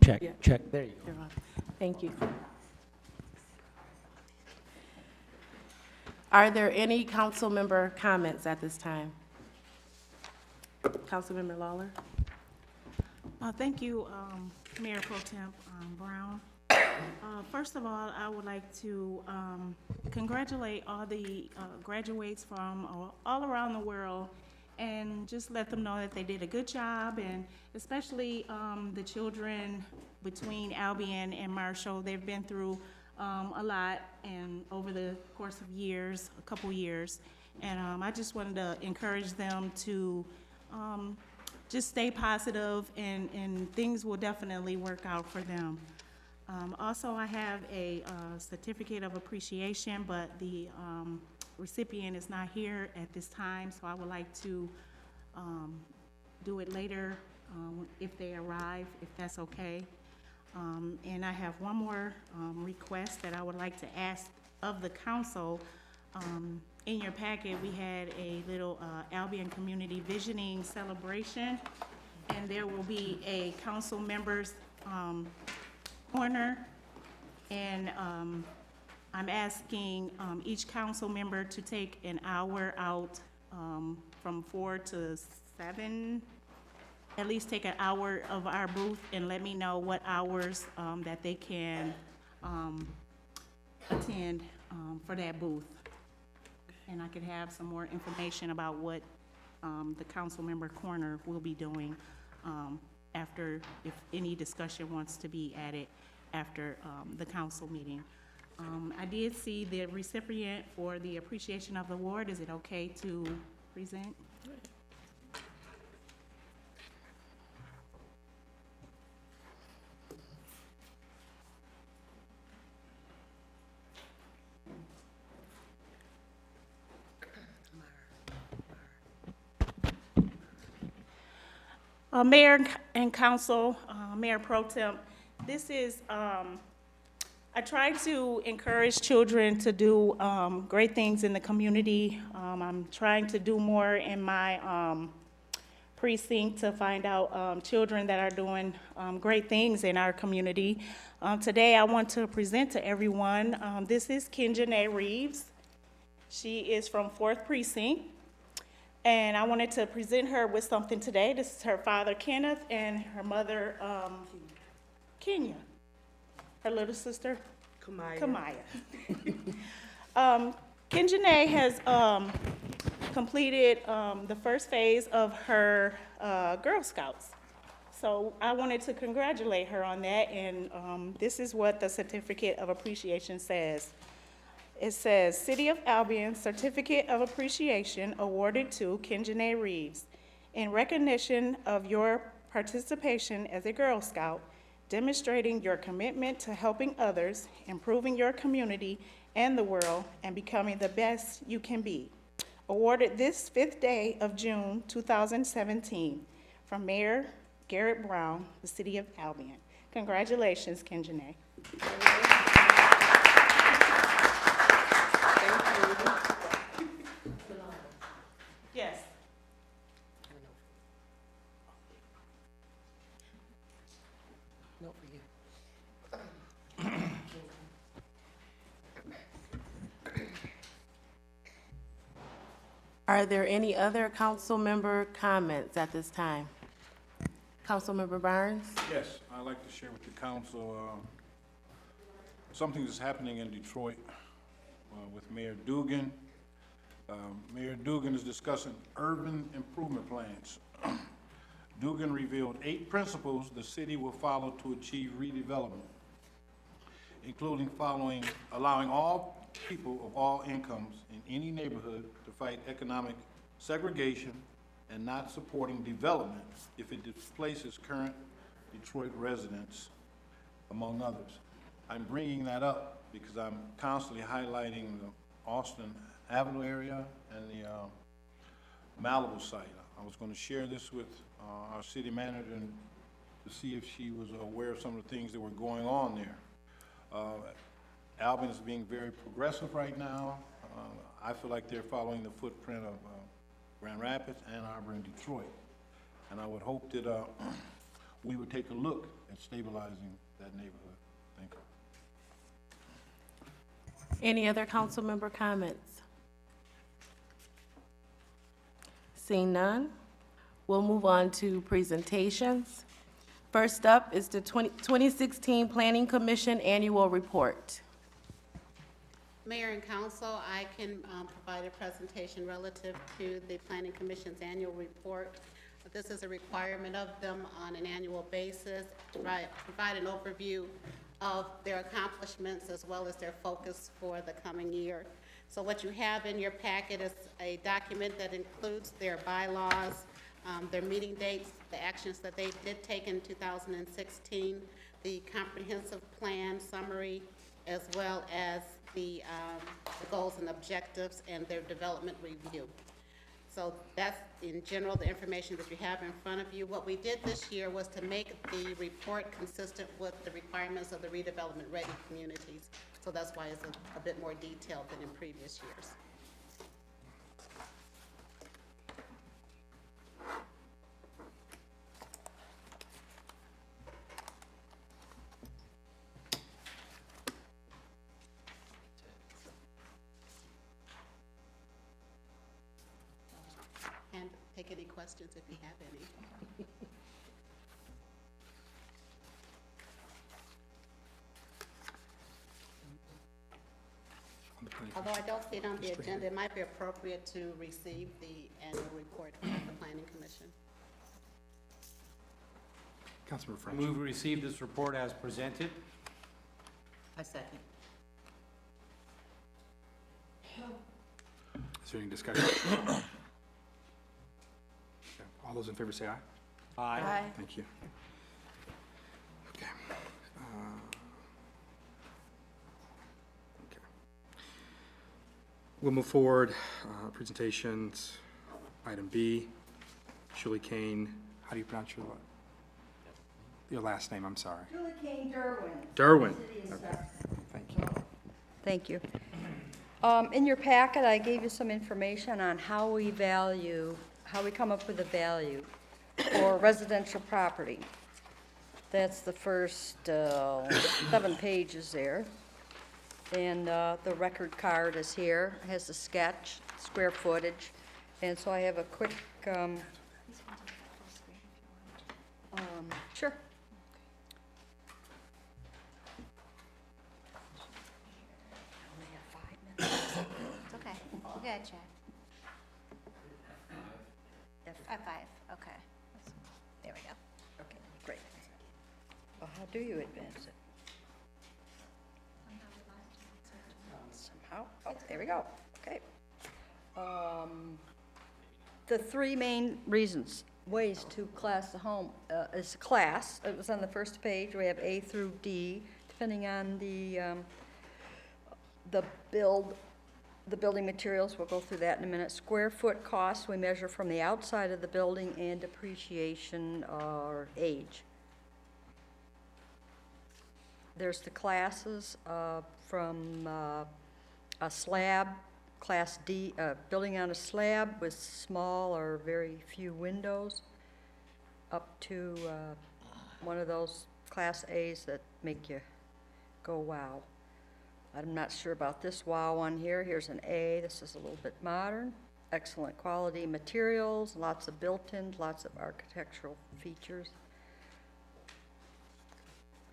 Check, Yeah. check, there you go. You're on. Thank you. Are there any council member comments at this time? Councilmember Lawler? Thank you, Mayor Pro Temp Brown. First of all, I would like to congratulate all the graduates from all around the world and just let them know that they did a good job, and especially the children between Albion and Marshall. They've been through a lot and over the course of years, a couple years, and I just wanted to encourage them to just stay positive, and things will definitely work out for them. Also, I have a certificate of appreciation, but the recipient is not here at this time, so I would like to do it later if they arrive, if that's okay. And I have one more request that I would like to ask of the council. In your packet, we had a little Albion Community Visioning celebration, and there will be a council members corner, and I'm asking each council member to take an hour out from 4 to 7, at least take an hour of our booth and let me know what hours that they can attend for that booth. And I could have some more information about what the council member corner will be doing after, if any discussion wants to be added after the council meeting. I did see the recipient for the appreciation of the award. Is it okay to present? Mayor and council, Mayor Pro Temp, this is, I try to encourage children to do great things in the community. I'm trying to do more in my precinct to find out children that are doing great things in our community. Today, I want to present to everyone, this is Kenjanae Reeves. She is from 4th Precinct. And I wanted to present her with something today. This is her father, Kenneth, and her mother, Kenya. Her little sister, Kamaya. Kenjanae has completed the first phase of her Girl Scouts. So I wanted to congratulate her on that, and this is what the Certificate of Appreciation says. It says, City of Albion Certificate of Appreciation awarded to Kenjanae Reeves in recognition of your participation as a Girl Scout, demonstrating your commitment to helping others, improving your community and the world, and becoming the best you can be. Awarded this 5th day of June 2017 from Mayor Garrett Brown, the City of Albion. Congratulations, Kenjanae. Yes. No, for you. Are there any other council member comments at this time? Councilmember Barnes? Yes, I'd like to share with the council something that's happening in Detroit with Mayor Dugan. Mayor Dugan is discussing urban improvement plans. Dugan revealed 8 principles the city will follow to achieve redevelopment, including allowing all people of all incomes in any neighborhood to fight economic segregation and not supporting development if it displaces current Detroit residents, among others. I'm bringing that up because I'm constantly highlighting the Austin Avenue area and the Malibu site. I was going to share this with our city manager and to see if she was aware of some of the things that were going on there. Albion is being very progressive right now. I feel like they're following the footprint of Grand Rapids, Ann Arbor, and Detroit. And I would hope that we would take a look at stabilizing that neighborhood. Thank you. Any other council member comments? Seeing none, we'll move on to presentations. First up is the 2016 Planning Commission Annual Report. Mayor and council, I can provide a presentation relative to the Planning Commission's annual report. This is a requirement of them on an annual basis to provide an overview of their accomplishments as well as their focus for the coming year. So what you have in your packet is a document that includes their bylaws, their meeting dates, the actions that they did take in 2016, the comprehensive plan summary, as well as the goals and objectives and their development review. So that's, in general, the information that you have in front of you. What we did this year was to make the report consistent with the requirements of the redevelopment-ready communities. So that's why it's a bit more detailed than in previous years. And take any questions if you have any. Although I don't see it on the agenda, it might be appropriate to receive the annual report from the Planning Commission. Councilmember I French. move we receive this report as presented. I second. Is there any discussion? Okay. All those in favor say aye. Aye. Thank you. Okay. Okay. We'll move forward. Presentations. Item B, Julie Kane. How do you pronounce your last name? I'm sorry. Julie Kane Derwin. Derwin. City Okay. Assessor. Thank you. Thank you. In your packet, I gave you some information on how we come up with a value for residential property. That's the first 7 pages there. And the record card is here, it has a sketch, square footage. And so I have a quick, sure. It's okay. We'll get you. At 5, okay. There we go. Okay, great. Well, how do you advance it? Somehow, oh, there we go, okay. The 3 main ways to class the home is class. It was on the first page. We have A through D, depending on the building materials. We'll go through that in a minute. Square foot cost, we measure from the outside of the building and depreciation or age. There's the classes from a slab, Class D, building on a slab with small or very few windows, up to one of those Class A's that make you go, wow. I'm not sure about this wow one here. Here's an A. This is a little bit modern. Excellent quality materials, lots of built-ins, lots of architectural features.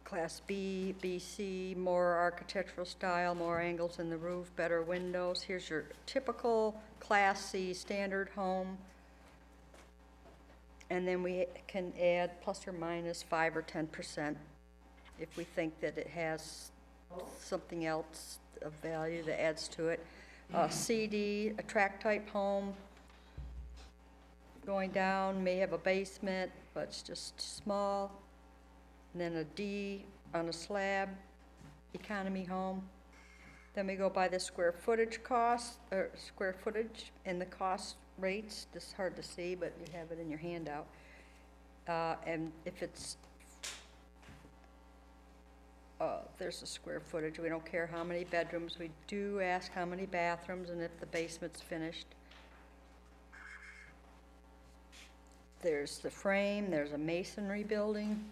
Class B, BC, more architectural style, more angles in the roof, better windows. Here's your typical Class C standard home. And then we can add plus or minus 5 or 10% if we think that it has something else of value that adds to it. CD, a tract type home, going down, may have a basement, but it's just small. And then a D on a slab, economy home. Then we go by the square footage cost, or square footage and the cost rates. This is hard to see, but you have it in your handout. And if it's there's a square footage. We don't care how many bedrooms. We do ask how many bathrooms and if the basement's finished. There's the frame, there's a masonry building.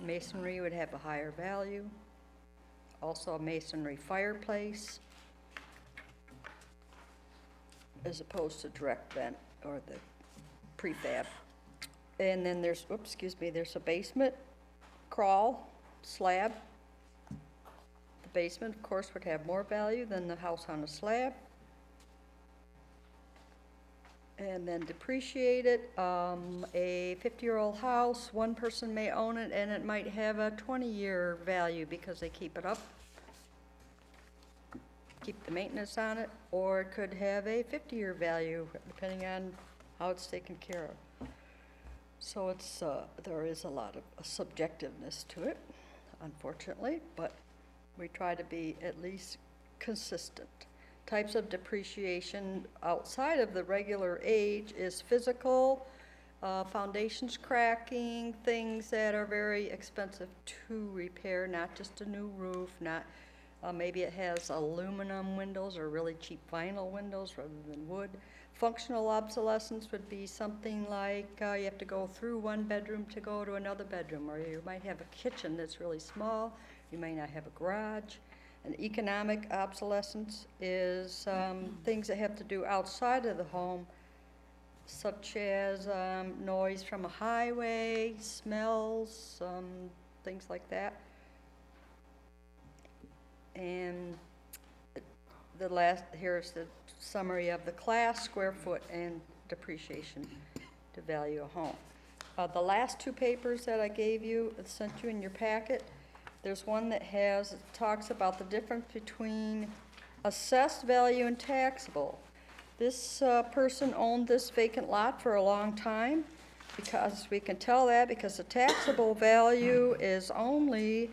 Masonry would have a higher value. Also a masonry fireplace, as opposed to direct vent or the prefab. And then there's, oops, excuse me, there's a basement crawl slab. The basement, of course, would have more value than the house on a slab. And then depreciate it. A 50-year-old house, one person may own it, and it might have a 20-year value because they keep it up, keep the maintenance on it, or it could have a 50-year value, depending on how it's taken care of. So it's, there is a lot of subjectiveness to it, unfortunately, but we try to be at least consistent. Types of depreciation outside of the regular age is physical, foundations cracking, things that are very expensive to repair, not just a new roof, not, maybe it has aluminum windows or really cheap vinyl windows rather than wood. Functional obsolescence would be something like you have to go through one bedroom to go to another bedroom, or you might have a kitchen that's really small, you may not have a garage. And economic obsolescence is things that have to do outside of the home, such as noise from a highway, smells, things like that. And the last, here's the summary of the class, square foot, and depreciation to value a home. The last two papers that I gave you, sent you in your packet, there's one that talks about the difference between assessed value and taxable. This person owned this vacant lot for a long time, because we can tell that because the taxable value is only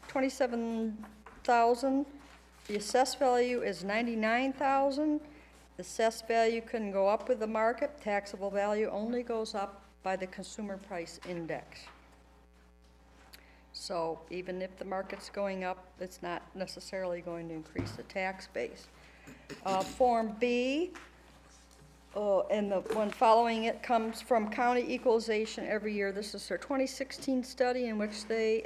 $27,000. The assessed value is $99,000. The assessed value can go up with the market. Taxable value only goes up by the consumer price index. So even if the market's going up, it's not necessarily going to increase the tax base. Form B, and the one following it comes from County Equalization every year. This is their 2016 study in which they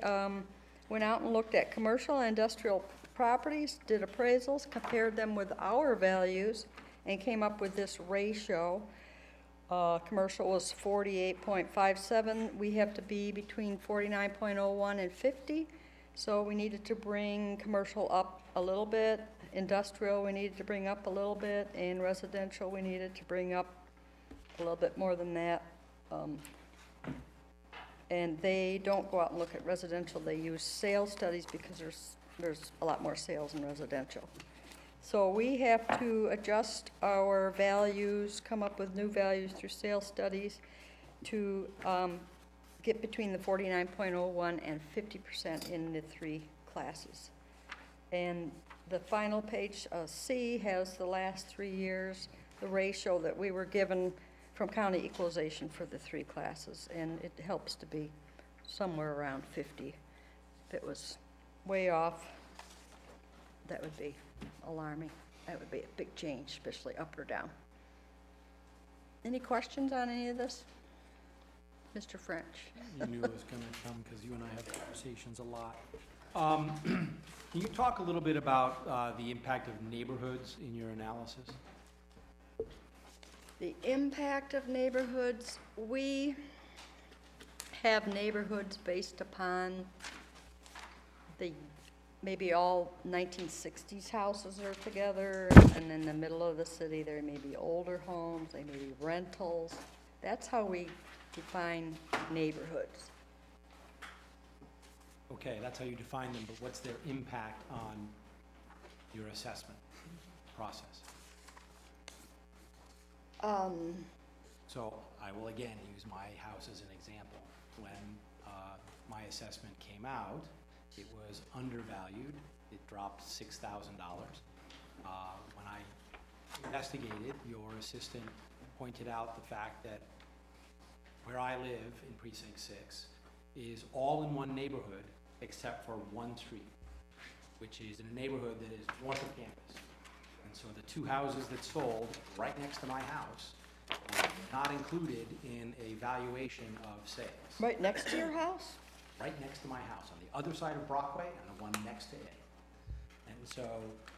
went out and looked at commercial and industrial properties, did appraisals, compared them with our values, and came up with this ratio. Commercial was 48.57. We have to be between 49.01 and 50. So we needed to bring commercial up a little bit. Industrial, we needed to bring up a little bit. And residential, we needed to bring up a little bit more than that. And they don't go out and look at residential. They use sales studies because there's a lot more sales in residential. So we have to adjust our values, come up with new values through sales studies to get between the 49.01 and 50% in the three classes. And the final page, C, has the last 3 years, the ratio that we were given from county equalization for the three classes, and it helps to be somewhere around 50. If it was way off, that would be alarming. That would be a big change, especially up or down. Any questions on any of this? Mr. French? You knew it was going to come because you and I have conversations a lot. Can you talk a little bit about the impact of neighborhoods in your analysis? The impact of neighborhoods, we have neighborhoods based upon the, maybe all 1960s houses are together, and in the middle of the city there may be older homes, they may be rentals. That's how we define neighborhoods. Okay, that's how you define them, but what's their impact on your assessment process? So I will again use my house as an example. When my assessment came out, it was undervalued. It dropped $6,000. When I investigated, your assistant pointed out the fact that where I live in Precinct 6 is all in one neighborhood except for one street, which is in a neighborhood that is north of campus. And so the two houses that sold right next to my house were not included in a valuation of sales. Right next to your house? Right next to my house, on the other side of Brockway and the one next to it. And so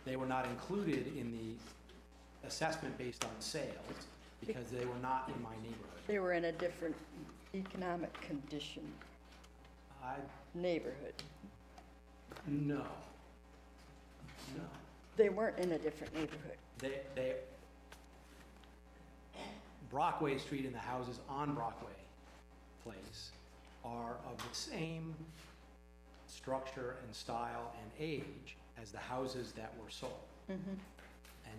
they were not included in the assessment based on sales because they were not in my neighborhood. They were in a different economic condition neighborhood. No. No. They weren't in a different neighborhood. They, Brockway Street and the houses on Brockway Place are of the same structure and style and age as the houses that were sold. And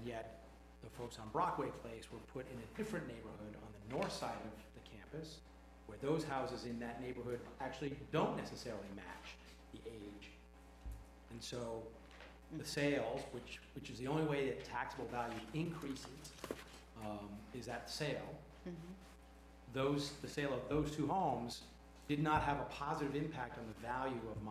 yet, the folks on Brockway Place were put in a different neighborhood on the north side of the campus, where those houses in that neighborhood actually don't necessarily match the age. And so, the sales, which is the only way that taxable value increases, is at sale. The sale of those two homes did not have a positive impact on the value of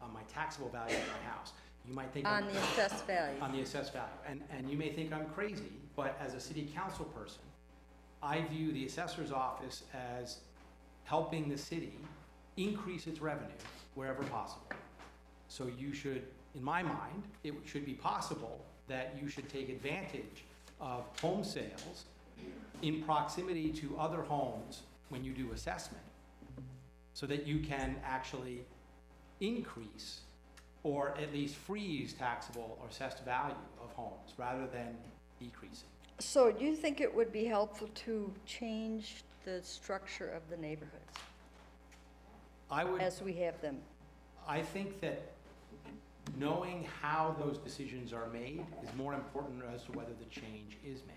on my taxable value of my house. You might think On the assessed value. on the assessed value, and you may think I'm crazy, but as a city council person, I view the assessor's office as helping the city increase its revenue wherever possible. So you should, in my mind, it should be possible that you should take advantage of home sales in proximity to other homes when you do assessment, so that you can actually increase or at least freeze taxable or assessed value of homes rather than decreasing. So do you think it would be helpful to change the structure of the neighborhoods as we have them? I think that knowing how those decisions are made is more important as to whether the change is made.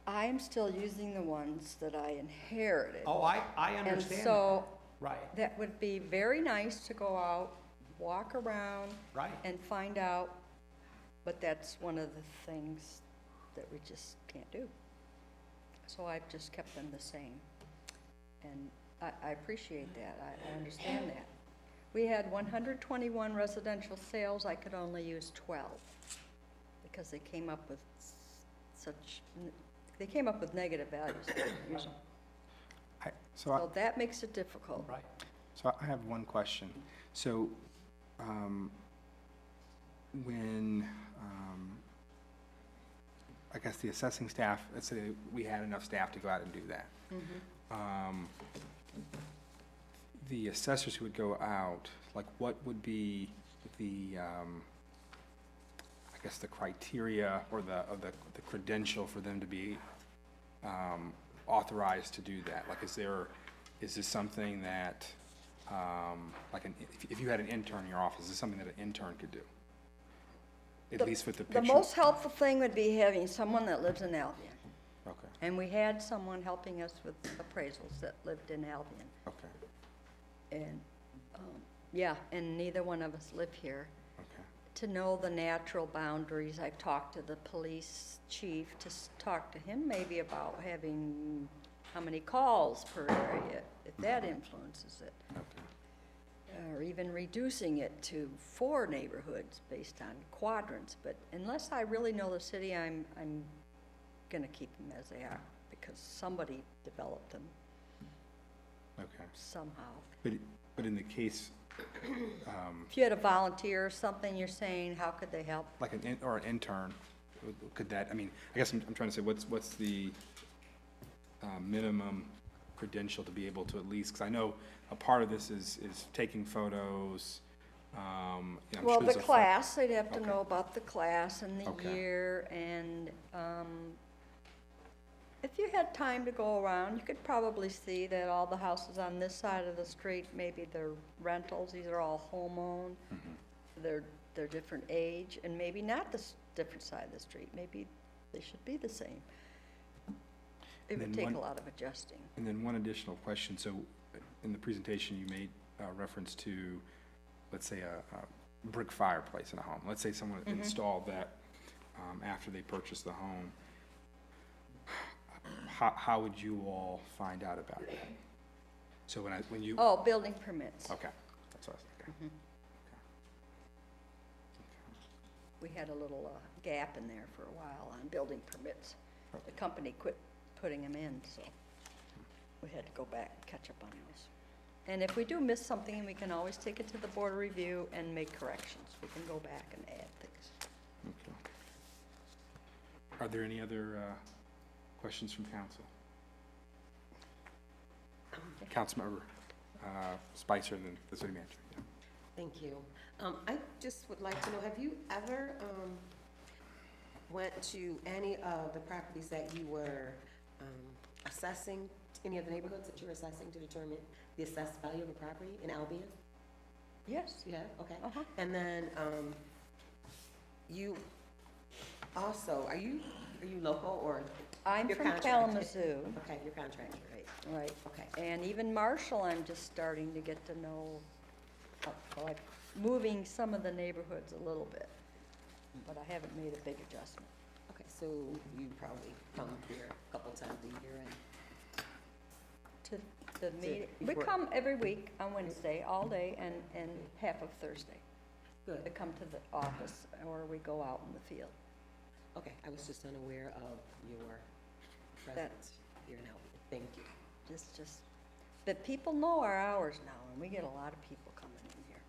I'm still using the ones that I inherited. Oh, I understand. And so Right, that would be very nice to go out, walk around, right. and find out, but that's one of the things that we just can't do. So I've just kept them the same. And I appreciate that, I understand that. We had 121 residential sales, I could only use 12, because they came up with negative values. So that makes it difficult. Right. So I have one question. So, when, I guess the assessing staff, let's say we had enough staff to go out and do that. The assessors who would go out, like what would be the, I guess the criteria or the credential for them to be, authorized to do that? Like, is this something that, like, if you had an intern in your office, is this something that an intern could do? At least with the picture? The most helpful thing would be having someone that lives in Albion. Okay, And we had someone helping us with appraisals that lived in Albion. okay, And, yeah, and neither one of us live here. okay. To know the natural boundaries, I've talked to the police chief to talk to him maybe about having how many calls per area, if that influences it. Or even reducing it to 4 neighborhoods based on quadrants. But unless I really know the city, I'm gonna keep them as they are, because somebody developed them Okay. somehow. But in the case, If you had a volunteer or something, you're saying, how could they help? like an intern, could that, I mean, I guess I'm trying to say, what's the minimum credential to be able to at least, because I know a part of this is taking photos, you know, I'm Well, sure there's the a class, they'd have to Okay. know about the class and the Okay. year, and if you had time to go around, you could probably see that all the houses on this side of the street, maybe they're rentals, these are all home-owned, they're different age, and maybe not this different side of the street, maybe they should be the same. It And would then take one- a lot of adjusting. And then one additional question, so in the presentation, you made reference to, let's say, a brick fireplace in a home. Let's say someone installed that after they purchased the home. How would you all find out about that? So when you, Oh, building permits. okay, that's what I was thinking. We had a little gap in there for a while on building permits. The company quit putting them in, so we had to go back and catch up on those. And if we do miss something, we can always take it to the board of review and make corrections. We can go back and add things. Okay. Are there any other questions from council? Councilmember Spicer and then the city manager. Yeah. Thank you. I just would like to know, have you ever went to any of the properties that you were assessing, any of the neighborhoods that you were assessing to determine the assessed value of a property in Albion? Yes. Yeah, okay. Uh-huh. And then you also, are you local or? I'm you're from contracted? Kalamazoo. Okay, you're contracted, right? Right. Okay. And even Marshall, I'm just starting to get to know, like, moving some of the neighborhoods a little bit, but I haven't made a big adjustment. Okay, so you probably come here a couple times a year and To the meeting, we before- come every week on Wednesday, all day, and half of Thursday. good. To come to the office, or we go out in the field. Okay, I was just unaware of your presence here in Albion. Thank you. Just, but people know our hours now, and we get a lot of people coming in here.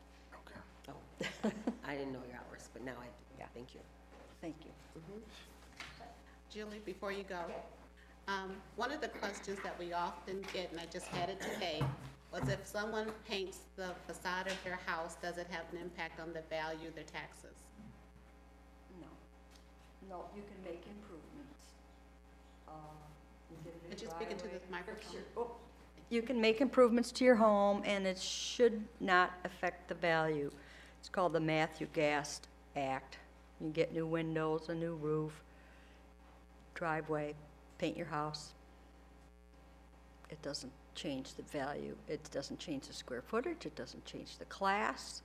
Okay. Oh, I didn't know your hours, but now I do. Yeah. Thank you. Thank you. Julie, before you go, one of the questions that we often get, and I just had it today, was if someone paints the facade of their house, does it have an impact on the value of their taxes? No, you can make improvements. Could you speak into this microphone? You can make improvements to your home, and it should not affect the value. It's called the Matthew Gast Act. You get new windows, a new roof, driveway, paint your house. It doesn't change the value. It doesn't change the square footage. It doesn't change the class.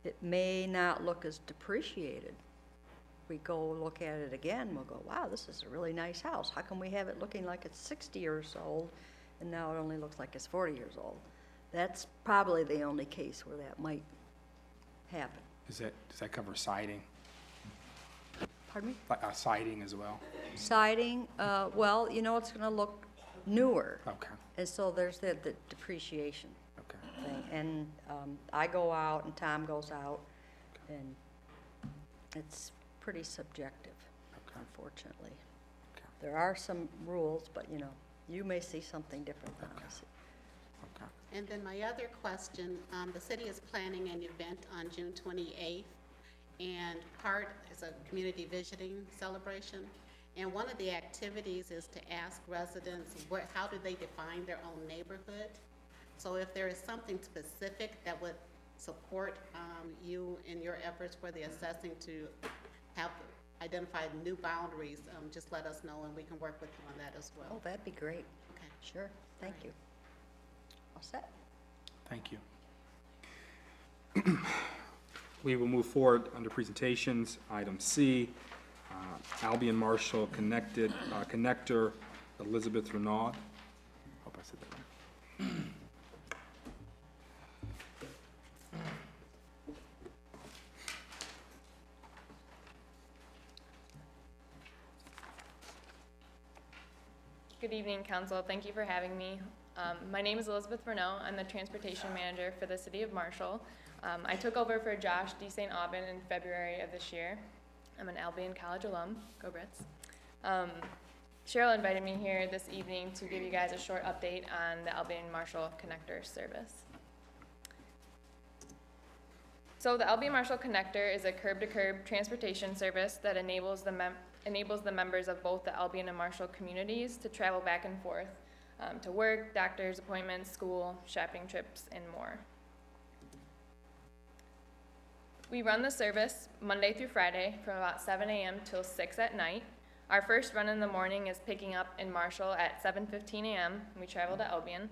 It may not look as depreciated. We go look at it again, we'll go, wow, this is a really nice house. How come we have it looking like it's 60 years old, and now it only looks like it's 40 years old? That's probably the only case where that might happen. Does that cover siding? Pardon me? Siding as well? Siding, well, you know, it's gonna look newer, Okay, and so there's the depreciation okay. thing. And I go out, and Tom goes out, and it's pretty subjective, Okay. unfortunately. Okay. There are some rules, but, you know, you may see something different than I see. Okay. And then my other question, the city is planning an event on June 28th, and part is a community visiting celebration. And one of the activities is to ask residents, how do they define their own neighborhood? So if there is something specific that would support you in your efforts for the assessing to have identified new boundaries, just let us know and we can work with you on that as Oh, well. that'd be great. Okay. Sure, thank you. All set? Thank you. We will move forward under presentations. Item C, Albion Marshall Connector, Elizabeth Renaud. Hope I said that right. Good evening, Council. Thank you for having me. My name is Elizabeth Renaud. I'm the Transportation Manager for the City of Marshall. I took over for Josh D. St. Aubin in February of this year. I'm an Albion College alum. Go Brits. Cheryl invited me here this evening to give you guys a short update on the Albion Marshall Connector service. So the Albion Marshall Connector is a curb-to-curb transportation service that enables the members of both the Albion and Marshall communities to travel back and forth to work, doctor's appointments, school, shopping trips, and more. We run the service Monday through Friday from about 7 a.m. till 6 at night. Our first run in the morning is picking up in Marshall at 7:15 a.m. We travel to Albion.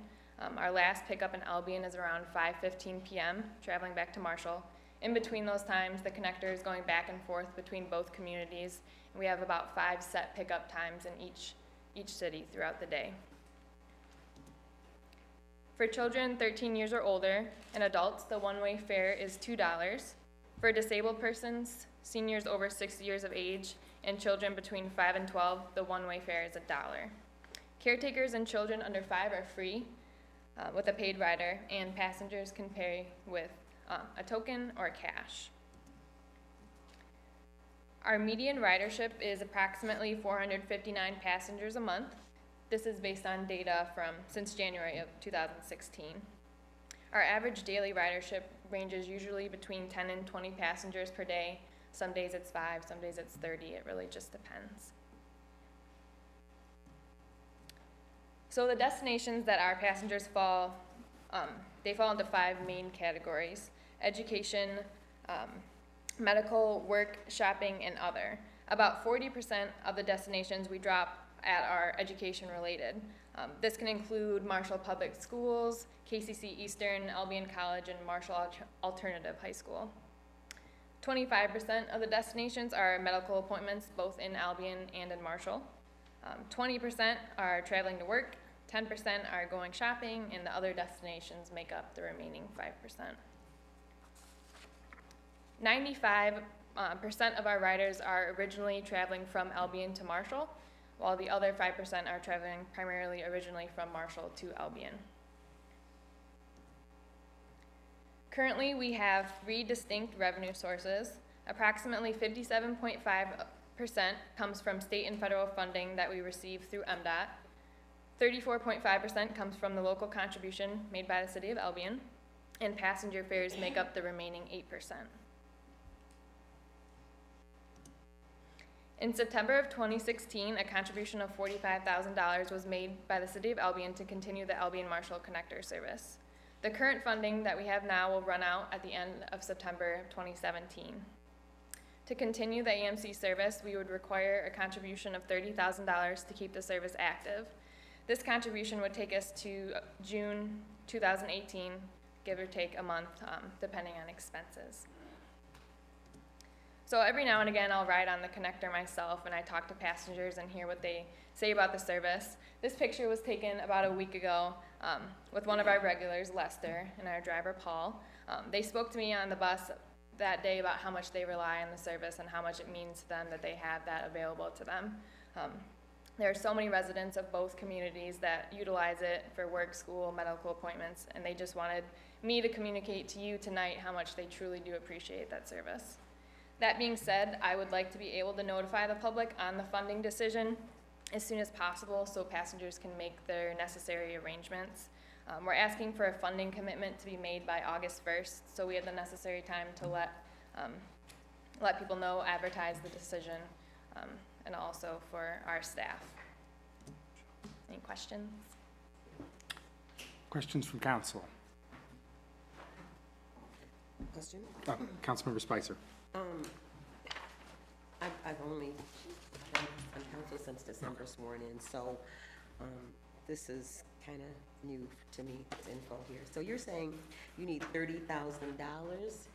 Our last pickup in Albion is around 5:15 p.m., traveling back to Marshall. In between those times, the connector is going back and forth between both communities. We have about 5 set pickup times in each city throughout the day. For children 13 years or older and adults, the one-way fare is $2. For disabled persons, seniors over 60 years of age, and children between 5 and 12, the one-way fare is $1. Caretakers and children under 5 are free with a paid rider, and passengers can pay with a token or cash. Our median ridership is approximately 459 passengers a month. This is based on data from since January of 2016. Our average daily ridership ranges usually between 10 and 20 passengers per day. Some days it's 5, some days it's 30, it really just depends. So the destinations that our passengers fall, they fall into 5 main categories: education, medical, work, shopping, and other. About 40% of the destinations we drop at are education related. This can include Marshall Public Schools, KCC Eastern, Albion College, and Marshall Alternative High School. 25% of the destinations are medical appointments, both in Albion and in Marshall. 20% are traveling to work, 10% are going shopping, and the other destinations make up the remaining 5%. 95% of our riders are originally traveling from Albion to Marshall, while the other 5% are traveling primarily originally from Marshall to Albion. Currently, we have 3 distinct revenue sources. Approximately 57.5% comes from state and federal funding that we receive through MDOT. 34.5% comes from the local contribution made by the City of Albion, and passenger fares make up the remaining 8%. In September of 2016, a contribution of $45,000 was made by the City of Albion to continue the Albion-Marshall Connector service. The current funding that we have now will run out at the end of September 2017. To continue the AMC service, we would require a contribution of $30,000 to keep the service active. This contribution would take us to June 2018, give or take a month, depending on expenses. So every now and again, I'll ride on the connector myself, and I talk to passengers and hear what they say about the service. This picture was taken about a week ago with one of our regulars, Lester, and our driver, Paul. They spoke to me on the bus that day about how much they rely on the service and how much it means to them that they have that available to them. There are so many residents of both communities that utilize it for work, school, medical appointments, and they just wanted me to communicate to you tonight how much they truly do appreciate that service. That being said, I would like to be able to notify the public on the funding decision as soon as possible so passengers can make their necessary arrangements. We're asking for a funding commitment to be made by August 1st, so we have the necessary time to let people know, advertise the decision, and also for our staff. Any questions? Questions from council? Question? Councilmember Spicer. I've only been on council since December sworn in, so this is kind of new to me, this info here. So you're saying you need $30,000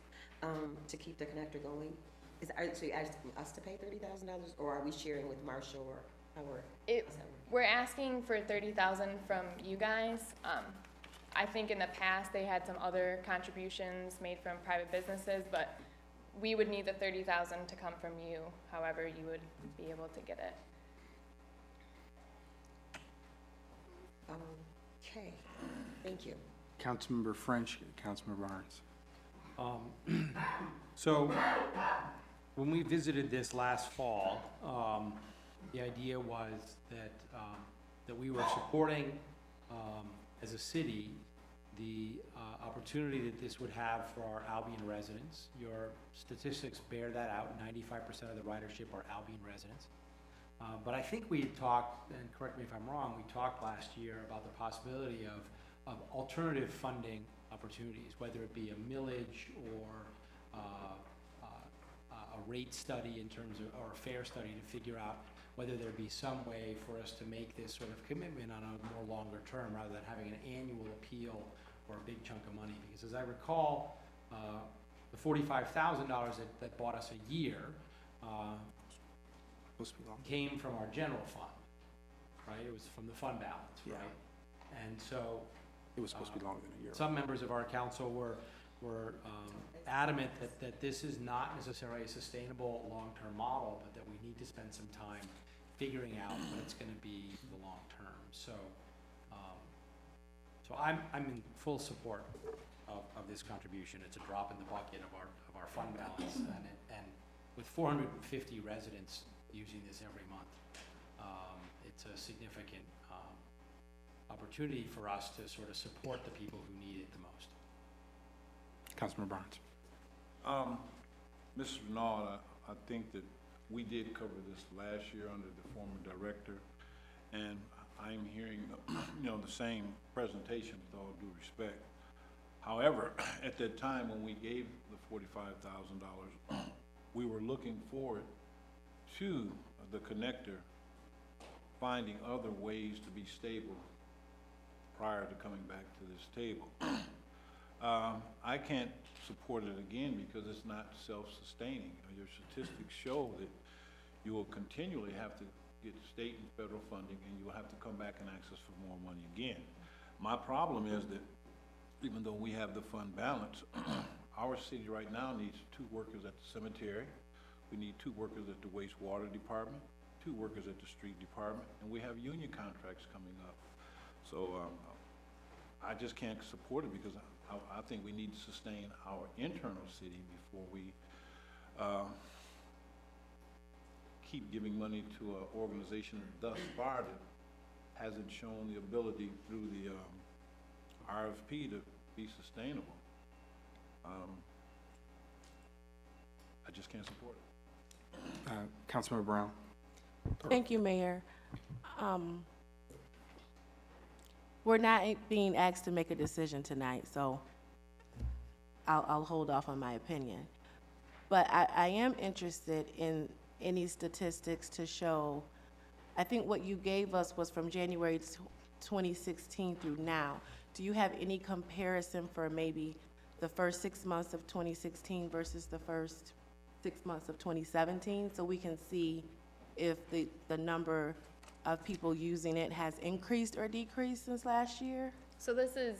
to keep the connector going? So you're asking us to pay $30,000, or are we sharing with Marshall, or how we're asking for $30,000 from you guys. I think in the past they had some other contributions made from private businesses, but we would need the $30,000 to come from you, however you would be able to get it. Okay, thank you. Councilmember French, Councilmember Barnes. So, when we visited this last fall, the idea was that we were supporting, as a city, the opportunity that this would have for our Albion residents. Your statistics bear that out. 95% of the ridership are Albion residents. But I think we talked, and correct me if I'm wrong, we talked last year about the possibility of alternative funding opportunities, whether it be a millage or a rate study in terms of, or a fare study to figure out whether there be some way for us to make this sort of commitment on a more longer term rather than having an annual appeal or a big chunk of money. Because as I recall, the $45,000 that bought us a year came from our general fund, right? It was from the fund balance, Yeah. right? And so It was supposed to be longer than a year. some members of our council were adamant that this is not necessarily a sustainable long-term model, but that we need to spend some time figuring out what it's going to be for the long term. So I'm in full support of this contribution. It's a drop in the bucket of our fund balance, and with 450 residents using this every month, it's a significant opportunity for us to sort of support the people who need it the most. Councilman Barnes. Mr. Bernard, I think that we did cover this last year under the former director, and I'm hearing, the same presentation with all due respect. However, at that time when we gave the $45,000, we were looking forward to the connector finding other ways to be stable prior to coming back to this table. I can't support it again because it's not self-sustaining. Your statistics show that you will continually have to get state and federal funding, and you will have to come back and ask us for more money again. My problem is that even though we have the fund balance, our city right now needs 2 workers at the cemetery. We need 2 workers at the wastewater department, 2 workers at the street department, and we have union contracts coming up. So I just can't support it because I think we need to sustain our internal city before we keep giving money to an organization thus far that hasn't shown the ability through the RFP to be sustainable. I just can't support it. Councilmember Brown. Thank you, Mayor. We're not being asked to make a decision tonight, so I'll hold off on my opinion. But I am interested in any statistics to show, I think what you gave us was from January 2016 through now. Do you have any comparison for maybe the first 6 months of 2016 versus the first 6 months of 2017, so we can see if the number of people using it has increased or decreased since last year? So this is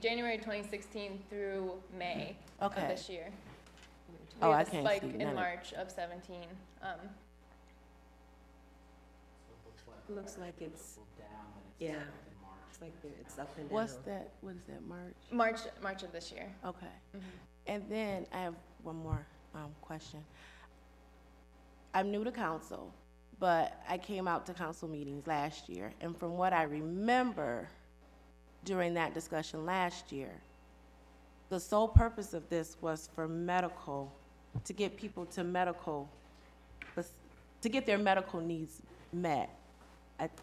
January 2016 through May of Okay. this year. Oh, We I have a can't spike see in none of- March of 17. It looks like it's, Down and it's yeah, up in March. it's like it's up and down. What is that, March? March of this year. Okay. Mhm. And then I have one more question. I'm new to council, but I came out to council meetings last year, and from what I remember during that discussion last year, the sole purpose of this was for medical, to get people to medical, to get their medical needs met.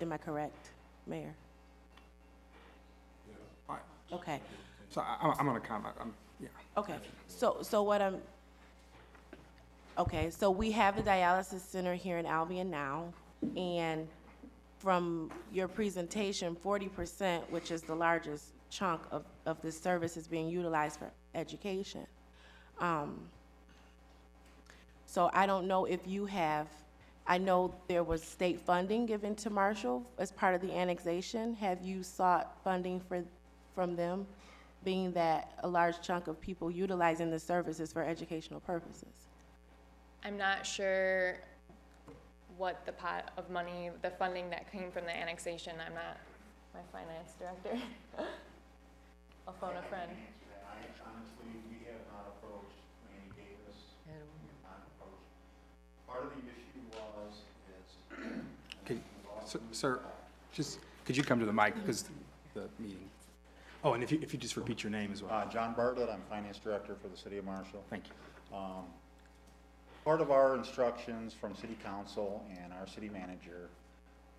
Am I correct, Mayor? Okay. So I'm going to comment. Yeah. Okay, so what okay, so we have the dialysis center here in Albion now, and from your presentation, 40%, which is the largest chunk of this service, is being utilized for education. So I don't know if you have, I know there was state funding given to Marshall as part of the annexation. Have you sought funding from them, being that a large chunk of people utilizing the services for educational purposes? I'm not sure what the pot of money, the funding that came from the annexation. I'm not my finance director. I'll phone a friend. Honestly, we have not approached Randy Davis. I don't know. Not approached. Part of the issue was, Sir, just, could you come to the mic, because the meeting. Oh, and if you just repeat your name as well. John Bartlett, I'm Finance Director for the City of Marshall. Thank you. Part of our instructions from City Council and our City Manager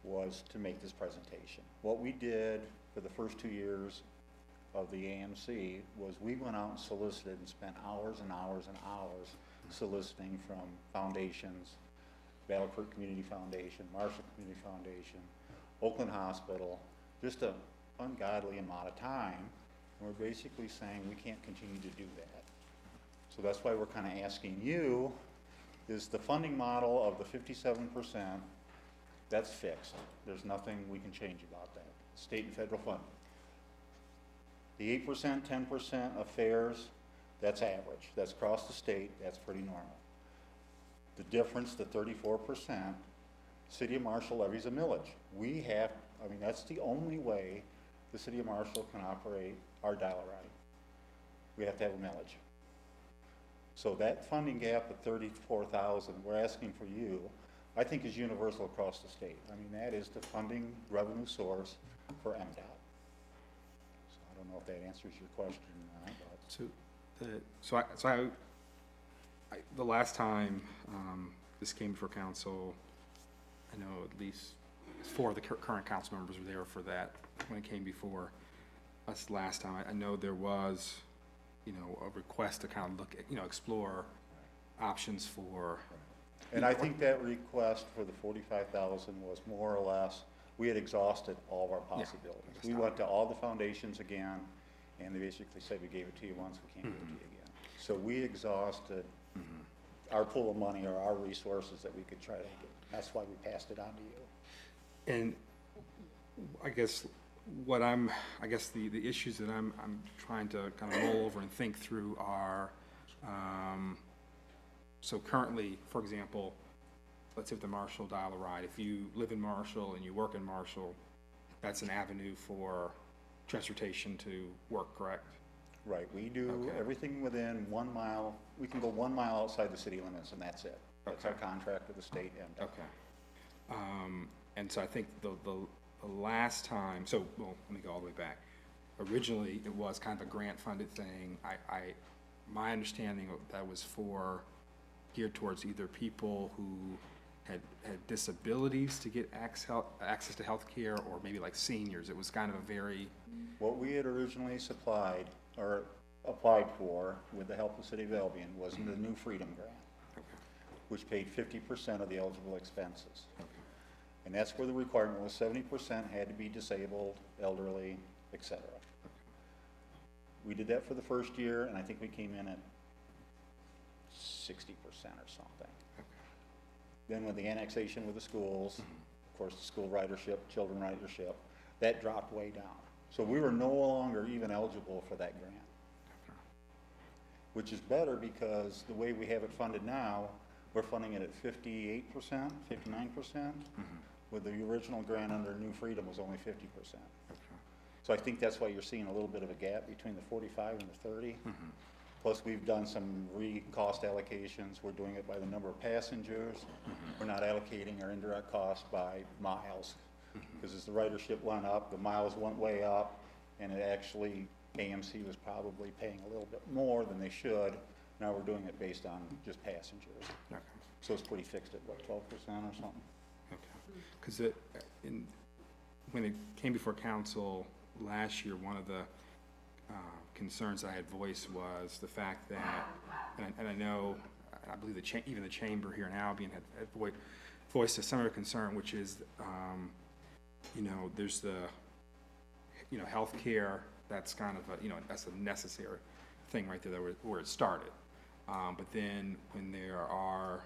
was to make this presentation. What we did for the first 2 years of the AMC was we went out and solicited and spent hours and hours and hours soliciting from foundations, Battle Creek Community Foundation, Marshall Community Foundation, Oakland Hospital, just an ungodly amount of time. And we're basically saying we can't continue to do that. So that's why we're kind of asking you, is the funding model of the 57%, that's fixed. There's nothing we can change about that. State and federal funding. The 8%, 10% of fares, that's average. That's across the state, that's pretty normal. The difference, the 34%, City of Marshall levies a millage. We have, that's the only way the city of Marshall can operate our dial riding. We have to have a millage. So that funding gap of 34,000 we're asking for you, I think is universal across the state. I mean, that is the funding revenue source for MDOT. So I don't know if that answers your question or not, but. The last time this came before council, I know at least 4 of the current council members were there for that when it came before us last time. I know there was, you know, a request to kind of look at, you know, explore options for. And I think that request for the 45,000 was more or less, we had exhausted all of our possibilities. We went to all the foundations again, and they basically said, we gave it to you once, we can't give it to you again. So we exhausted our pool of money or our resources that we could try to get. That's why we passed it on to you. And I guess the issues that I'm trying to kind of roll over and think through are, so currently, for example, let's say with the Marshall Dial-A-Ride, if you live in Marshall and you work in Marshall, that's an avenue for transportation to work, correct? Right, we do Okay. everything within 1 mile. We can go 1 mile outside the city limits, and that's it. That's our contract with the state and. Okay. And so I think the last time, so, well, let me go all the way back. Originally, it was kind of a grant-funded thing. My understanding of that was geared towards either people who had disabilities to get access to health care, or maybe like seniors. It was kind of a very. What we had originally supplied or applied for with the help of the city of Albion was the New Freedom Grant, which paid 50% of the eligible expenses. And that's where the requirement was 70% had to be disabled, elderly, etc. We did that for the first year, and I think we came in at 60% or something. Then with the annexation with the schools, of course, the school ridership, children ridership, that dropped way down. So we were no longer even eligible for that grant, which is better because the way we have it funded now, we're funding it at 58%, 59%, with the original grant under New Freedom was only 50%. So I think that's why you're seeing a little bit of a gap between the 45 and the 30. Plus, we've done some cost allocations. We're doing it by the number of passengers. We're not allocating our indirect costs by miles. Because as the ridership went up, the miles went way up, and it actually, AMC was probably paying a little bit more than they should. Now we're doing it based on just passengers. Okay. So it's pretty fixed at, what, 12% or something? Okay. Because when it came before council last year, one of the concerns I had voiced was the fact that, and I know, I believe even the chamber here in Albion had voiced a similar concern, which is, you know, there's the, you know, healthcare. That's kind of a, you know, that's a necessary thing right there where it started. But then when there are,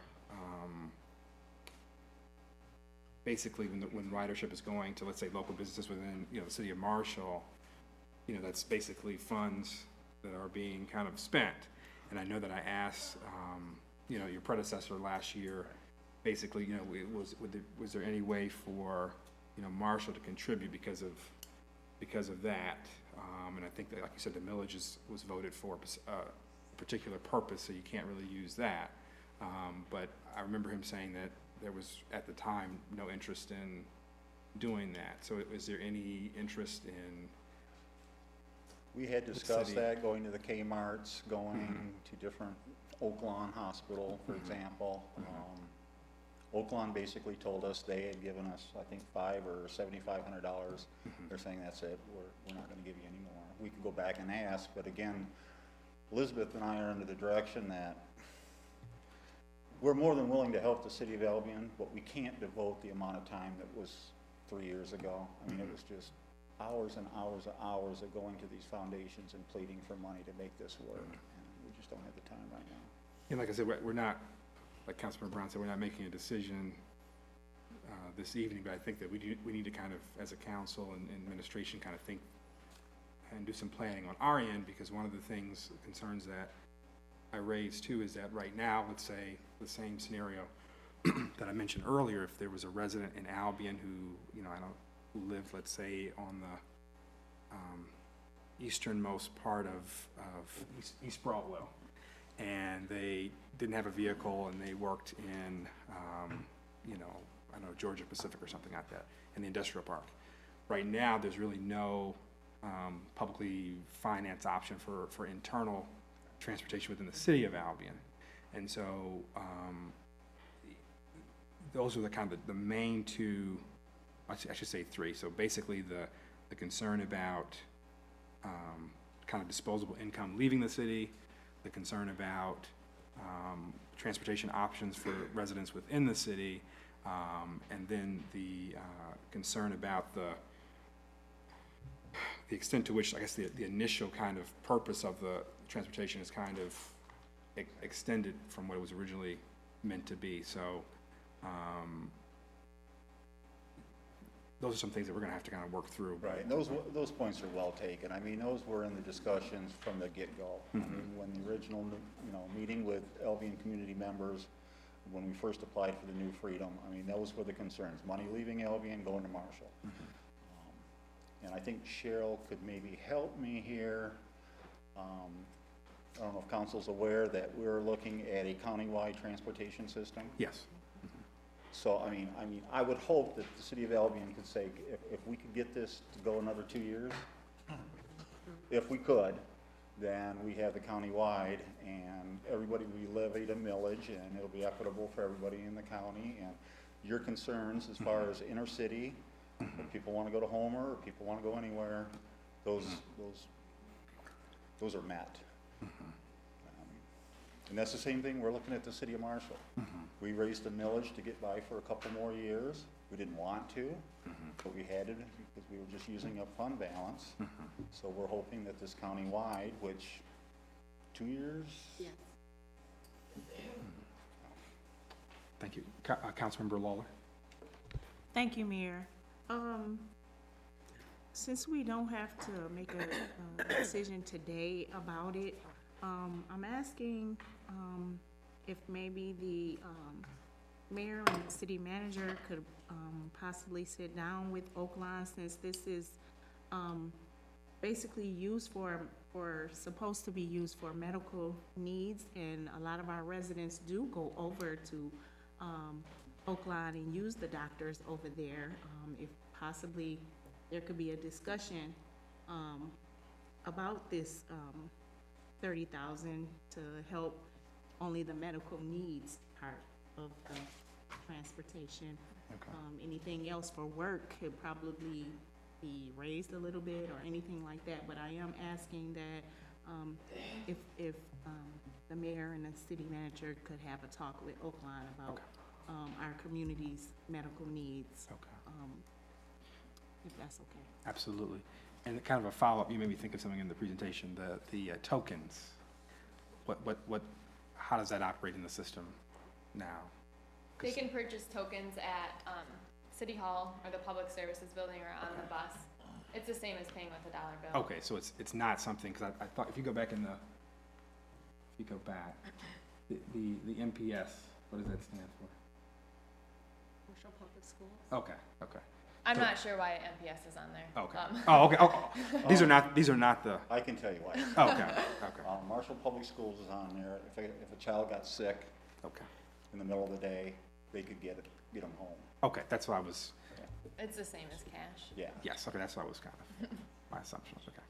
basically when ridership is going to, let's say, local businesses within, you know, the city of Marshall, you know, that's basically funds that are being kind of spent. And I know that I asked, you know, your predecessor last year, basically, you know, was there any way for, you know, Marshall to contribute because of that? And I think that, like you said, the millage was voted for a particular purpose, so you can't really use that. But I remember him saying that there was, at the time, no interest in doing that. So is there any interest in? We had discussed that, going to the Kmart's, going to different, Oaklawn Hospital, for example. Oaklawn basically told us they had given us, I think, $500 or $7,500. They're saying, that's it, we're not gonna give you any more. We could go back and ask, but again, Elizabeth and I are under the direction that we're more than willing to help the city of Albion, but we can't devote the amount of time that was 3 years ago. I mean, it was just hours and hours and hours of going to these foundations and pleading for money to make this work, and we just don't have the time right now. And like I said, we're not, like Councilman Brown said, we're not making a decision this evening, but I think that we need to kind of, as a council and administration, kind of think and do some planning on our end, because one of the concerns that I raised too is that right now, let's say the same scenario that I mentioned earlier, if there was a resident in Albion who, you know, who lived, let's say, on easternmost part of East Broadwell. And they didn't have a vehicle, and they worked in, you know, I don't know, Georgia Pacific or something like that, in the industrial park. Right now, there's really no publicly financed option for internal transportation within the city of Albion. And so those are the kind of the main two, I should say three. So basically the concern about kind of disposable income leaving the city, the concern about transportation options for residents within the city, and then the concern about the extent to which, I guess, the initial kind of purpose of the transportation is kind of extended from what it was originally meant to be. So those are some things that we're going to have to kind of work through. Right, and those points are well taken. I mean, those were in the discussions from the get-go. I mean, when the original, you know, meeting with Albion community members, when we first applied for the new Freedom, I mean, those were the concerns. Money leaving Albion, going to Marshall. And I think Cheryl could maybe help me here. I don't know if council's aware that we're looking at a countywide transportation system. Yes. So, I mean, I would hope that the city of Albion could say, if we could get this to go another 2 years, if we could, then we have the countywide, and everybody, we levied a millage, and it'll be equitable for everybody in the county. And your concerns as far as inner city, if people want to go to Homer, or people want to go anywhere, those are met. And that's the same thing, we're looking at the city of Marshall. We raised the millage to get by for a couple more years. We didn't want to, but we had it because we were just using up fund balance. So we're hoping that this county-wide, which, 2 years? Yes. Thank you. Councilmember Lawler. Thank you, Mayor. Since we don't have to make a decision today about it, I'm asking if maybe the mayor and the city manager could possibly sit down with Oakland, since this is basically used supposed to be used for medical needs, and a lot of our residents do go over to Oakland and use the doctors over there. If possibly there could be a discussion about this $30,000 to help only the medical needs part of the transportation. Okay. Anything else for work could probably be raised a little bit or anything like that, but I am asking that if the mayor and the city manager could have a talk with Oakland about our community's medical needs. If that's okay. Absolutely. And kind of a follow-up, you made me think of something in the presentation, the tokens. How does that operate in the system now? They can purchase tokens at City Hall or the Public Services Building or on the bus. It's the same as paying with a dollar bill. Okay, so it's not something, because I thought if you go back the MPS, what does that stand for? Marshall Public Schools. Okay. I'm not sure why MPS is on there. Okay. Okay. These are not the. I can tell you why. Okay. Marshall Public Schools is on there. If a child got sick in the middle of the day, they could get them home. Okay, that's what I was. It's the same as cash. Yeah. Yes. Okay, that's what I was kind of my assumption was. Okay.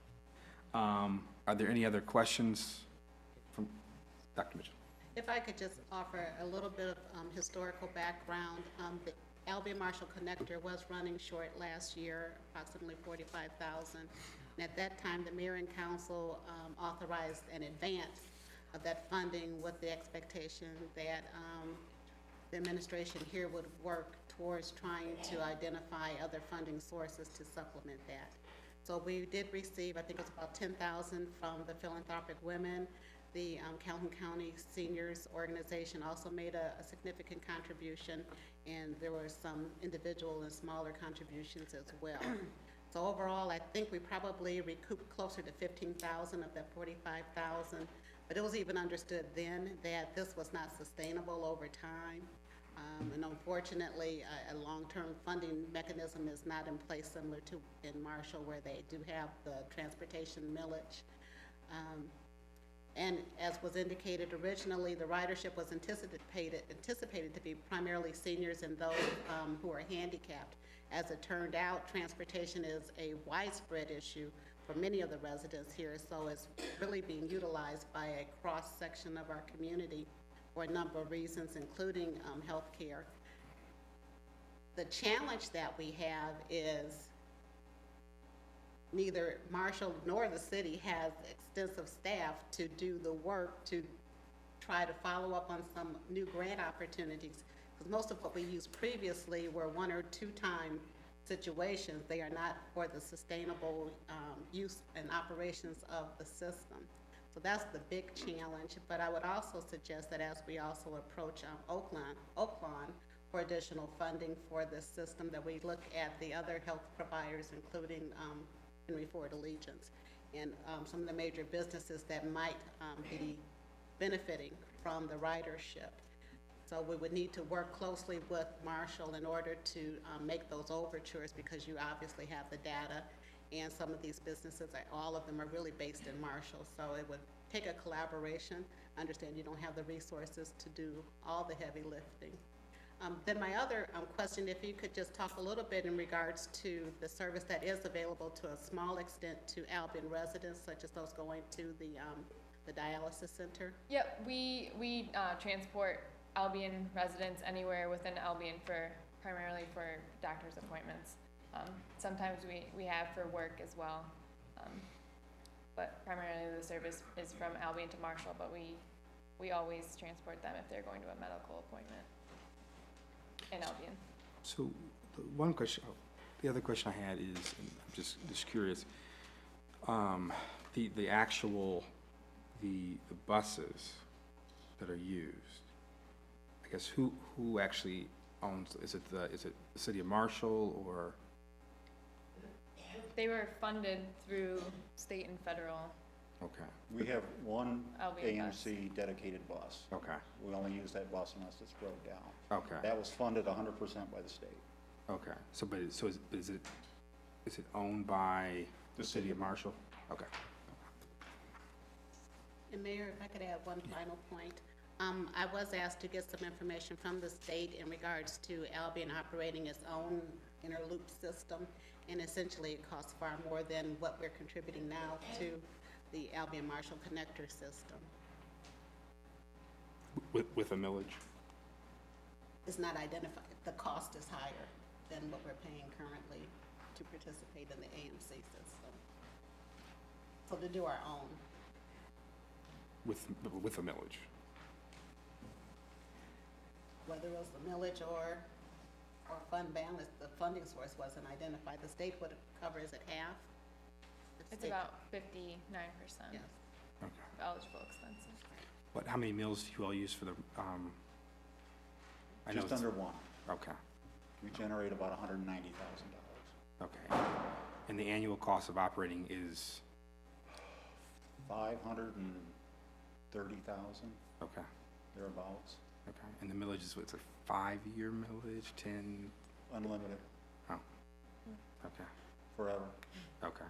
Are there any other questions from Dr. Mitchell? If I could just offer a little bit of historical background, the Albion Marshall Connector was running short last year, approximately $45,000. And at that time, the mayor and council authorized an advance of that funding with the expectation that the administration here would work towards trying to identify other funding sources to supplement that. So we did receive, I think it was about $10,000 from the Philanthropic Women. The Calhoun County Seniors Organization also made a significant contribution, and there were some individual and smaller contributions as well. So overall, I think we probably recouped closer to $15,000 of that $45,000, but it was even understood then that this was not sustainable over time. And unfortunately, a long-term funding mechanism is not in place similar to in Marshall, where they do have the transportation millage. And as was indicated originally, the ridership was anticipated to be primarily seniors and those who are handicapped. As it turned out, transportation is a widespread issue for many of the residents here, so it's really being utilized by a cross-section of our community for a number of reasons, including healthcare. The challenge that we have is neither Marshall nor the city has extensive staff to do the work to try to follow up on some new grant opportunities. Because most of what we used previously were 1 or 2 time situations. They are not for the sustainable use and operations of the system. So that's the big challenge. But I would also suggest that as we also approach Oaklawn for additional funding for this system, that we look at the other health providers, including Henry Ford Allegiance, and some of the major businesses that might be benefiting from the ridership. So we would need to work closely with Marshall in order to make those overtures, because you obviously have the data, and some of these businesses, all of them are really based in Marshall. So it would take a collaboration. I understand you don't have the resources to do all the heavy lifting. Then my other question, if you could just talk a little bit in regards to the service that is available to a small extent to Albion residents, such as those going to the dialysis center. Yep, we transport Albion residents anywhere within Albion primarily for doctor's appointments. Sometimes we have for work as well, but primarily the service is from Albion to Marshall, but we always transport them if they're going to a medical appointment in Albion. So the other question I had is, and I'm just curious, the actual, the buses that are used, I guess who actually owns, is it the city of Marshall, or? They were funded through state and federal. Okay, We have one Albion bus. AMC dedicated bus. okay, We only use that bus unless it's broke down. okay, That was funded 100% by the state. okay. So, is it owned by the city of Marshall? Okay. And Mayor, if I could add one final point. I was asked to get some information from the state in regards to Albion operating its own interloop system, and essentially it costs far more than what we're contributing now to the Albion Marshall connector system. With a millage? It's not identified, the cost is higher than what we're paying currently to participate in the AMC system. So to do our own. With a millage? Whether it was the millage or fund balance, the funding source wasn't identified. The state would cover, is it half? The It's state- about 59% Yes. Okay. of eligible expenses. How many meals do you all use for the, I know Just it's- under one. Okay, We generate about $190,000. okay. And the annual cost of operating is, 530,000, okay, thereabouts, okay. And the millage is, what's a 5-year millage, 10? unlimited, Oh, okay, forever. okay.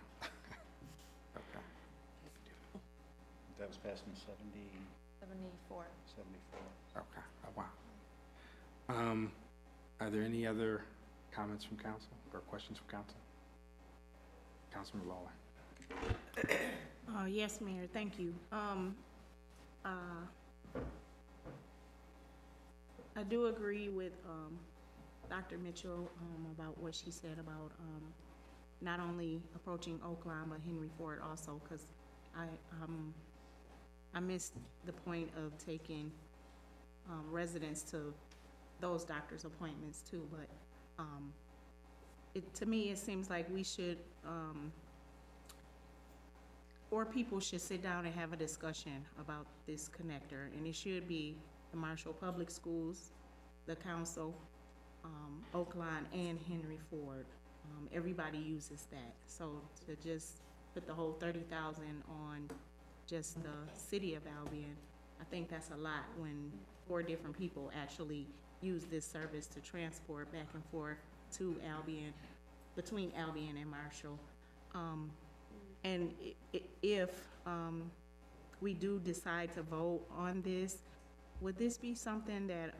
Okay, That was passed in 74. 74. okay, oh, wow. Are there any other comments from council or questions from council? Councilman Lawler? Yes, Mayor, thank you. I do agree with Dr. Mitchell about what she said about not only approaching Oaklawn, but Henry Ford also, because I missed the point of taking residents to those doctor's appointments too, but to me, it seems like we should, or people should sit down and have a discussion about this connector, and it should be the Marshall Public Schools, the council, Oaklawn, and Henry Ford. Everybody uses that, so to just put the whole 30,000 on just the city of Albion, I think that's a lot when 4 different people actually use this service to transport back and forth to Albion, between Albion and Marshall. And if we do decide to vote on this, would this be something that,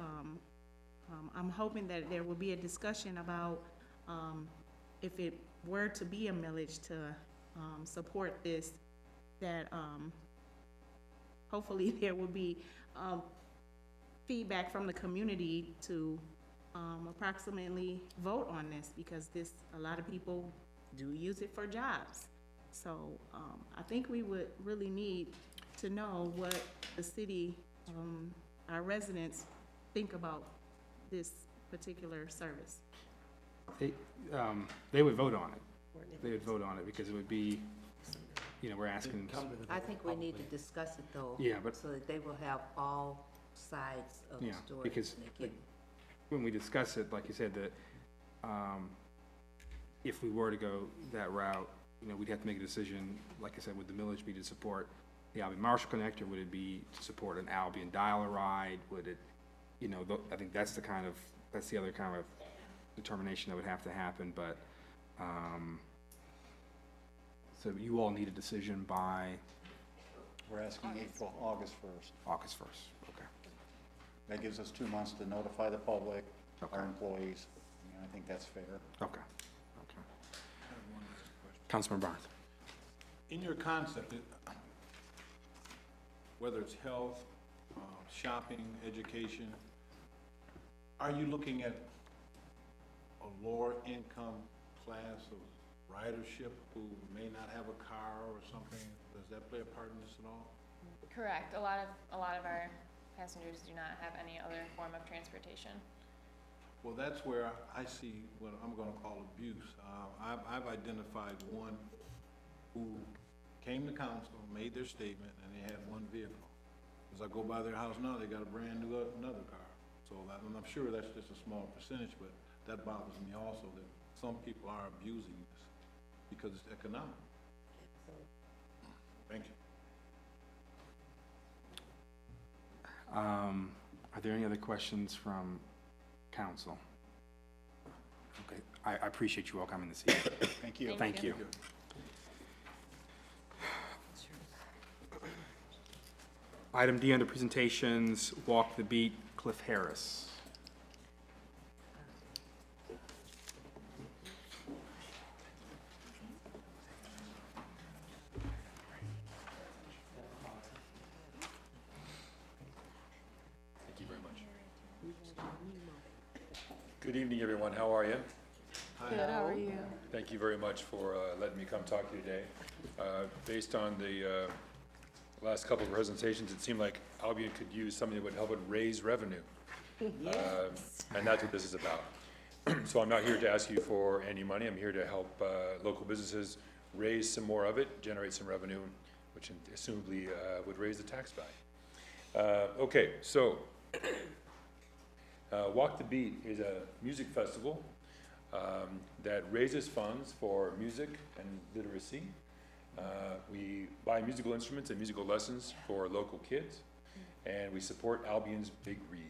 I'm hoping that there will be a discussion about, if it were to be a millage to, support this, that, hopefully there will be, feedback from the community to, approximately vote on this, because a lot of people do use it for jobs. So, I think we would really need to know what the city, our residents think about this particular service. They would vote on it. They would vote on it because it would be, we're asking. I think we need to discuss it though. Yeah, but- So that they will have all sides of the Yeah, story. because and they can- when we discuss it, like you said, that, if we were to go that route, we'd have to make a decision, like I said, would the millage be to support the Albion Marshall connector? Would it be to support an Albion dial-a-ride? Would it, I think that's the other kind of determination that would have to happen, but, so you all need a decision by We're asking August 1st. August 1st, okay. That gives us 2 months to notify the public, Okay. our employees. I think that's fair. Okay. Councilman Barnes. In your concept, whether it's health, shopping, education, are you looking at a lower income class of ridership who may not have a car or something? Does that play a part in this at all? Correct. A lot of our passengers do not have any other form of transportation. Well, that's where I see what I'm gonna call abuse. I've identified one who came to council, made their statement, and they had one vehicle. As I go by their house now, they got a brand new, another car. So I'm sure that's just a small percentage, but that bothers me also, that some people are abusing this because it's economic. Thank you. Are there any other questions from council? Okay, I appreciate you all coming this evening. Thank you. Thank you. Item D under presentations, Walk the Beat, Cliff Harris. Thank you very much. Good evening, everyone. How are you? Good, how are you? Thank you very much for letting me come talk to you today. Based on the last couple of presentations, it seemed like Albion could use something that would help it raise revenue. And that's what this is about. So I'm not here to ask you for any money. I'm here to help local businesses raise some more of it, generate some revenue, which assumably would raise the tax value. Okay, so Walk the Beat is a music festival that raises funds for music and literacy. We buy musical instruments and musical lessons for local kids, and we support Albion's Big Read.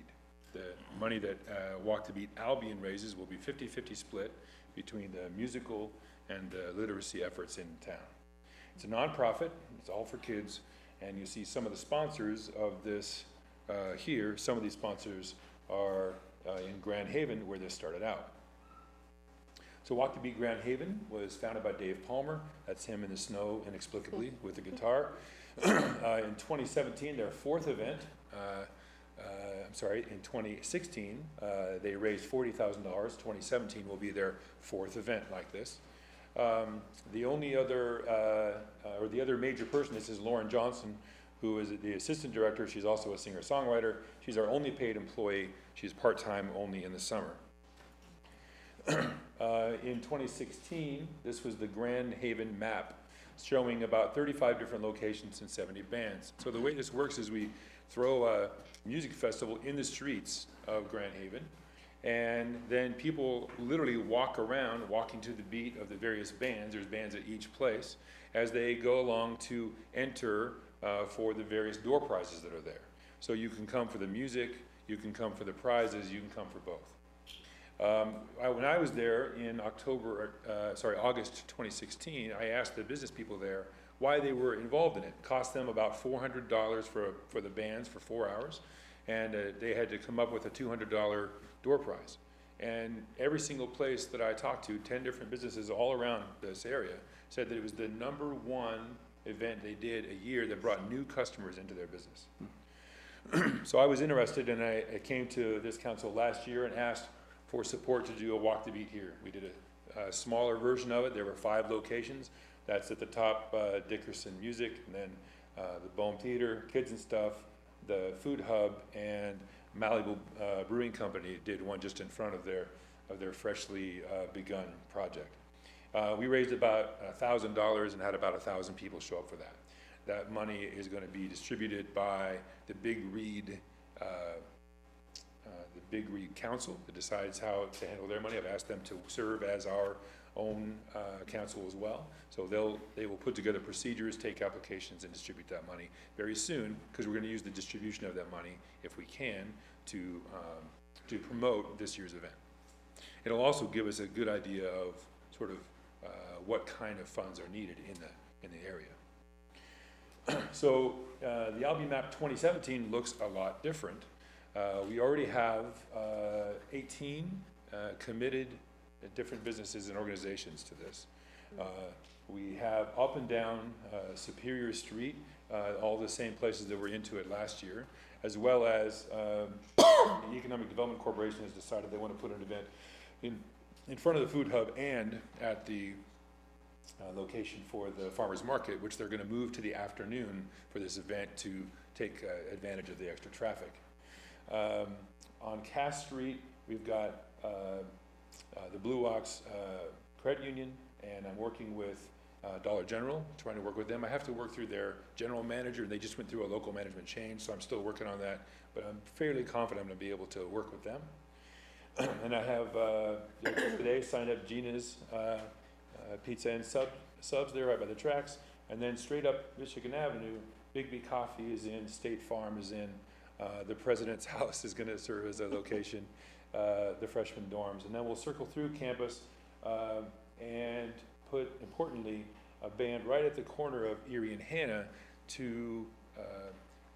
The money that Walk the Beat Albion raises will be 50-50 split between the musical and the literacy efforts in town. It's a nonprofit, it's all for kids, and you see some of the sponsors of this here. Some of these sponsors are in Grand Haven, where this started out. So Walk the Beat Grand Haven was founded by Dave Palmer. That's him in the snow inexplicably with the guitar. In 2017, their fourth event, in 2016, they raised $40,000. 2017 will be their fourth event like this. The only other, or the other major person, this is Lauren Johnson, who is the assistant director. She's also a singer-songwriter. She's our only paid employee. She's part-time only in the summer. In 2016, this was the Grand Haven map, showing about 35 different locations and 70 bands. So the way this works is we throw a music festival in the streets of Grand Haven, and then people literally walk around, walking to the beat of the various bands. There's bands at each place, as they go along to enter for the various door prizes that are there. So you can come for the music, You can come for the prizes, you can come for both. When I was there in August 2016, I asked the business people there why they were involved in it. It cost them about $400 for the bands for 4 hours, and they had to come up with a $200 door prize. And every single place that I talked to, 10 different businesses all around this area, said that it was the #1 event they did a year that brought new customers into their business. So I was interested, and I came to this council last year and asked for support to do a Walk the Beat here. We did a smaller version of it. There were 5 locations. That's at the top, Dickerson Music, and then the Bohm Theater, Kids and Stuff, the Food Hub, and Malibu Brewing Company did one just in front of their freshly begun project. We raised about $1,000 and had about 1,000 people show up for that. That money is going to be distributed by the Big Read Council that decides how to handle their money. I've asked them to serve as our own council as well. So they will put together procedures, take applications, and distribute that money very soon, because we're going to use the distribution of that money, if we can, to promote this year's event. It'll also give us a good idea of sort of what kind of funds are needed in the area. So the Albion Map 2017 looks a lot different. We already have 18 committed different businesses and organizations to this. We have up and down Superior Street, all the same places that were into it last year, as well as the Economic Development Corporation has decided they want to put an event in front of the Food Hub and at the location for the farmers market, which they're going to move to the afternoon for this event to take advantage of the extra traffic. On Cass Street, we've got the Blue Ox Credit Union, and I'm working with Dollar General, trying to work with them. I have to work through their general manager. They just went through a local management change, so I'm still working on that, but I'm fairly confident I'm going to be able to work with them. And I have today signed up Gina's Pizza and Subs there right by the tracks, and then straight up Michigan Avenue, Bigby Coffee is in, State Farm is in, the President's House is going to serve as a location, the freshman dorms, and then we'll circle through campus and put, importantly, a band right at the corner of Erie and Hannah to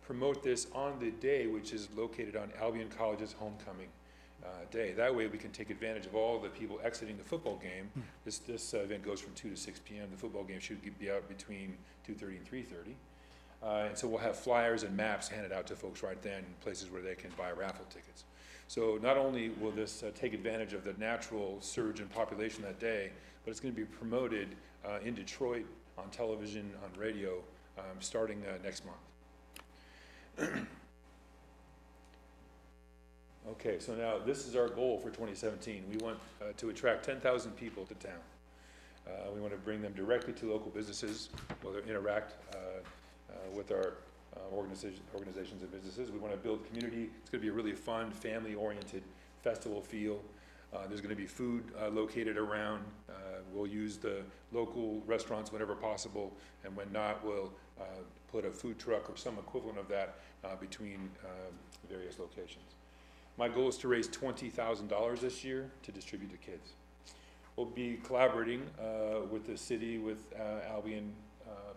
promote this on the day, which is located on Albion College's homecoming day. That way we can take advantage of all the people exiting the football game. This event goes from 2 to 6 p.m. The football game should be out between 2:30 and 3:30. And so we'll have flyers and maps handed out to folks right then, places where they can buy raffle tickets. So not only will this take advantage of the natural surge in population that day, but it's going to be promoted in Detroit, on television, on radio, starting next month. Okay, so now this is our goal for 2017. We want to attract 10,000 people to town. We want to bring them directly to local businesses, where they interact with our organizations and businesses. We want to build community. It's going to be a really fun, family-oriented festival feel. There's going to be food located around. We'll use the local restaurants whenever possible, and when not, we'll put a food truck or some equivalent of that between various locations. My goal is to raise $20,000 this year to distribute to kids. We'll be collaborating with the city, with Albion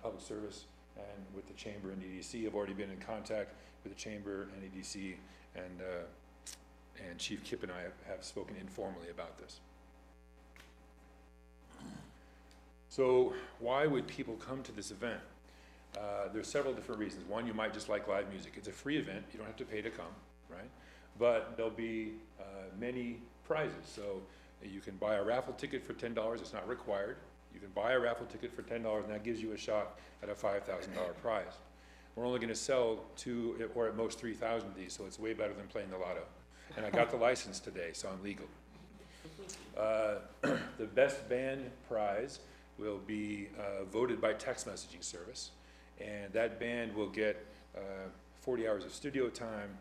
Public Service, and with the Chamber and EDC. I've already been in contact with the Chamber and EDC, and Chief Kipp and I have spoken informally about this. So why would people come to this event? There's several different reasons. One, you might just like live music. It's a free event. You don't have to pay to come, right? But there'll be many prizes. So you can buy a raffle ticket for $10. It's not required. You can buy a raffle ticket for $10, and that gives you a shot at a $5,000 prize. We're only going to sell 2 or at most 3,000 of these, so it's way better than playing the lotto. And I got the license today, so I'm legal. The best band prize will be voted by text messaging service, and that band will get 40 hours of studio time,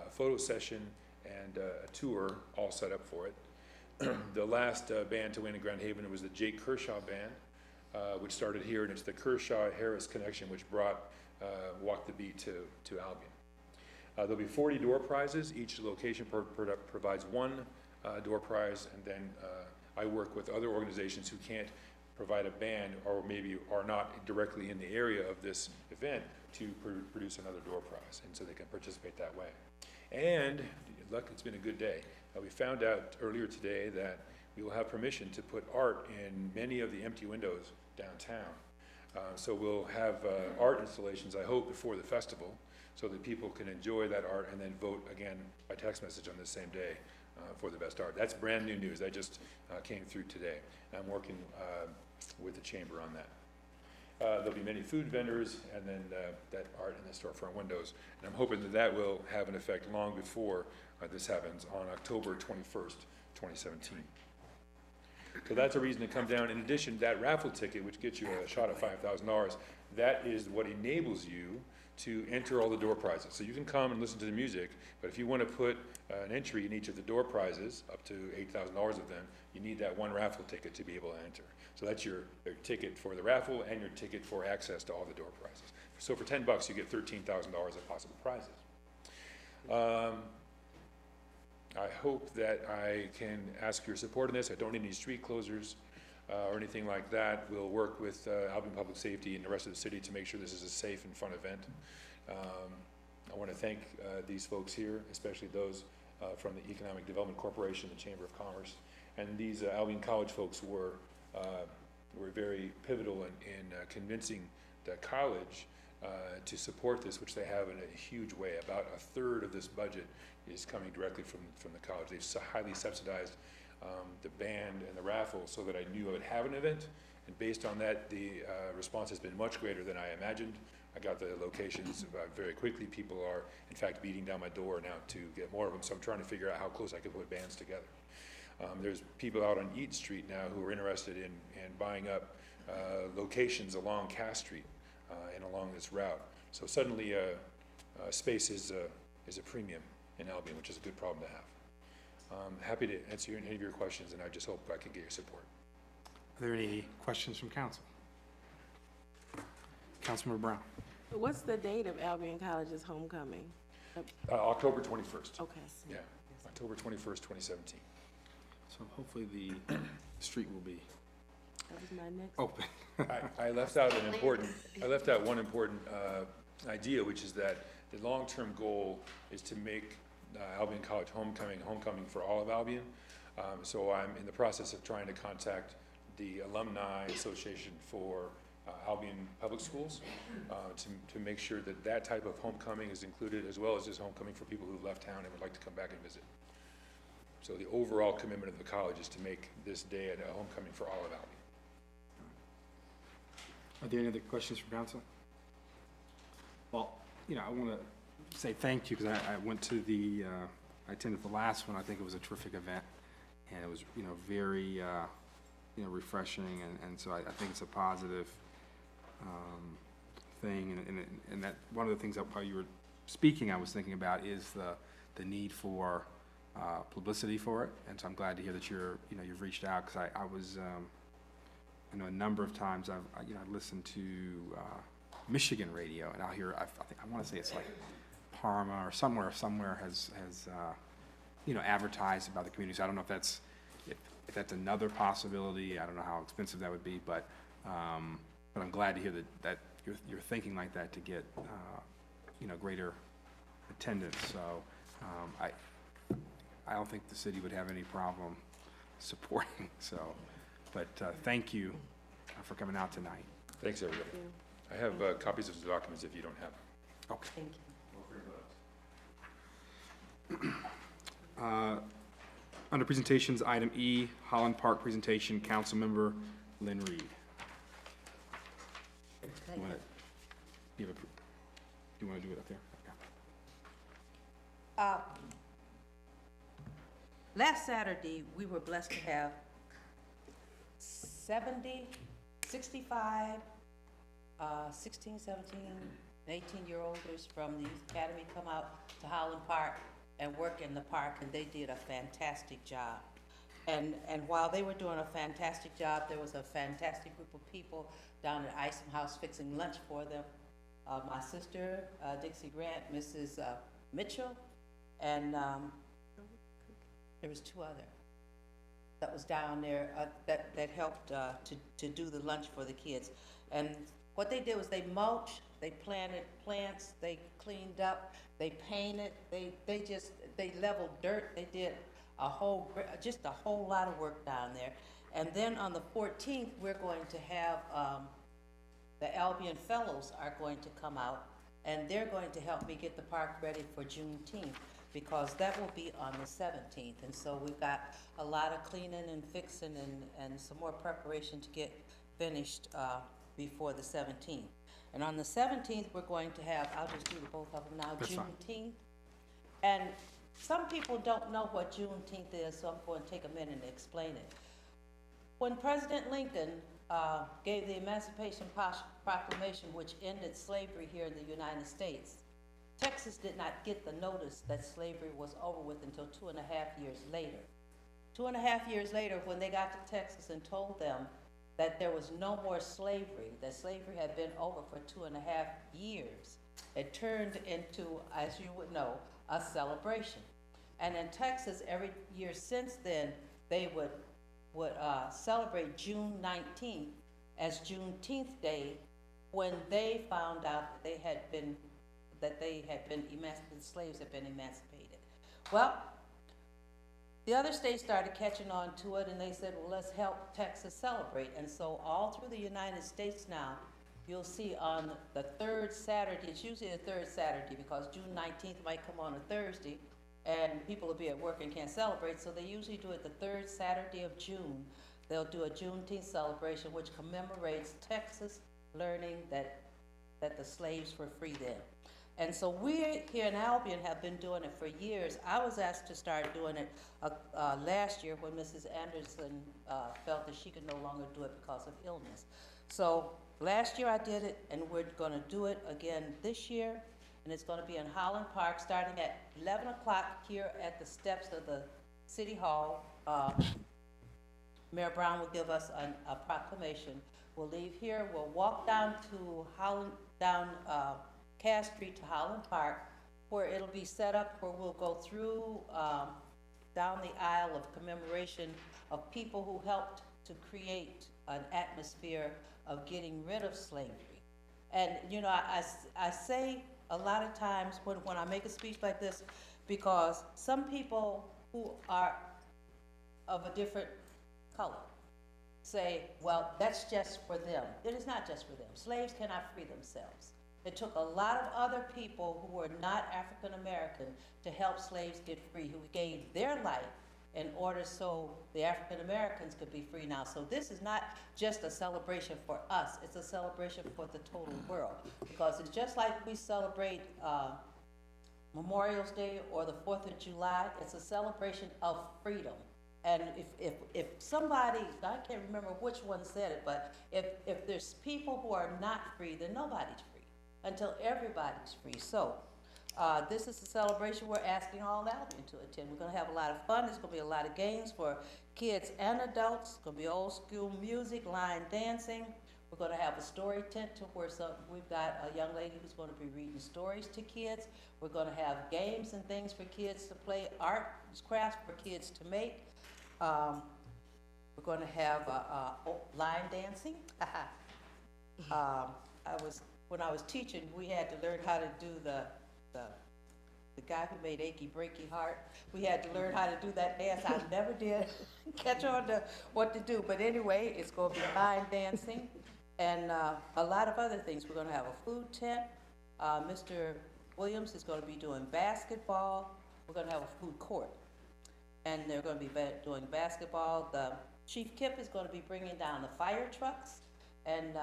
photo session, and a tour all set up for it. The last band to win in Grand Haven was the Jake Kershaw Band, which started here, and it's the Kershaw-Harris connection, which brought walk the beat to Albion. There'll be 40 door prizes. Each location provides one door prize, and then I work with other organizations who can't provide a band or maybe are not directly in the area of this event to produce another door prize, and so they can participate that way. And luck, it's been a good day. We found out earlier today that we will have permission to put art in many of the empty windows downtown. So we'll have art installations, I hope, before the festival, so that people can enjoy that art and then vote again by text message on the same day for the best art. That's brand new news. That just came through today. I'm working with the chamber on that. There'll be many food vendors and then that art in the storefront windows. And I'm hoping that that will have an effect long before this happens on October 21st, 2017. So that's a reason to come down. In addition, that raffle ticket, which gets you a shot at $5,000, that is what enables you to enter all the door prizes. So you can come and listen to the music, but if you want to put an entry in each of the door prizes, up to $8,000 of them, you need that one raffle ticket to be able to enter. So that's your ticket for the raffle and your ticket for access to all the door prizes. So for $10, you get $13,000 of possible prizes. I hope that I can ask your support in this. I don't need any street closures or anything like that. We'll work with Albion Public Safety and the rest of the city to make sure this is a safe and fun event. I want to thank these folks here, especially those from the Economic Development Corporation, the Chamber of Commerce, and these Albion College folks were very pivotal in convincing the college to support this, which they have in a huge way. About a third of this budget is coming directly from the college. They've highly subsidized the band and the raffle so that I knew I would have an event, and based on that, the response has been much greater than I imagined. I got the locations very quickly. People are, in fact, beating down my door now to get more of them, so I'm trying to figure out how close I can put bands together. There's people out on Eat Street now who are interested in buying up locations along Cass Street and along this route. So suddenly space is a premium in Albion, which is a good problem to have. I'm happy to answer any of your questions, and I just hope I can get your support. Are there any questions from council? Councilmember Brown. What's the date of Albion College's homecoming? October 21st. Okay. Yeah, October 21st, 2017. So hopefully the street will be That was my next. open. I left out one important idea, which is that the long-term goal is to make Albion College homecoming for all of Albion. So I'm in the process of trying to contact the Alumni Association for Albion Public Schools to make sure that that type of homecoming is included, as well as just homecoming for people who've left town and would like to come back and visit. So the overall commitment of the college is to make this day a homecoming for all of Albion. Are there any other questions from council? Well, I want to say thank you, because I went to I attended the last one. I think it was a terrific event, and it was, very, refreshing, and so I think it's a positive thing, and that one of the things that while you were speaking, I was thinking about is the need for publicity for it, and so I'm glad to hear that you've reached out, because I was, I know a number of times I listened to Michigan radio, and I'll hear, I want to say it's like Parma or somewhere has advertised about the community. So I don't know if that's another possibility. I don't know how expensive that would be, but I'm glad to hear that you're thinking like that to get greater attendance. So I don't think the city would have any problem supporting. So, but thank you for coming out tonight. Thanks, everybody. I have copies of the documents if you don't have them. Okay. Thank you. Under presentations, item E, Holland Park presentation, Councilmember Lynn Reed. Thank you. Do you want to do it up there? Uh, Last Saturday, we were blessed to have 65, 16, 17, 18-year-olders from the Youth Academy come out to Holland Park and work in the park, and they did a fantastic job. And while they were doing a fantastic job, there was a fantastic group of people down at Isom House fixing lunch for them. my sister, Dixie Grant, Mrs. Mitchell, and there was two other that was down there that helped to do the lunch for the kids. And what they did was they mulched, they planted plants, they cleaned up, they painted, they leveled dirt, they did just a whole lot of work down there. And then on the 14th, we're going to have the Albion Fellows are going to come out, and they're going to help me get the park ready for Juneteenth, because that will be on the 17th. And so we've got a lot of cleaning and fixing and some more preparation to get finished before the 17th. And on the 17th, we're going to have, I'll just do the both of them now, That's fine. Juneteenth. And some people don't know what Juneteenth is, so I'm going to take a minute and explain it. When President Lincoln gave the Emancipation Proclamation, which ended slavery here in the United States, Texas did not get the notice that slavery was over with until 2.5 years later. 2.5 years later, when they got to Texas and told them that there was no more slavery, that slavery had been over for 2.5 years, it turned into, as you would know, a celebration. And in Texas, every year since then, they would celebrate June 19th as Juneteenth Day, when they found out that they had been emancipated, slaves had been emancipated. Well, the other states started catching on to it, and they said, well, let's help Texas celebrate. And so all through the United States now, you'll see on the third Saturday, it's usually the third Saturday because June 19th might come on a Thursday, and people will be at work and can't celebrate, so they usually do it the third Saturday of June. They'll do a Juneteenth celebration, which commemorates Texas learning that the slaves were free then. And so we here in Albion have been doing it for years. I was asked to start doing it last year when Mrs. Anderson felt that she could no longer do it because of illness. So last year I did it, and we're gonna do it again this year. And it's going to be in Holland Park, starting at 11 o'clock here at the steps of the City Hall. Mayor Brown will give us a proclamation. We'll leave here, we'll walk down Cass Street to Holland Park, where it'll be set up where we'll go through down the aisle of commemoration of people who helped to create an atmosphere of getting rid of slavery. And, you know, I say a lot of times when I make a speech like this, because some people who are of a different color say, well, that's just for them. It is not just for them. Slaves cannot free themselves. It took a lot of other people who were not African American to help slaves get free, who gave their life in order so the African Americans could be free now. So this is not just a celebration for us, it's a celebration for the total world. Because it's just like we celebrate Memorial Day or the 4th of July, it's a celebration of freedom. And if somebody, I can't remember which one said it, but if there's people who are not free, then nobody's free until everybody's free. So this is a celebration we're asking all Albion to attend. We're gonna have a lot of fun. There's gonna be a lot of games for kids and adults. It's gonna be old school music, line dancing. We're gonna have a story tent to where we've got a young lady who's gonna be reading stories to kids. We're gonna have games and things for kids to play, art, crafts for kids to make. We're gonna have line dancing. When I was teaching, we had to learn how to do the guy who made Achy Breaky Heart. We had to learn how to do that dance. I never did catch on to what to do. But anyway, it's going to be line dancing and a lot of other things. We're going to have a food tent. Mr. Williams is going to be doing basketball. We're going to have a food court. And they're going to be doing basketball. The Chief Kip is going to be bringing down the fire trucks and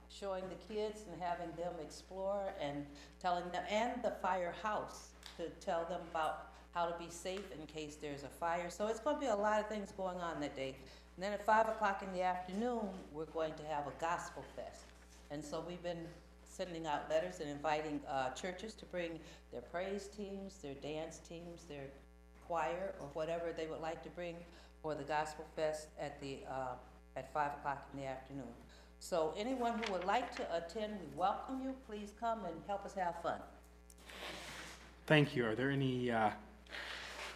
showing the kids and having them explore and telling them, and the firehouse to tell them about how to be safe in case there's a fire. So it's going to be a lot of things going on that day. And then at 5 o'clock in the afternoon, we're going to have a gospel fest. And so we've been sending out letters and inviting churches to bring their praise teams, their dance teams, their choir, or whatever they would like to bring for the gospel fest at 5 o'clock in the afternoon. So anyone who would like to attend, we welcome you. Please come and help us have fun. Thank you. Are there any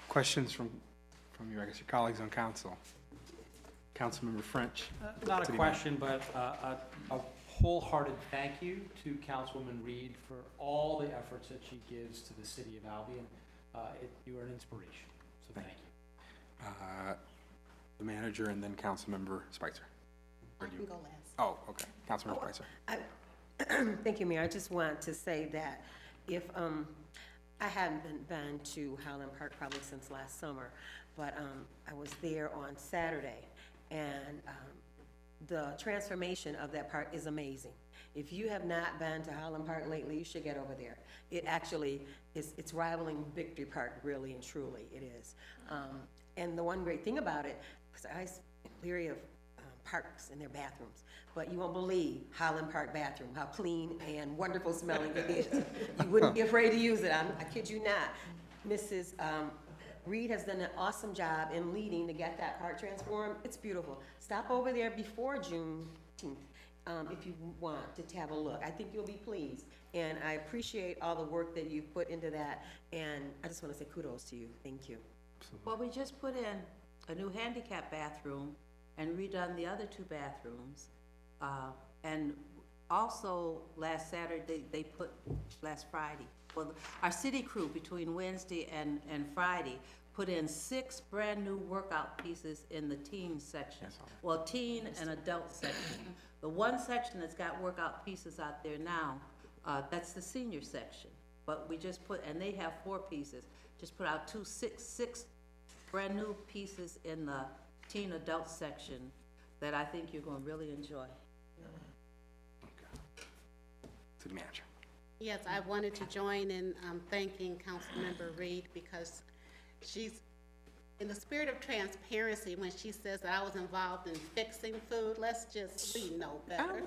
questions from your, I guess, your colleagues on council? Councilmember French. Not a City question, but a wholehearted thank you to Councilwoman Reed for all the efforts that she gives to the city of Albion. You are an inspiration, so thank you. The manager and then Councilmember Spicer. I can go last. Oh, okay. Councilmember Spicer. Thank you, Mayor. I just want to say that if, I hadn't been to Highland Park probably since last summer, but I was there on Saturday, and the transformation of that park is amazing. If you have not been to Highland Park lately, you should get over there. It actually is, it's rivaling Victory Park, really and truly, it is. And the one great thing about it, because I was leery of parks and their bathrooms, but you won't believe Highland Park bathroom, how clean and wonderful smelling it is. You wouldn't be afraid to use it, I kid you not. Mrs. Reed has done an awesome job in leading to get that park transformed. It's beautiful. Stop over there before June 10th if you want to have a look. I think you'll be pleased. And I appreciate all the work that you've put into that. And I just want to say kudos to you. Thank you. Well, we just put in a new handicap bathroom and redone the other 2 bathrooms. And also last Saturday, last Friday, well, our city crew between Wednesday and Friday put in 6 brand-new workout pieces in the teen section. Well, teen and adult section. The one section that's got workout pieces out there now, that's the senior section. But we just put, and they have 4 pieces, just put out 6 brand-new pieces in the teen adult section that I think you're gonna really enjoy. City manager. Yes, I wanted to join in thanking Councilmember Reed because she's, in the spirit of transparency, when she says that I was involved in fixing food, let's just be no better.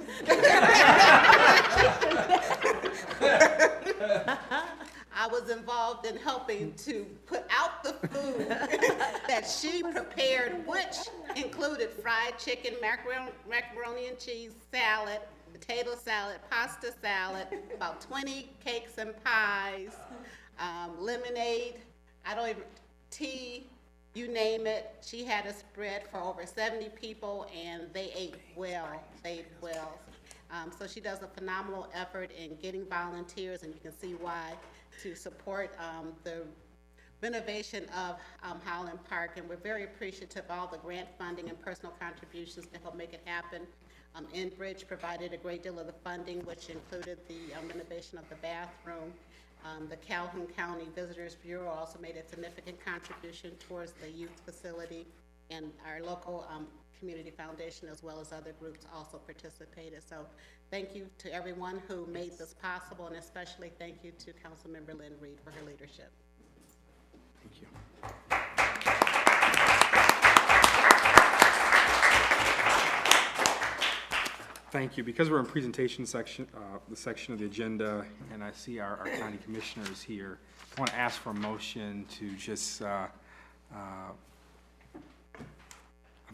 I was involved in helping to put out the food that she prepared, which included fried chicken, macaroni and cheese, salad, potato salad, pasta salad, about 20 cakes and pies, lemonade, tea, you name it. She had a spread for over 70 people, and they ate well. So she does a phenomenal effort in getting volunteers, and you can see why, to support the renovation of Highland Park. And we're very appreciative of all the grant funding and personal contributions to help make it happen. Enbridge provided a great deal of the funding, which included the renovation of the bathroom. The Calhoun County Visitors Bureau also made a significant contribution towards the youth facility, and our local community foundation, as well as other groups, also participated. So thank you to everyone who made this possible, and especially thank you to Councilmember Lynn Reed for her leadership. Thank you. Thank you. Because we're in presentation section, the section of the agenda, and I see our county commissioners here, I want to ask for a motion to just, I'm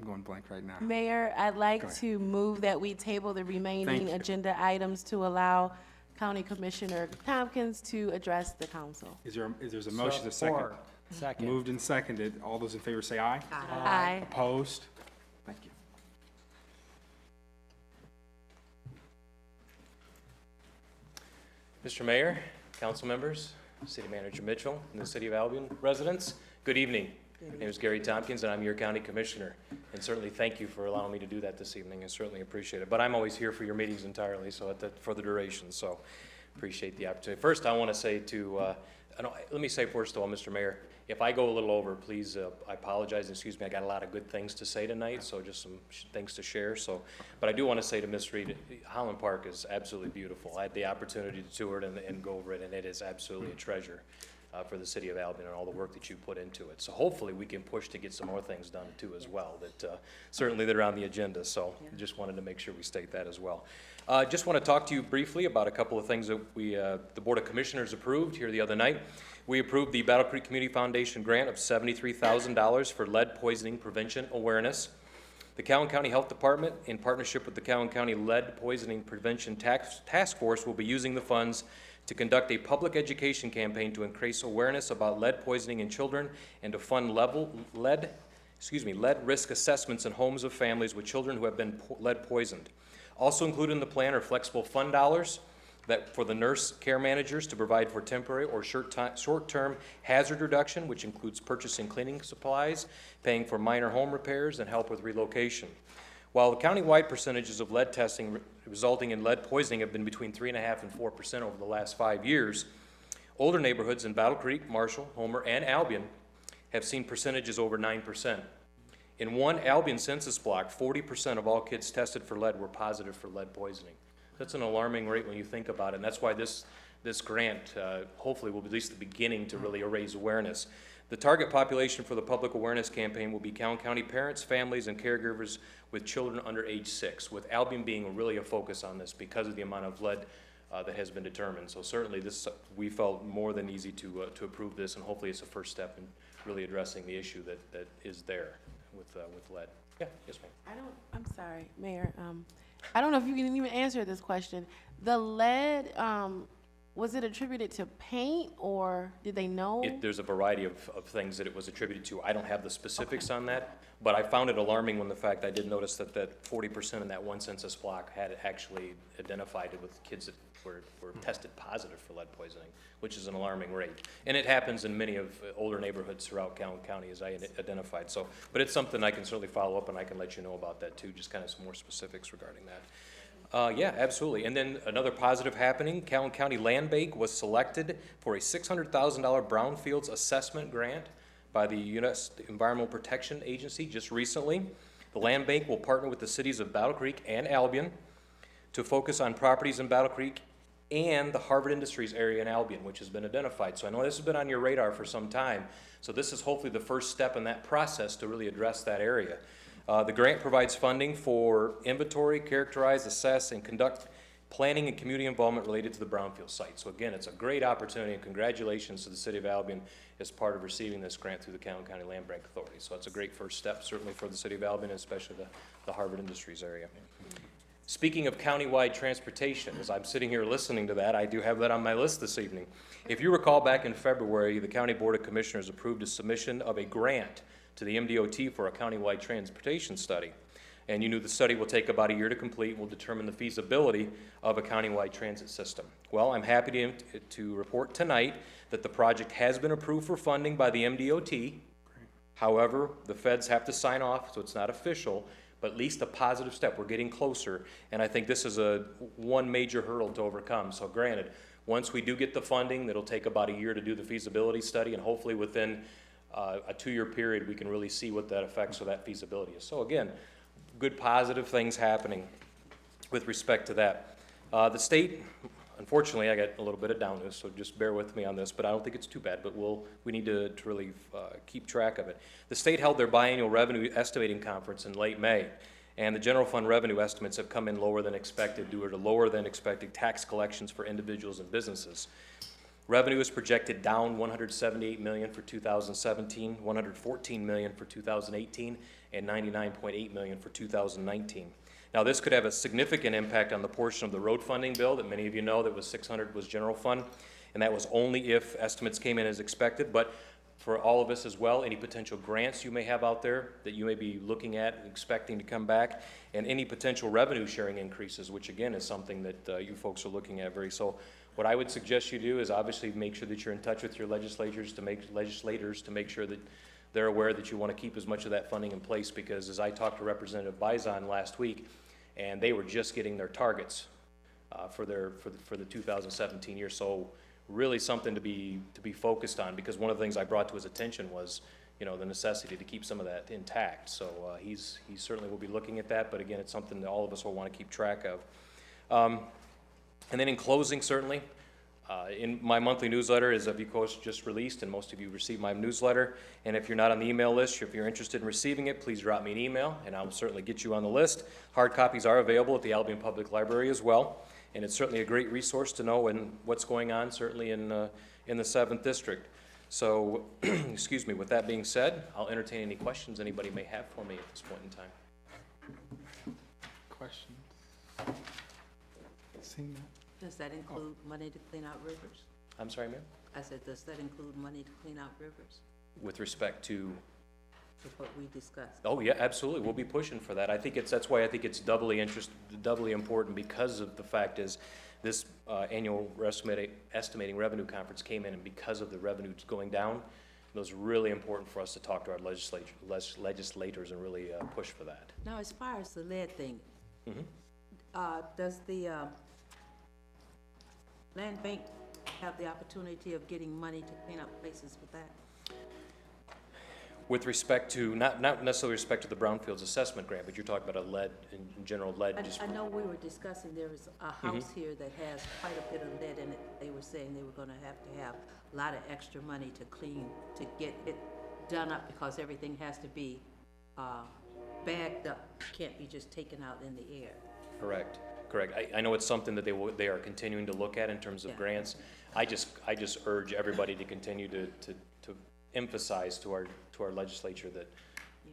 going blank right now. Mayor, I'd Go like ahead. to move that we table the remaining Thank you. agenda items to allow County Commissioner Tompkins to address the council. Is there a motion, a second? Second. Moved and seconded. All those in favor say aye. Aye. Opposed? Thank you. Mr. Mayor, council members, City Manager Mitchell, and the City of Albion residents, good evening. My name is Gary Tompkins, and I'm your county commissioner. And certainly thank you for allowing me to do that this evening. I certainly appreciate it. But I'm always here for your meetings entirely, so for the duration, so appreciate the opportunity. First, I want to say let me say first of all, Mr. Mayor, if I go a little over, please, I apologize, excuse me, I got a lot of good things to say tonight, so just some things to share, so. But I do want to say to Ms. Reed, Highland Park is absolutely beautiful. I had the opportunity to tour it and go over it, and it is absolutely a treasure for the city of Albion and all the work that you put into it. So hopefully we can push to get some more things done too as well, that certainly that are on the agenda, so just wanted to make sure we state that as well. Just want to talk to you briefly about a couple of things that the Board of Commissioners approved here the other night. We approved the Battle Creek Community Foundation grant of $73,000 for lead poisoning prevention awareness. The Calhoun County Health Department, in partnership with the Calhoun County Lead Poisoning Prevention Task Force, will be using the funds to conduct a public education campaign to increase awareness about lead poisoning in children and to fund lead risk assessments in homes of families with children who have been lead poisoned. Also included in the plan are flexible fund dollars that for the nurse care managers to provide for temporary or short-term hazard reduction, which includes purchasing cleaning supplies, paying for minor home repairs, and help with relocation. While the countywide percentages of lead testing resulting in lead poisoning have been between 3.5% and 4% over the last 5 years, older neighborhoods in Battle Creek, Marshall, Homer, and Albion have seen percentages over 9%. In one Albion census block, 40% of all kids tested for lead were positive for lead poisoning. That's an alarming rate when you think about it, and that's why this grant hopefully will be at least the beginning to really raise awareness. The target population for the public awareness campaign will be Calhoun County parents, families, and caregivers with children under age 6, with Albion being really a focus on this because of the amount of lead that has been determined. So certainly this, we felt more than easy to approve this, and hopefully it's a first step in really addressing the issue that is there with lead. Yeah, yes, ma'am. I'm sorry, Mayor. I don't know if you can even answer this question. The lead, was it attributed to paint, or did they know? There's a variety of things that it was attributed to. I don't have the specifics on that, but I found it alarming when the fact I did notice that 40% in that one census block had actually identified it with kids that were tested positive for lead poisoning, which is an alarming rate. And it happens in many of older neighborhoods throughout Calhoun County, as I identified. So, but it's something I can certainly follow up, and I can let you know about that too, just kind of some more specifics regarding that. Yeah, absolutely. And then another positive happening, Calhoun County Land Bank was selected for a $600,000 brownfields assessment grant by the U.S. Environmental Protection Agency just recently. The Land Bank will partner with the cities of Battle Creek and Albion to focus on properties in Battle Creek and the Harvard Industries area in Albion, which has been identified. So I know this has been on your radar for some time. So this is hopefully the first step in that process to really address that area. The grant provides funding for inventory, characterize, assess, and conduct planning and community involvement related to the brownfield site. So again, it's a great opportunity, and congratulations to the City of Albion as part of receiving this grant through the Calhoun County Land Bank Authority. So it's a great first step, certainly for the City of Albion, especially the Harvard Industries area. Speaking of countywide transportation, as I'm sitting here listening to that, I do have that on my list this evening. If you recall, back in February, the County Board of Commissioners approved a submission of a grant to the MDOT for a countywide transportation study. And you knew the study will take about a year to complete and will determine the feasibility of a countywide transit system. Well, I'm happy to report tonight that the project has been approved for funding by the MDOT. However, the feds have to sign off, so it's not official, but at least a positive step. We're getting closer, and I think this is one major hurdle to overcome. So granted, once we do get the funding, it'll take about a year to do the feasibility study, and hopefully within a 2-year period, we can really see what that effects or that feasibility is. So again, good positive things happening with respect to that. The state, unfortunately, I got a little bit of down this, so just bear with me on this, but I don't think it's too bad, but we need to really keep track of it. The state held their biannual revenue estimating conference in late May, and the general fund revenue estimates have come in lower than expected due to lower than expected tax collections for individuals and businesses. Revenue is projected down $178 million for 2017, $114 million for 2018, and $99.8 million for 2019. Now, this could have a significant impact on the portion of the road funding bill that many of you know that was $600 was general fund, and that was only if estimates came in as expected. But for all of us as well, any potential grants you may have out there that you may be looking at and expecting to come back, and any potential revenue sharing increases, which again is something that you folks are looking at very. So what I would suggest you do is obviously make sure that you're in touch with your legislators to make sure that they're aware that you want to keep as much of that funding in place, because as I talked to Representative Bison last week, and they were just getting their targets for the 2017 year. So really something to be focused on, because one of the things I brought to his attention was, the necessity to keep some of that intact. So he certainly will be looking at that, but again, it's something that all of us will want to keep track of. And then in closing, certainly, in my monthly newsletter is, of course, just released, and most of you receive my newsletter. And if you're not on the email list, if you're interested in receiving it, please drop me an email, and I will certainly get you on the list. Hard copies are available at the Albion Public Library as well, and it's certainly a great resource to know what's going on, certainly in the 7th District. So, excuse me, with that being said, I'll entertain any questions anybody may have for me at this point in time. discussing that? Does that include money to clean out rivers? I'm sorry, Mayor? I said, does that include money to clean out rivers? With respect to, With what we discussed? oh, yeah, absolutely, we'll be pushing for that. I think that's why I think it's doubly important, because of the fact is, this annual estimating revenue conference came in, and because of the revenues going down, it was really important for us to talk to our legislators and really push for that. Now, as far as the lead thing, Mhm. does the land bank have the opportunity of getting money to clean up places with that? With respect to, not necessarily respect to the Brownfields assessment grant, but you're talking about a lead, in general lead. I know we were discussing, there is a house here that has quite a bit of lead in it. They were saying they were gonna have to have a lot of extra money to get it done up, because everything has to be bagged up. Can't be just taken out in the air. Correct. I know it's something that they are continuing to look at in terms of grants. I just urge everybody to continue to emphasize to our legislature that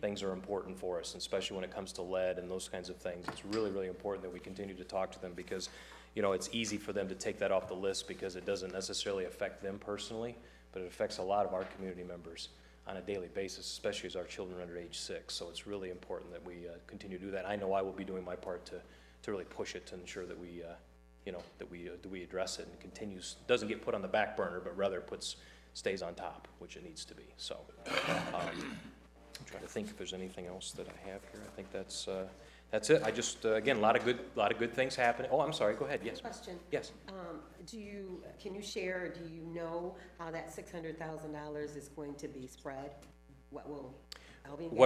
things are important for us, especially when it comes to lead and those kinds of things. It's really, really important that we continue to talk to them, because, you know, it's easy for them to take that off the list because it doesn't necessarily affect them personally, but it affects a lot of our community members on a daily basis, especially as our children are under age 6. So it's really important that we continue to do that. I know I will be doing my part to really push it, to ensure that we, that we address it and continues, doesn't get put on the back burner, but rather stays on top, which it needs to be. So, I'm trying to think if there's anything else that I have here. I think that's it. I just, again, a lot of good things happening. Oh, I'm sorry, go ahead, yes. Question. Yes. Can you share, do you know how that $600,000 is going to be spread? What will Albion get?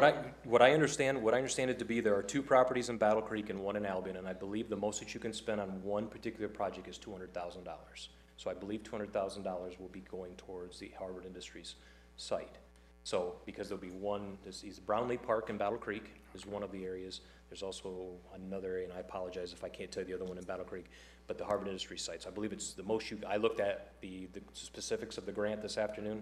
What I understand it to be, there are 2 properties in Battle Creek and 1 in Albion, and I believe the most that you can spend on one particular project is $200,000. So I believe $200,000 will be going towards the Harvard Industries site. So, because there'll be one, this is Brownlee Park in Battle Creek is one of the areas. There's also another area, and I apologize if I can't tell you the other one in Battle Creek, but the Harvard Industries sites. I believe it's the most I looked at the specifics of the grant this afternoon,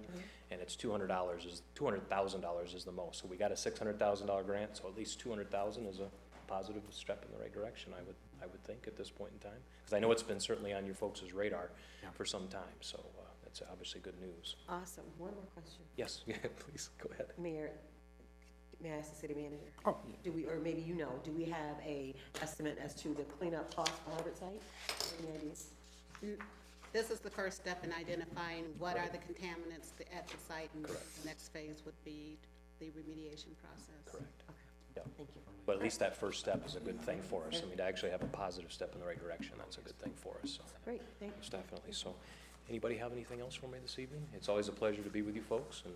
and it's $200,000 is the most. So we got a $600,000 grant, so at least $200,000 is a positive step in the right direction, I would think, at this point in time. Because I know it's been certainly on your folks' radar for some time, so that's obviously good news. Awesome. One more question. Yes, yeah, please, go ahead. Mayor, may I ask the city manager? Oh, Do we, or maybe you know, do we have a estimate as to the cleanup cost for Harvard site? Any ideas? This is the first step in identifying what are the contaminants at the site, and Correct. the next phase would be the remediation process. Correct. Yeah. Thank you. But at least that first step is a good thing for us. I mean, to actually have a positive step in the right direction, that's a good thing for us, so. Great, thank you. Most definitely. So, anybody have anything else for me this evening? It's always a pleasure to be with you folks, and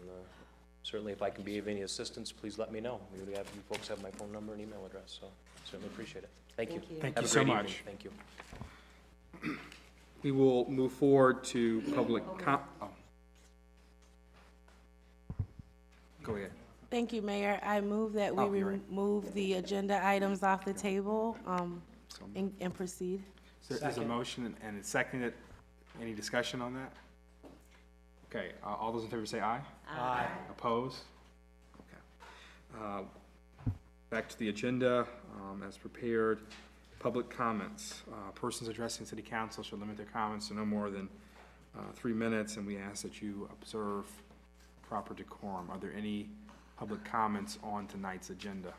certainly if I can be of any assistance, please let me know. You folks have my phone number and email address, so certainly appreciate it. Thank you. Thank you. Thank Have you a so great much. evening. Thank you. We will move forward to public Go ahead. Thank you, Mayor. I move that we Oh, you're right. remove the agenda items off the table, and proceed. So there's a motion and it's seconded. Any discussion on that? Okay, all those in favor say aye. Aye. Opposed? Okay. Back to the agenda, as prepared. Public comments. Persons addressing city council should limit their comments to no more than 3 minutes, and we ask that you observe proper decorum. Are there any public comments on tonight's agenda?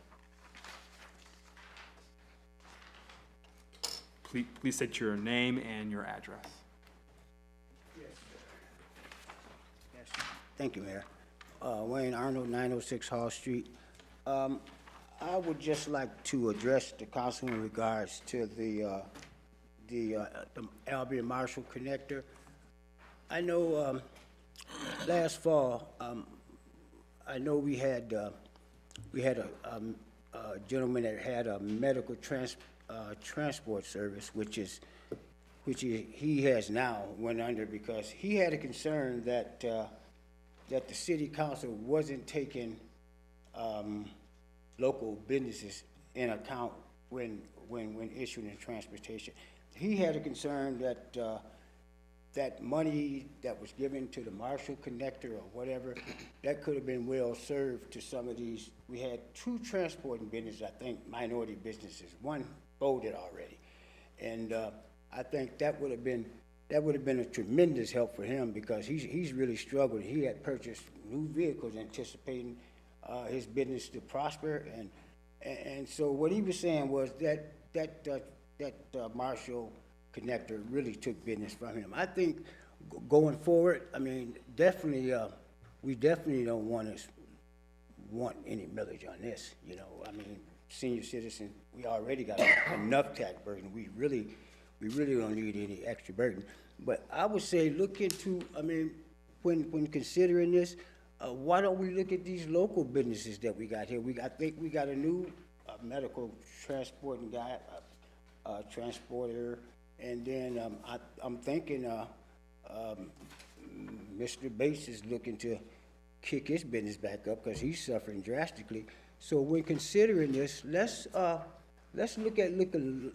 Please state your name and your address. Yes. Thank you, Mayor. Wayne Arnold, 906 Hall Street. I would just like to address the council in regards to the Albion Marshall connector. I know last fall, I know we had a gentleman that had a medical transport service, which he has now went under because he had a concern that that the city council wasn't taking local businesses in account when issuing transportation. He had a concern that that money that was given to the Marshall connector or whatever, that could have been well served to some of these. We had 2 transporting businesses, I think, minority businesses. One folded already. And I think that would have been a tremendous help for him because he's really struggled. He had purchased new vehicles anticipating his business to prosper, and so what he was saying was that Marshall connector really took business from him. I think going forward, I mean, definitely, we definitely don't want any millage on this, you know. I mean, senior citizens, we already got enough tax burden. We really don't need any extra burden. But I would say look into, I mean, when considering this, why don't we look at these local businesses that we got here? I think we got a new medical transporting guy, transporter, and then I'm thinking Mr. Bates is looking to kick his business back up because he's suffering drastically. So when considering this, let's look at looking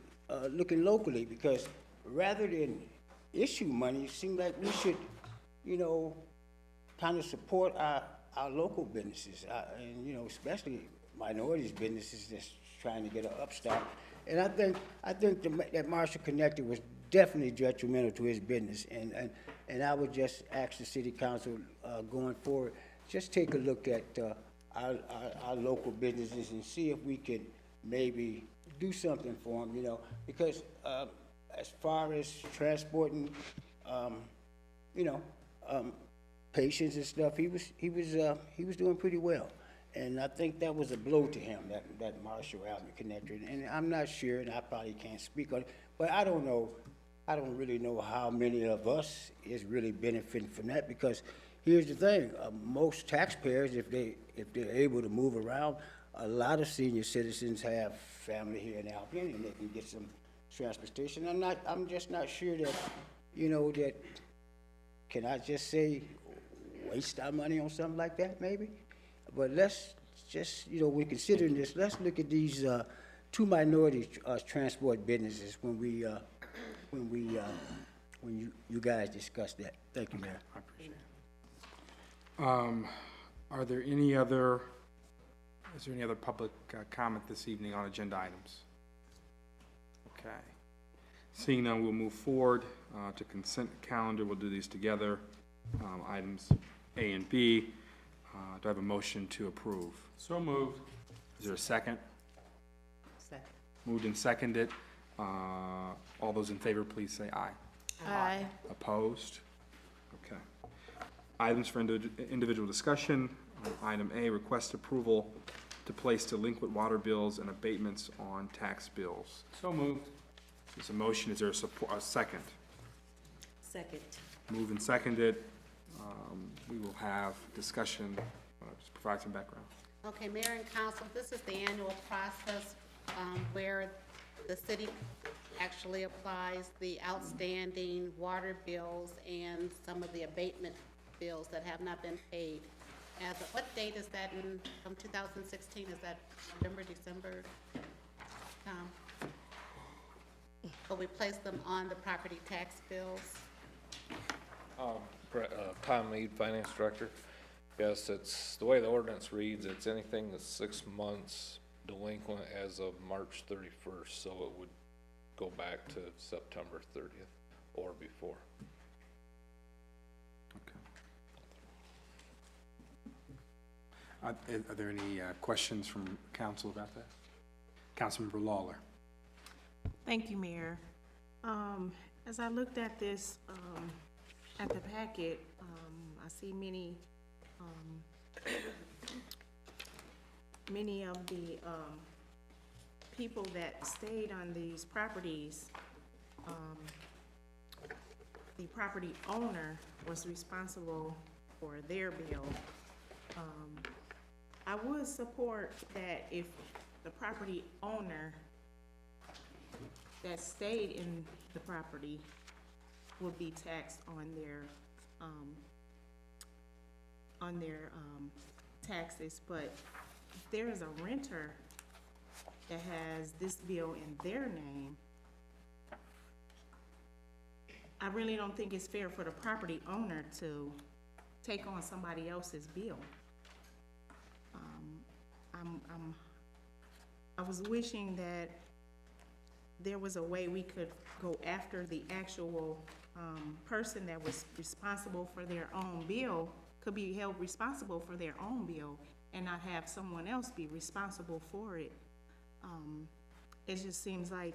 locally, because rather than issue money, it seems like we should, you know, kind of support our local businesses, and, you know, especially minorities businesses that's trying to get an upstart. And I think that Marshall Connector was definitely detrimental to his business, and I would just ask the city council going forward, just take a look at our local businesses and see if we can maybe do something for them, you know, because as far as transporting, you know, patients and stuff, he was doing pretty well. And I think that was a blow to him, that Marshall Albion connector. And I'm not sure, and I probably can't speak on it, but I don't know. I don't really know how many of us is really benefiting from that, because here's the thing: most taxpayers, if they're able to move around, a lot of senior citizens have family here in Albion, and they can get some transportation. I'm just not sure that, you know, that, can I just say, waste our money on something like that, maybe? But let's just, you know, when considering this, let's look at these two minority transport businesses when you guys discuss that. Thank you, Mayor. I appreciate it. Is there any other public comment this evening on agenda items? Okay. Seeing none, we'll move forward to consent calendar. We'll do these together. Items A and B. Do I have a motion to approve? So moved. Is there a second? Second. Moved and seconded. All those in favor, please say aye. Aye. Opposed? Okay. Items for individual discussion. Item A, request approval to place delinquent water bills and abatements on tax bills. So moved. There's a motion. Is there a second? Second. Moved and seconded. We will have discussion. Just provide some background. Okay, Mayor and Council, this is the annual process where the city actually applies the outstanding water bills and some of the abatement bills that have not been paid. What date is that from 2016? Is that November, December? But we place them on the property tax bills. Tom Mead, Finance Director. Yes, it's, the way the ordinance reads, it's anything that's 6 months delinquent as of March 31st, so it would go back to September 30th or before. Okay. Are there any questions from council about that? Councilmember Lawler. Thank you, Mayor. As I looked at this, at the packet, I see many of the people that stayed on these properties, the property owner was responsible for their bill. I would support that if the property owner that stayed in the property would be taxed on their taxes, but if there is a renter that has this bill in their name, I really don't think it's fair for the property owner to take on somebody else's bill. I was wishing that there was a way we could go after the actual, person that was responsible for their own bill, could be held responsible for their own bill and not have someone else be responsible for it. It just seems like,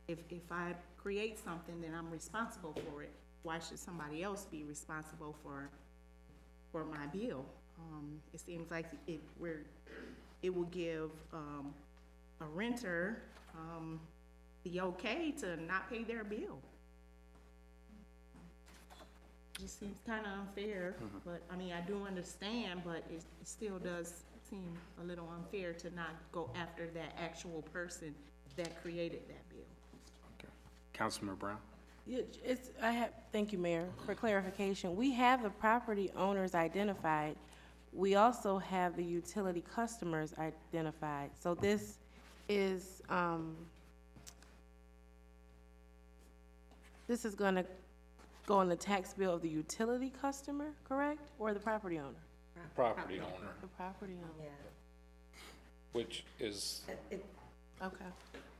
if I create something, then I'm responsible for it. Why should somebody else be responsible for my bill? It seems like it will give, a renter, the okay to not pay their bill. It just seems kinda unfair, but, I mean, I do understand, but it still does seem a little unfair to not go after that actual person that created that bill. Okay. Councilmember Brown? Thank you, Mayor, for clarification. We have the property owners identified. We also have the utility customers identified. So this is, this is gonna go on the tax bill of the utility customer, correct? Or the property owner? Property owner, The property owner. Yeah. which is, Okay.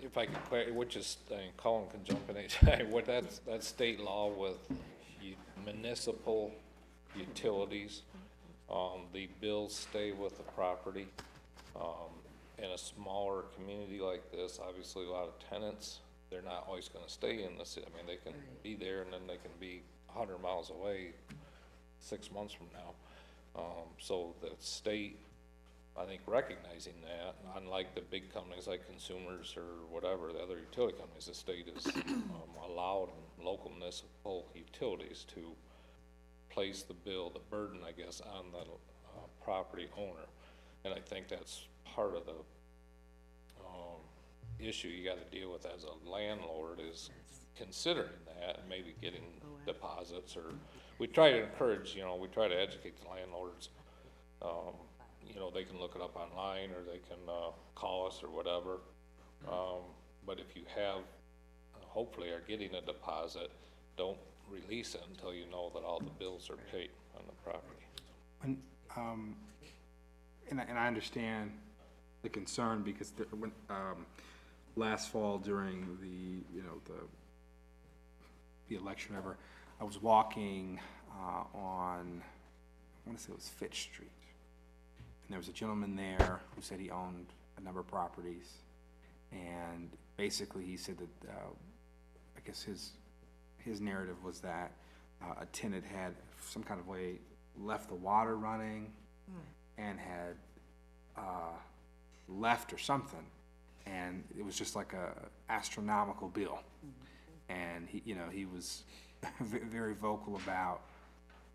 if I could clarify, which is, Colin can jump in anytime, what that's state law with municipal utilities. The bills stay with the property. In a smaller community like this, obviously a lot of tenants, they're not always gonna stay in the city. I mean, they can be there and then they can be 100 miles away 6 months from now. So the state, I think, recognizing that, unlike the big companies like Consumers or whatever, the other utility companies, the state is allowed local municipal utilities to place the bill, the burden, I guess, on the property owner. And I think that's part of the issue you gotta deal with as a landlord, is considering that and maybe getting deposits, or we try to encourage, we try to educate the landlords. They can look it up online, or they can call us or whatever. But if you have, hopefully are getting a deposit, don't release it until you know that all the bills are paid on the property. And I understand the concern, because when, last fall during the election ever, I was walking on, I want to say it was Fitch Street, and there was a gentleman there who said he owned a number of properties, and basically he said that I guess his narrative was that a tenant had some kind of way left the water running and had left or something, and it was just like a astronomical bill. And he was very vocal about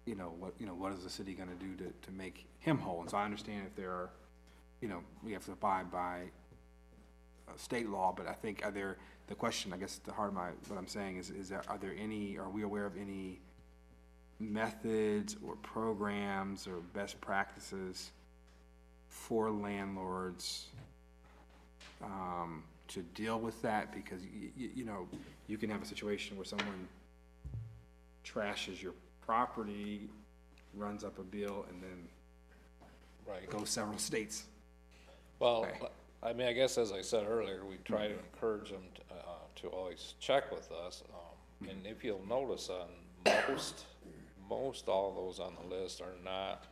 what is the city going to do to make him whole. And so I understand if there are, we have to abide by state law, but I think the question, I guess the heart of what I'm saying is are we aware of any methods or programs or best practices for landlords to deal with that? Because you can have a situation where someone trashes your property, runs up a bill, and then goes several states. Well, I mean, I guess as I said earlier, we try to encourage them to always check with us. And if you'll notice, on most all those on the list are not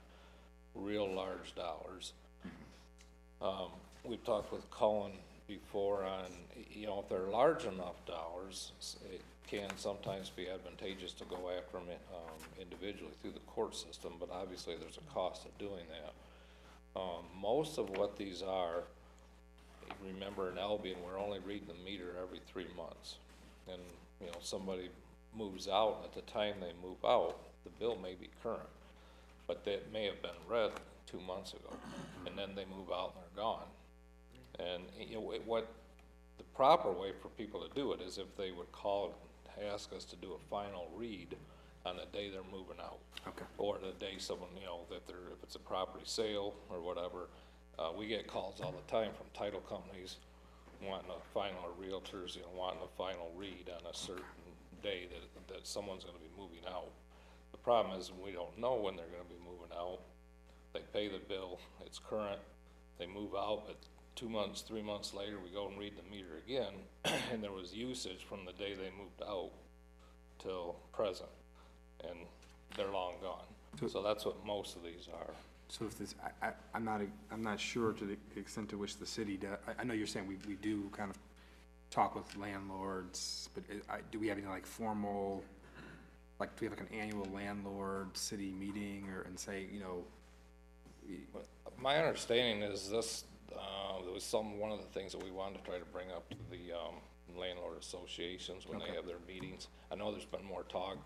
real large dollars. We've talked with Colin before on, if they're large enough dollars, it can sometimes be advantageous to go after them individually through the court system, but obviously there's a cost of doing that. Most of what these are, remember in Albion, we're only reading the meter every 3 months. And, somebody moves out, and at the time they move out, the bill may be current, but that may have been read 2 months ago, and then they move out and they're gone. And what the proper way for people to do it is if they would call and ask us to do a final read on the day they're moving out. Okay. Or the day someone, if it's a property sale or whatever. We get calls all the time from title companies wanting a final, or realtors, wanting a final read on a certain day that someone's gonna be moving out. The problem is we don't know when they're gonna be moving out. They pay the bill, it's current, they move out, but 2 months, 3 months later, we go and read the meter again, and there was usage from the day they moved out till present, and they're long gone. So that's what most of these are. So if this, I'm not sure to the extent to which the city does, I know you're saying we do kind of talk with landlords, but do we have any like formal, like, do we have like an annual landlord-city meeting, or, and say, you know, My understanding is this, there was one of the things that we wanted to try to bring up to the landlord associations when they have their meetings. I know there's been more talk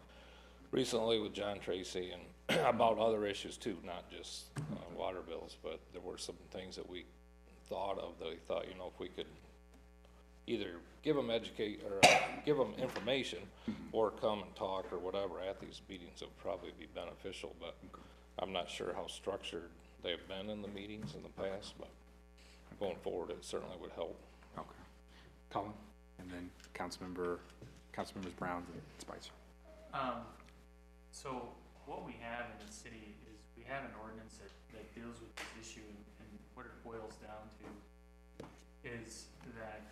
recently with John Tracy and about other issues too, not just water bills, but there were some things that we thought of that we thought, you know, if we could either give them give them information or come and talk or whatever at these meetings, it would probably be beneficial, but I'm not sure how structured they've been in the meetings in the past, but going forward, it certainly would help. okay. Colin, and then Councilmembers Brown and Spicer. So what we have in the city is we have an ordinance that deals with this issue, and what it boils down to is that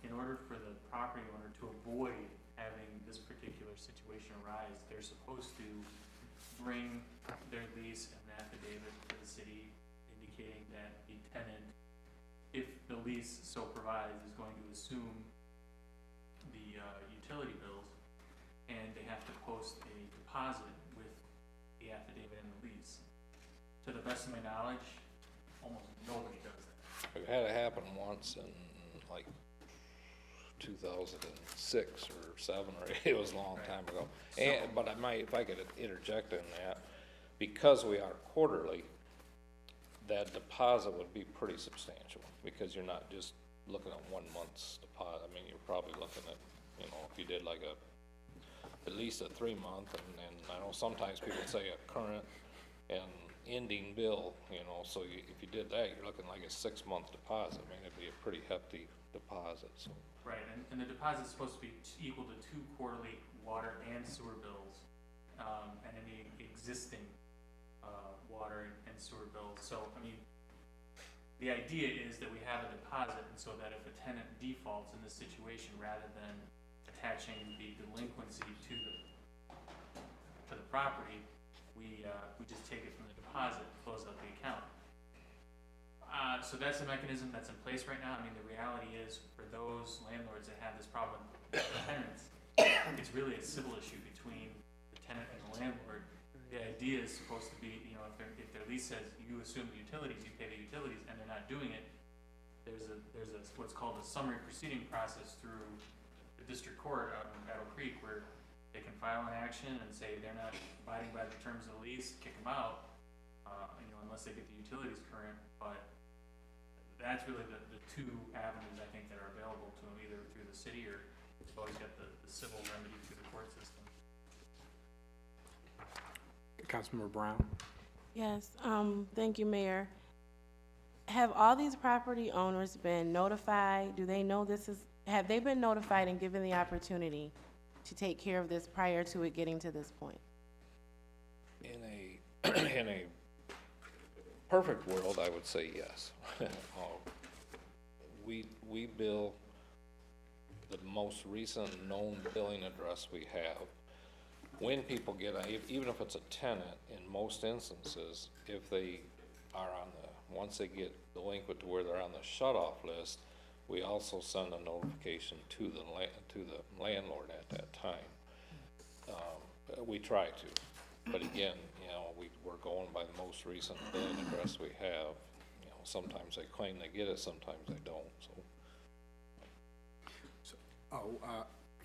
in order for the property owner to avoid having this particular situation arise, they're supposed to bring their lease and affidavit to the city indicating that the tenant, if the lease so provides, is going to assume the utility bills, and they have to post a deposit with the affidavit and the lease. To the best of my knowledge, almost nobody does that. We've had it happen once in like 2006 or 7 or 8, it was a long time ago. And, but if I could interject in that, because we are quarterly, that deposit would be pretty substantial, because you're not just looking at 1 month's deposit. I mean, you're probably looking at, you know, if you did like at least a 3-month, and I know sometimes people say a current and ending bill, you know, so if you did that, you're looking like a 6-month deposit. I mean, it'd be a pretty hefty deposit, so. Right, and the deposit is supposed to be equal to 2 quarterly water and sewer bills, and any existing water and sewer bills. So, I mean, the idea is that we have a deposit, and so that if a tenant defaults in this situation, rather than attaching the delinquency to the property, we just take it from the deposit and close out the account. So that's a mechanism that's in place right now. I mean, the reality is, for those landlords that have this problem with the tenants, it's really a civil issue between the tenant and the landlord. The idea is supposed to be, you know, if their lease says you assume the utilities, you pay the utilities, and they're not doing it, there's a what's called a summary proceeding process through the district court out in Battle Creek, where they can file an action and say they're not abiding by the terms of the lease, kick them out, you know, unless they get the utilities current. But that's really the 2 avenues, I think, that are available to them, either through the city, or they've always got the civil remedy through the court system. Councilmember Brown? Yes, thank you, Mayor. Have all these property owners been notified? Do they know have they been notified and given the opportunity to take care of this prior to it getting to this point? In a perfect world, I would say yes. We bill the most recent known billing address we have. When people get, even if it's a tenant, in most instances, if they are once they get delinquent to where they're on the shut-off list, we also send a notification to the landlord at that time. We try to, but again, you know, we're going by the most recent billing address we have. You know, sometimes they claim they get it, sometimes they don't, so.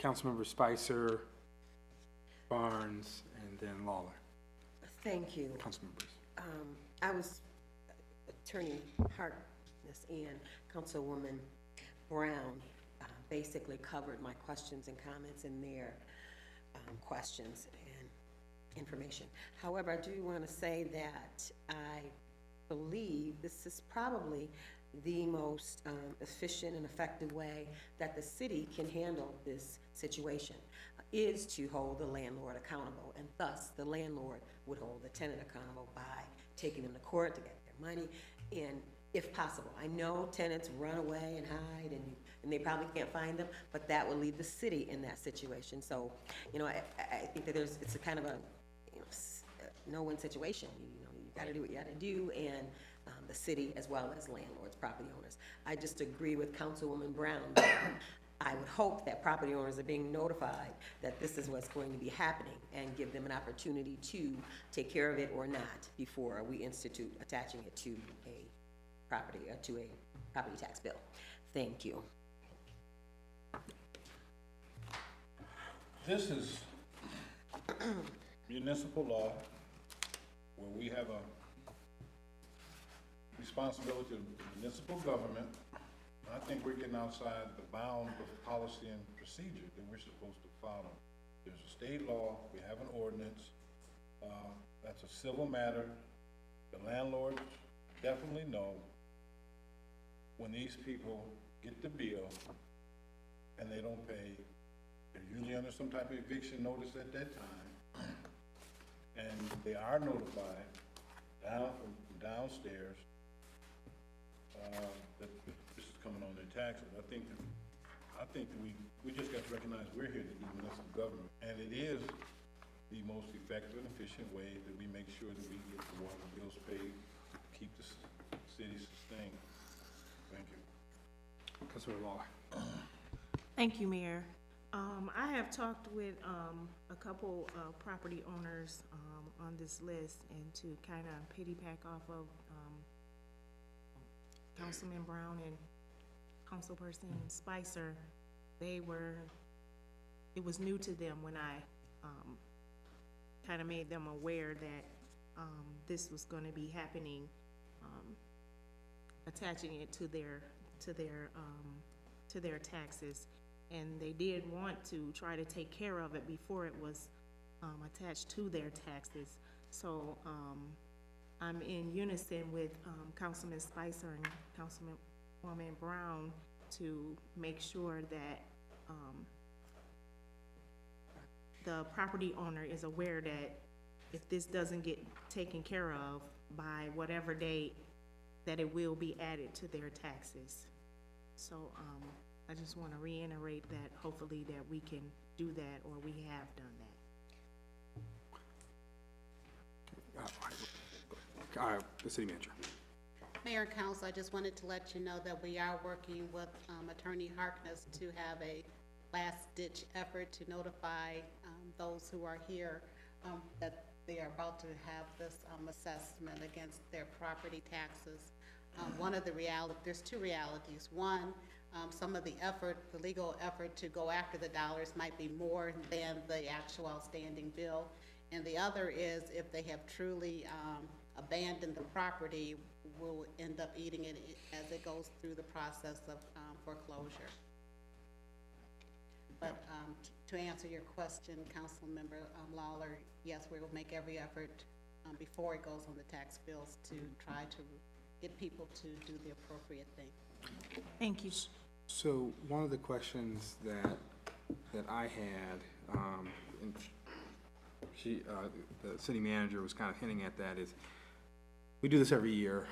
Councilmember Spicer, Barnes, and then Lawler. Thank you. Councilmembers. I was Attorney Harkness and Councilwoman Brown basically covered my questions and comments in their questions and information. However, I do want to say that I believe this is probably the most efficient and effective way that the city can handle this situation, is to hold the landlord accountable, and thus the landlord would hold the tenant accountable by taking them to court to get their money. And if possible. I know tenants run away and hide, and they probably can't find them, but that would leave the city in that situation. So, you know, I think that it's a kind of a, you know, no-win situation. You know, you gotta do what you gotta do, and the city as well as landlords, property owners. I just agree with Councilwoman Brown. I would hope that property owners are being notified that this is what's going to be happening and give them an opportunity to take care of it or not before we institute attaching it to a property tax bill. Thank you. This is municipal law where we have a responsibility to municipal government. I think we're getting outside the bounds of policy and procedure that we're supposed to follow. There's a state law, we have an ordinance, that's a civil matter. The landlords definitely know when these people get the bill and they don't pay. They're usually under some type of eviction notice at that time. And they are notified from downstairs that this is coming on their taxes. I think that we just got to recognize we're here to do municipal government, and it is the most effective and efficient way that we make sure that we get the water bills paid, keep the city sustained. Thank you. Councilor Law. Thank you, Mayor. I have talked with a couple of property owners on this list, and to kind of piggyback off of Councilman Brown and Councilperson Spicer, it was new to them when I kind of made them aware that this was going to be happening, attaching it to their taxes. And they did want to try to take care of it before it was attached to their taxes. So I'm in unison with Councilman Spicer and Councilwoman Brown to make sure that the property owner is aware that if this doesn't get taken care of by whatever date, that it will be added to their taxes. So I just want to reiterate that hopefully that we can do that, or we have done that. The city manager. Mayor and Council, I just wanted to let you know that we are working with Attorney Harkness to have a last-ditch effort to notify those who are here that they are about to have this assessment against their property taxes. There's two realities. One, some of the effort, the legal effort to go after the dollars might be more than the actual outstanding bill. And the other is if they have truly abandoned the property, we'll end up eating it as it goes through the process of foreclosure. But to answer your question, Councilmember Lawler, yes, we will make every effort before it goes on the tax bills to try to get people to do the appropriate thing. Thank you. So one of the questions that I had, and the city manager was kind of hinting at that, is we do this every year.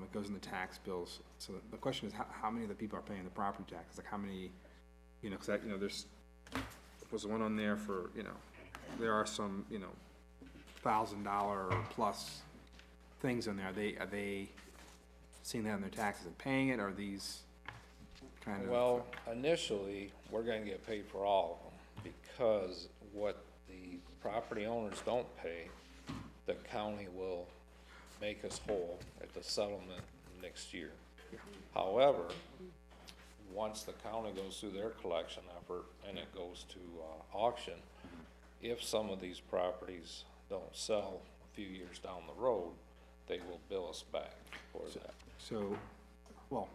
It goes in the tax bills. So the question is, how many of the people are paying the property taxes? Like how many, because there's was one on there for, there are some, $1,000 plus things in there. Are they seeing that in their taxes and paying it? Or are these kind of? Well, initially, we're gonna get paid for all of them, because what the property owners don't pay, the county will make us whole at the settlement next year. However, once the county goes through their collection effort and it goes to auction, if some of these properties don't sell a few years down the road, they will bill us back for that. So, well,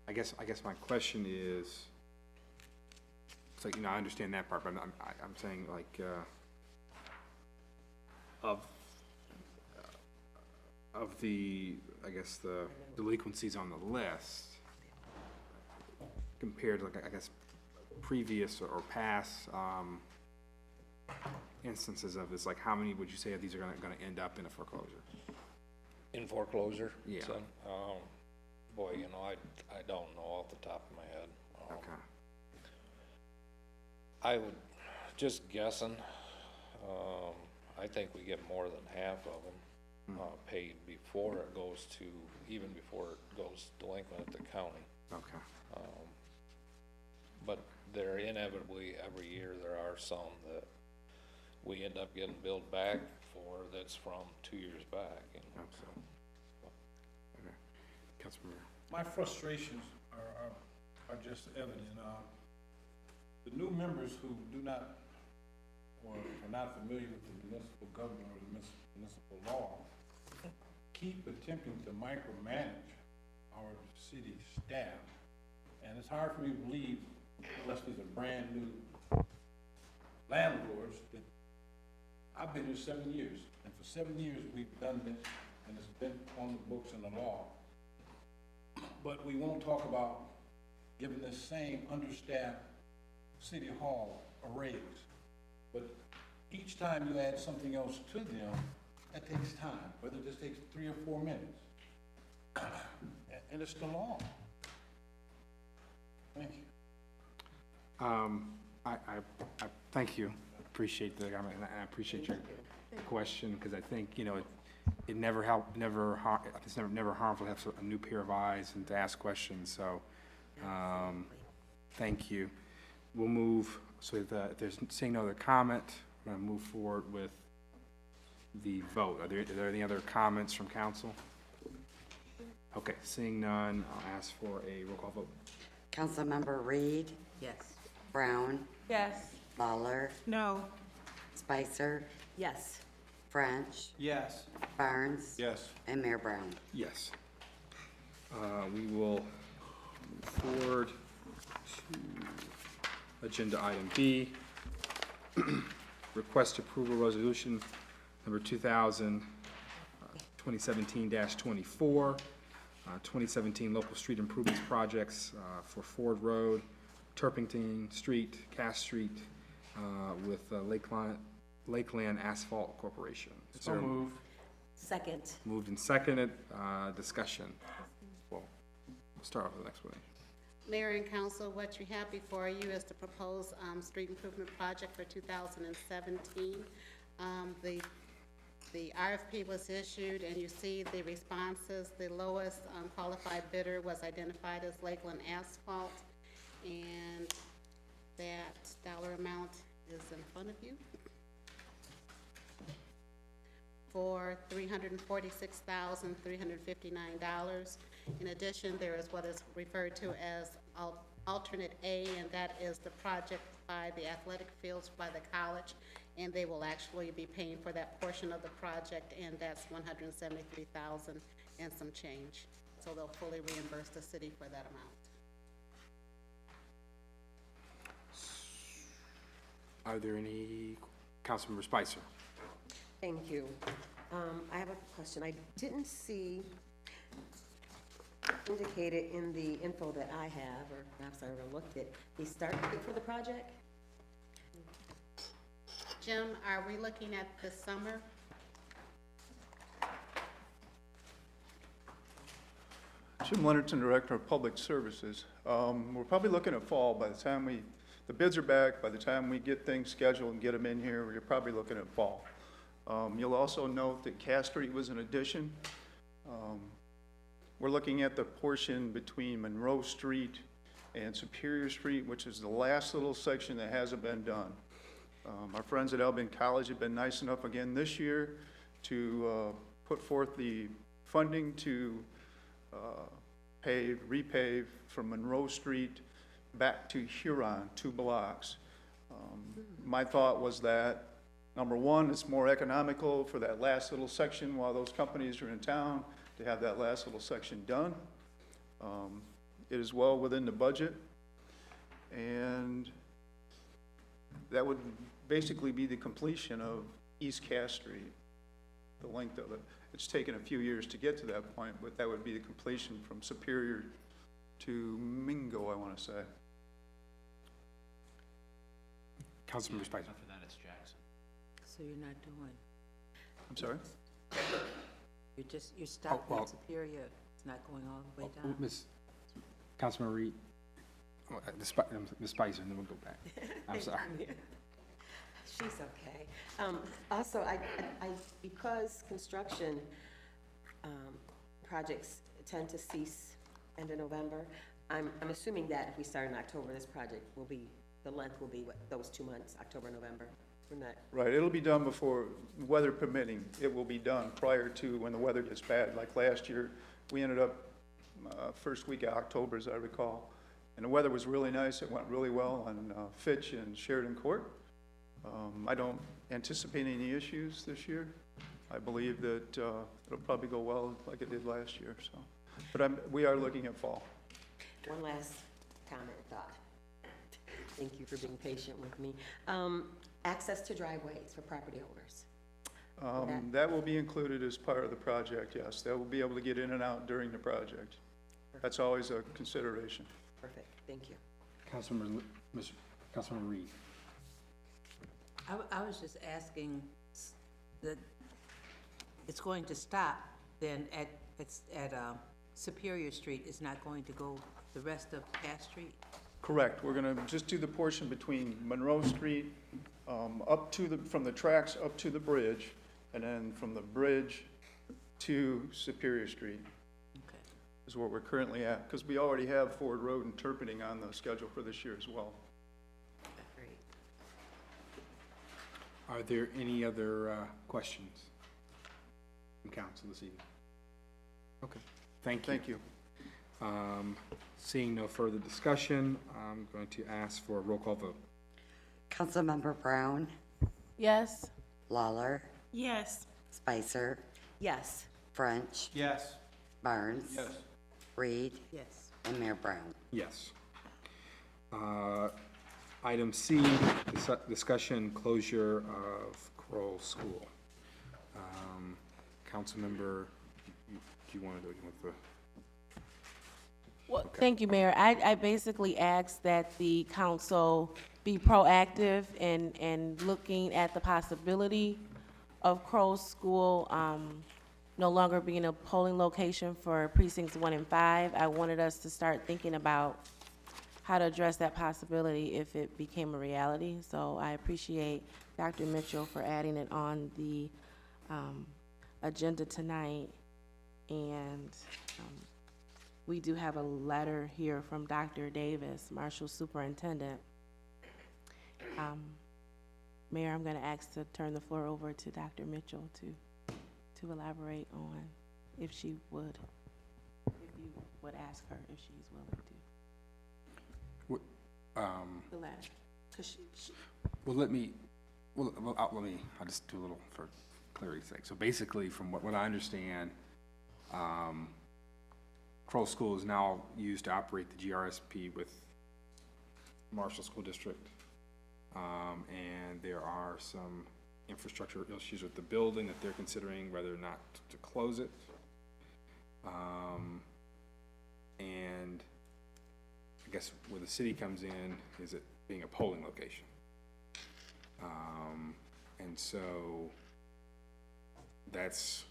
I guess my question is, it's like, I understand that part, but I'm saying like, of the, I guess, the delinquencies on the list, compared to, like, I guess, previous or past instances of this, like, how many would you say of these are gonna end up in a foreclosure? In foreclosure? Yeah. So, boy, you know, I don't know off the top of my head. Okay. I would, just guessing, I think we get more than half of them, paid before it goes to, even before it goes delinquent at the county. Okay. But there inevitably, every year, there are some that we end up getting billed back for that's from 2 years back, you know, so. Okay. Councilmember. My frustrations are just evident. The new members who do not, or are not familiar with the municipal government or the municipal law, keep attempting to micromanage our city staff. And it's hard for me to believe, unless these are brand new landlords, that I've been here 7 years. And for 7 years, we've done this, and it's been on the books and the law. But we won't talk about giving this same understaffed city hall a raise. But each time you add something else to them, that takes time, whether it just takes 3 or 4 minutes. And it's the law. Thank you. I thank you. Appreciate the comment, and I appreciate your question, because I think, you know, it never it's never harmful to have a new pair of eyes and to ask questions, so, thank you. We'll move, so if there's seeing no other comment, I'm gonna move forward with the vote. Are there any other comments from council? Okay, seeing none, I'll ask for a roll call vote. Councilmember Reed, Yes. Brown, Yes. Lawler, No. Spicer, Yes. French, Yes. Barnes, Yes. and Mayor Brown. Yes. We will move forward to agenda item B. Request approval resolution number 2017-24, 2017 local street improvements projects for Ford Road, Turpentine Street, Cass Street, with Lakeland Asphalt Corporation. Is there a moved. Second. Moved and seconded, discussion. Well, we'll start off with an explanation. Mayor and council, what you have before you is the proposed street improvement project for 2017. The RFP was issued, and you see the responses. The lowest qualified bidder was identified as Lakeland Asphalt, and that dollar amount is in front of you for $346,359. In addition, there is what is referred to as alternate A, and that is the project by the athletic fields by the college, and they will actually be paying for that portion of the project, and that's $173,000 and some change. So they'll fully reimburse the city for that amount. Are there any, Councilmember Spicer? Thank you. I have a question. I didn't see indicated in the info that I have, or perhaps I overlooked it, the start date for the project? Jim, are we looking at this summer? Jim Leonardson, Director of Public Services. We're probably looking at fall. By the time the bids are back, by the time we get things scheduled and get them in here, we're probably looking at fall. You'll also note that Cass Street was an addition. We're looking at the portion between Monroe Street and Superior Street, which is the last little section that hasn't been done. Our friends at Albion College have been nice enough again this year to put forth the funding to repave from Monroe Street back to Huron, 2 blocks. My thought was that, number one, it's more economical for that last little section while those companies are in town to have that last little section done. It is well within the budget, and that would basically be the completion of East Cass Street, the length of it. It's taken a few years to get to that point, but that would be the completion from Superior to Mingo, I want to say. Councilmember Spicer. After that, it's Jackson. So you're not doing, I'm sorry? you're stopping well- at Superior. It's not going all the way Oh, down. Councilman Reed, Ms. Spicer, and then we'll go back. I'm sorry. She's okay. Also, because construction projects tend to cease end of November, I'm assuming that if we start in October, this project will be, the length will be what, those 2 months, October, November? We're not, Right, it'll be done before, weather permitting, it will be done prior to when the weather gets bad. Like last year, we ended up first week of October, as I recall. And the weather was really nice, it went really well on Fitch and Sheridan Court. I don't anticipate any issues this year. I believe that it'll probably go well like it did last year, so. But we are looking at fall. one last comment, thought. Thank you for being patient with me. Access to driveways for property owners. That will be included as part of the project, yes. They will be able to get in and out during the project. That's always a consideration. Perfect, thank you. Councilman Reed. I was just asking that it's going to stop then at Superior Street. It's not going to go the rest of Cass Street? Correct. We're gonna just do the portion between Monroe Street, up to from the tracks up to the bridge, and then from the bridge to Superior Street. Okay. Is where we're currently at, because we already have Ford Road and Turpinning on the schedule for this year as well. Great. Are there any other questions from council this evening? Okay, thank you. Thank you. Seeing no further discussion, I'm going to ask for a roll call vote. Councilmember Brown, Yes? Lawler, Yes. Spicer, Yes. French, Yes. Barnes, Yes. Reed, Yes. and Mayor Brown. Yes. Item C, discussion closure of Kroll School. Councilmember, do you want to do it with the? Well, thank you, Mayor. I basically asked that the council be proactive in looking at the possibility of Crow School no longer being a polling location for precincts 1 and 5. I wanted us to start thinking about how to address that possibility if it became a reality. So I appreciate Dr. Mitchell for adding it on the agenda tonight. And we do have a letter here from Dr. Davis, Marshall Superintendent. Mayor, I'm going to ask to turn the floor over to Dr. Mitchell to elaborate on if she would, if you would ask her if she's willing to. The letter. 'Cause I'll just do a little for clarity's sake. So basically, from what I understand, Kroll School is now used to operate the GRSP with Marshall School District. And there are some infrastructure issues with the building that they're considering whether or not to close it. And I guess where the city comes in is it being a polling location. And so that's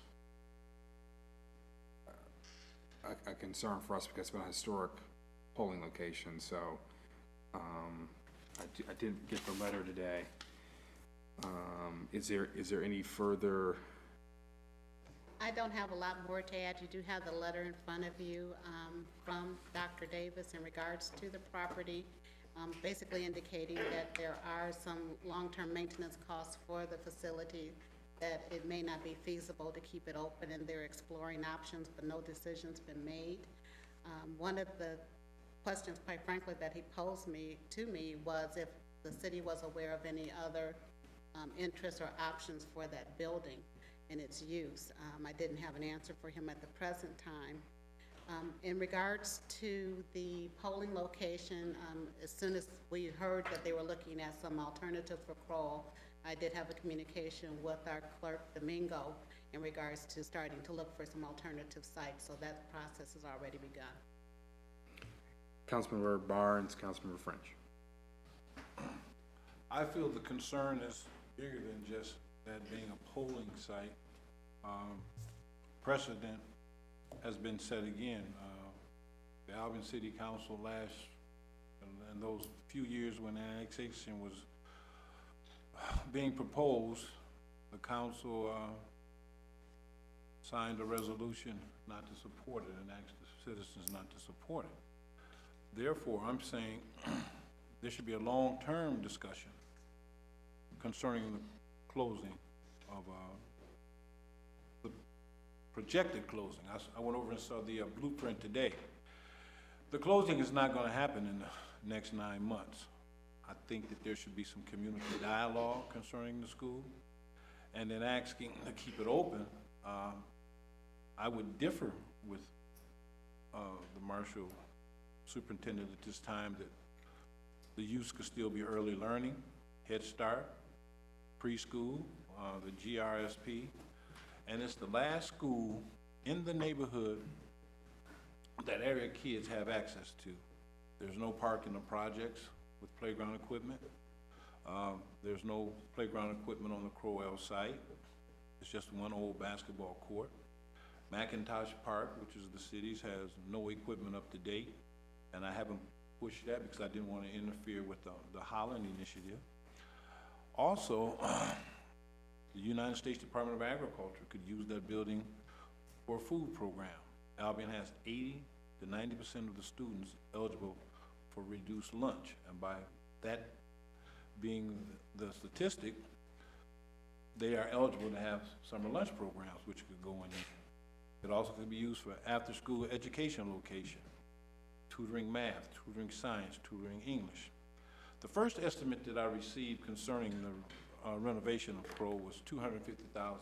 a concern for us because it's been a historic polling location. So I didn't get the letter today. Is there any further? I don't have a lot more to add. You do have the letter in front of you from Dr. Davis in regards to the property, basically indicating that there are some long-term maintenance costs for the facility, that it may not be feasible to keep it open, and they're exploring options, but no decision's been made. One of the questions, quite frankly, that he posed to me was if the city was aware of any other interests or options for that building and its use. I didn't have an answer for him at the present time. In regards to the polling location, as soon as we heard that they were looking at some alternative for Kroll, I did have a communication with our clerk, Domingo, in regards to starting to look for some alternative sites, so that process has already begun. Councilmember Barnes, Councilmember French. I feel the concern is bigger than just that being a polling site. Precedent has been said again. The Albion City Council in those few years when annexation was being proposed, the council signed a resolution not to support it and asked the citizens not to support it. Therefore, I'm saying there should be a long-term discussion concerning the closing of the projected closing. I went over and saw the blueprint today. The closing is not going to happen in the next 9 months. I think that there should be some community dialogue concerning the school, and then asking to keep it open. I would differ with the Marshall superintendent at this time that the use could still be early learning, Head Start, preschool, the GRSP, and it's the last school in the neighborhood that area kids have access to. There's no parking or projects with playground equipment. There's no playground equipment on the Crowell site. It's just one old basketball court. McIntosh Park, which is the city's, has no equipment up to date, and I haven't pushed that because I didn't want to interfere with the Holland initiative. Also, the United States Department of Agriculture could use that building for a food program. Albion has 80 to 90% of the students eligible for reduced lunch, and by that being the statistic, they are eligible to have summer lunch programs, which could go in. It also could be used for after-school education location, tutoring math, tutoring science, tutoring English. The first estimate that I received concerning the renovation of Crow was $250,000.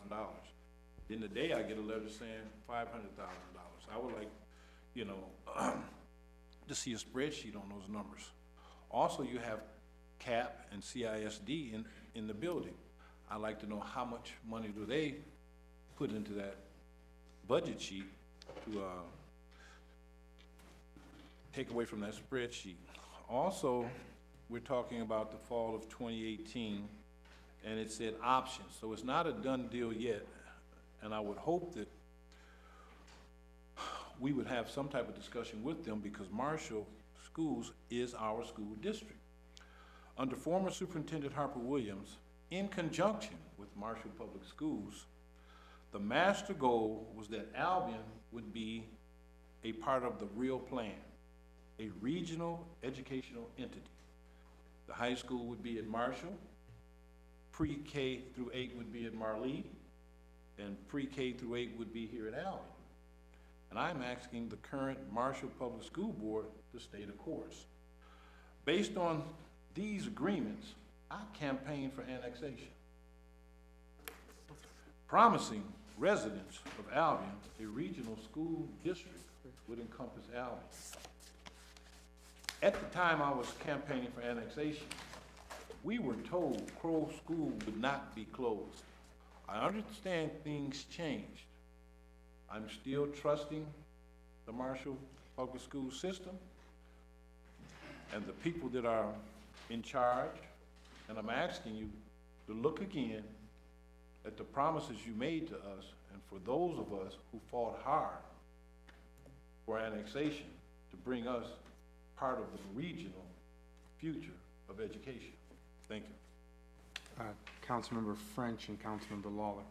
Then the day I get a letter saying $500,000. I would like, to see a spreadsheet on those numbers. Also, you have CAP and CISD in the building. I'd like to know how much money do they put into that budget sheet to take away from that spreadsheet. Also, we're talking about the fall of 2018, and it said options, so it's not a done deal yet, and I would hope that we would have some type of discussion with them because Marshall Schools is our school district. Under former Superintendent Harper Williams, in conjunction with Marshall Public Schools, the master goal was that Albion would be a part of the real plan, a regional educational entity. The high school would be at Marshall, pre-K through 8 would be at Marlee, and pre-K through 8 would be here at Albion. And I'm asking the current Marshall Public School Board to stay the course. Based on these agreements, I campaigned for annexation, promising residents of Albion a regional school district would encompass Albion. At the time I was campaigning for annexation, we were told Crow School would not be closed. I understand things changed. I'm still trusting the Marshall Public School system and the people that are in charge, and I'm asking you to look again at the promises you made to us and for those of us who fought hard for annexation to bring us part of the regional future of education. Thank you. Councilmember French and Councilmember Lawler.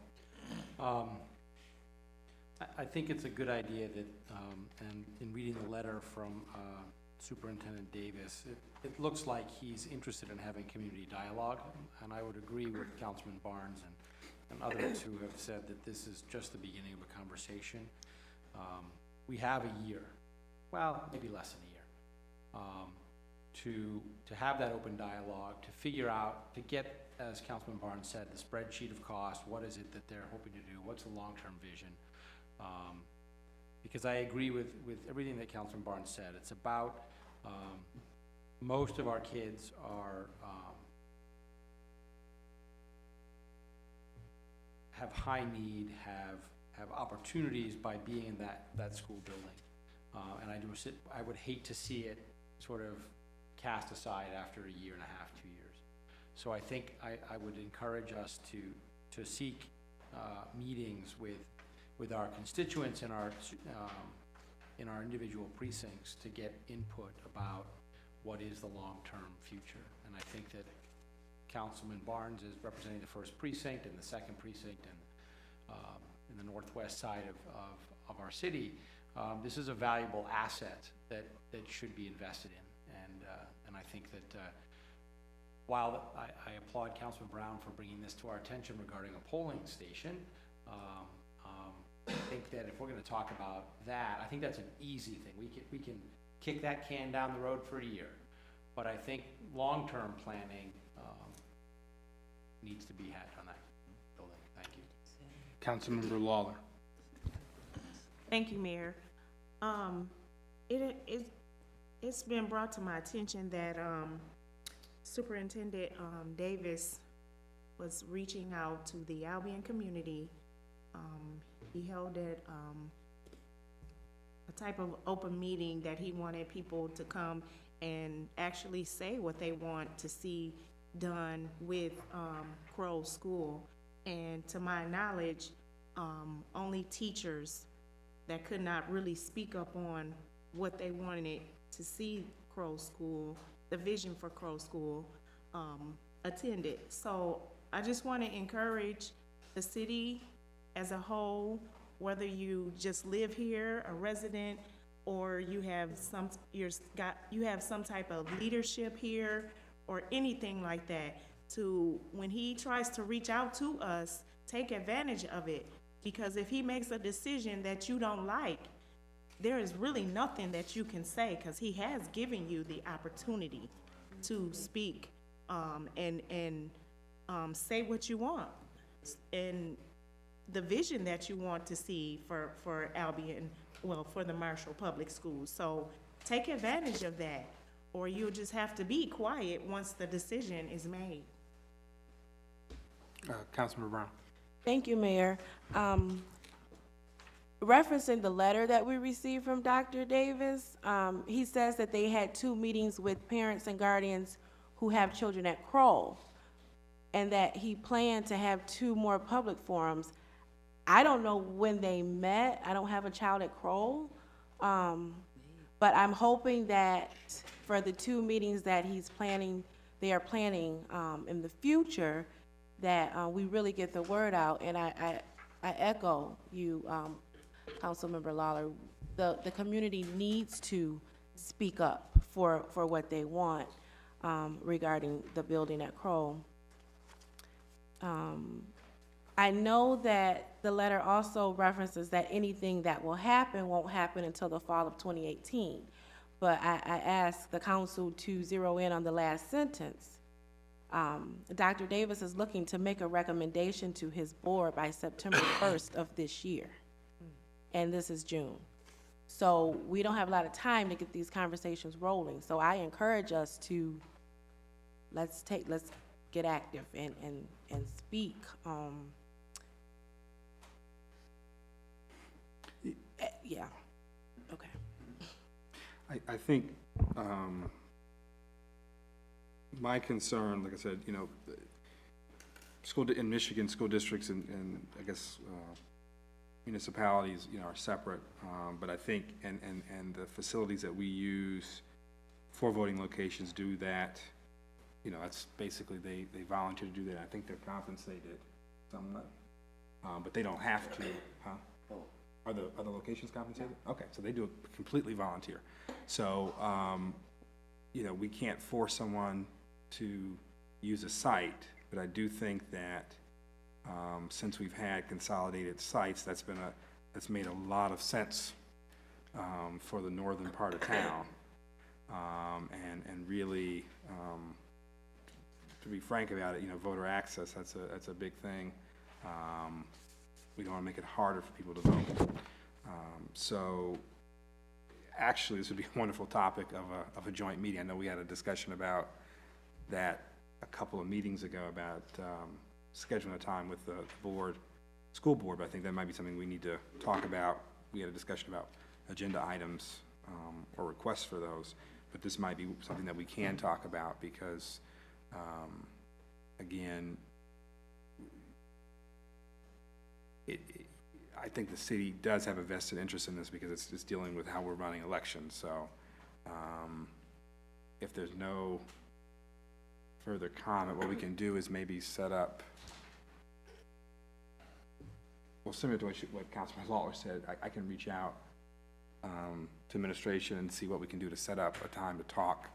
I think it's a good idea that, and in reading the letter from Superintendent Davis, it looks like he's interested in having community dialogue, and I would agree with Councilman Barnes and others who have said that this is just the beginning of a conversation. We have a year, well, maybe less than a year, to have that open dialogue, to figure out, to get, as Councilman Barnes said, the spreadsheet of cost. What is it that they're hoping to do? What's the long-term vision? Because I agree with everything that Councilman Barnes said. It's about most of our kids are have high need, have opportunities by being in that school building, and I would hate to see it sort of cast aside after a year and a half, 2 years. So I think I would encourage us to seek meetings with with our constituents in our individual precincts to get input about what is the long-term future. And I think that Councilman Barnes is representing the first precinct and the second precinct and in the northwest side of our city. This is a valuable asset that should be invested in. And I think that while I applaud Councilman Brown for bringing this to our attention regarding a polling station, I think that if we're going to talk about that, I think that's an easy thing. We can kick that can down the road for a year, but I think long-term planning needs to be had on that building. Thank you. Councilmember Lawler. Thank you, Mayor. It's been brought to my attention that Superintendent Davis was reaching out to the Albion community. He held a type of open meeting that he wanted people to come and actually say what they want to see done with Crow School. And to my knowledge, only teachers that could not really speak up on what they wanted to see Crow School, the vision for Crow School, attended. So I just want to encourage the city as a whole, whether you just live here, a resident, or you have some type of leadership here or anything like that, to, when he tries to reach out to us, take advantage of it. Because if he makes a decision that you don't like, there is really nothing that you can say, because he has given you the opportunity to speak and say what you want and the vision that you want to see for Albion, well, for the Marshall Public Schools. So take advantage of that, or you'll just have to be quiet once the decision is made. Councilmember Brown. Thank you, Mayor. Referencing the letter that we received from Dr. Davis, he says that they had 2 meetings with parents and guardians who have children at Kroll, and that he planned to have 2 more public forums. I don't know when they met. I don't have a child at Kroll, but I'm hoping that for the 2 meetings that they are planning in the future, that we really get the word out. And I echo you, Councilmember Lawler. The community needs to speak up for what they want regarding the building at Kroll. I know that the letter also references that anything that will happen won't happen until the fall of 2018. But I asked the council to zero in on the last sentence. Dr. Davis is looking to make a recommendation to his board by September 1st of this year. And this is June. So we don't have a lot of time to get these conversations rolling. So I encourage us to, let's get active and speak. Yeah, okay. I think my concern, like I said, in Michigan, school districts and I guess municipalities, are separate. But I think, and the facilities that we use for voting locations do that. That's basically, they volunteer to do that. I think they're compensated somewhat, but they don't have to, huh? Are the locations compensated? Okay, so they do it completely volunteer. So, we can't force someone to use a site, but I do think that since we've had consolidated sites, that's made a lot of sense for the northern part of town, and really, to be frank about it, voter access, that's a big thing. We don't want to make it harder for people to vote. So actually, this would be a wonderful topic of a joint meeting. I know we had a discussion about that a couple of meetings ago about scheduling a time with the school board, but I think that might be something we need to talk about. We had a discussion about agenda items or requests for those, but this might be something that we can talk about because, again, I think the city does have a vested interest in this because it's just dealing with how we're running elections, so, if there's no further comment, what we can do is maybe set up, well, similar to what Councilman Lawler said, I can reach out, to administration and see what we can do to set up a time to talk,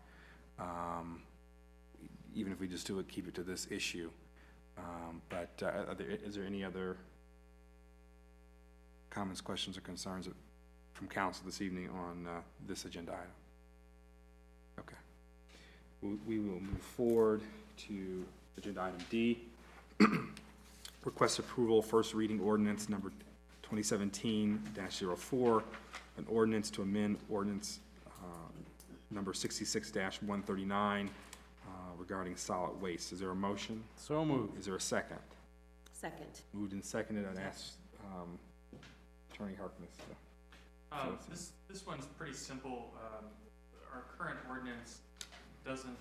even if we just keep it to this issue. Is there any other comments, questions, or concerns from council this evening on this agenda item? Okay. We will move forward to agenda item D. Request approval, first reading ordinance number 2017-04, an ordinance to amend ordinance number 66-139 regarding solid waste. Is there a motion? So moved. Is there a second? Second. Moved and seconded. I'd ask Attorney Harkness. This one's pretty simple. Our current ordinance doesn't,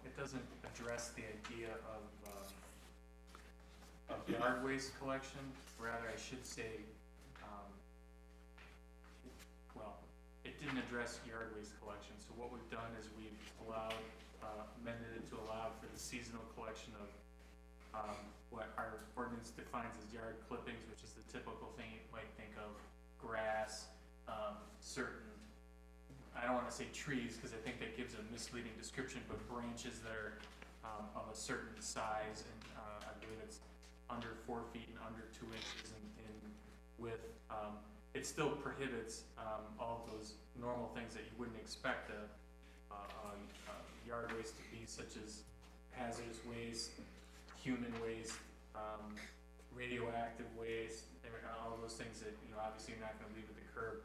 it doesn't address the idea of yard waste collection. Rather, I should say, it didn't address yard waste collection. So what we've done is we've amended it to allow for the seasonal collection of what our ordinance defines as yard clippings, which is the typical thing you might think of: grass, certain, I don't want to say trees because I think that gives a misleading description, but branches that are of a certain size, and I believe it's under 4 feet and under 2 inches in width. It still prohibits all of those normal things that you wouldn't expect a yard waste to be, such as hazardous waste, human waste, radioactive waste, all those things that, obviously you're not going to leave at the curb.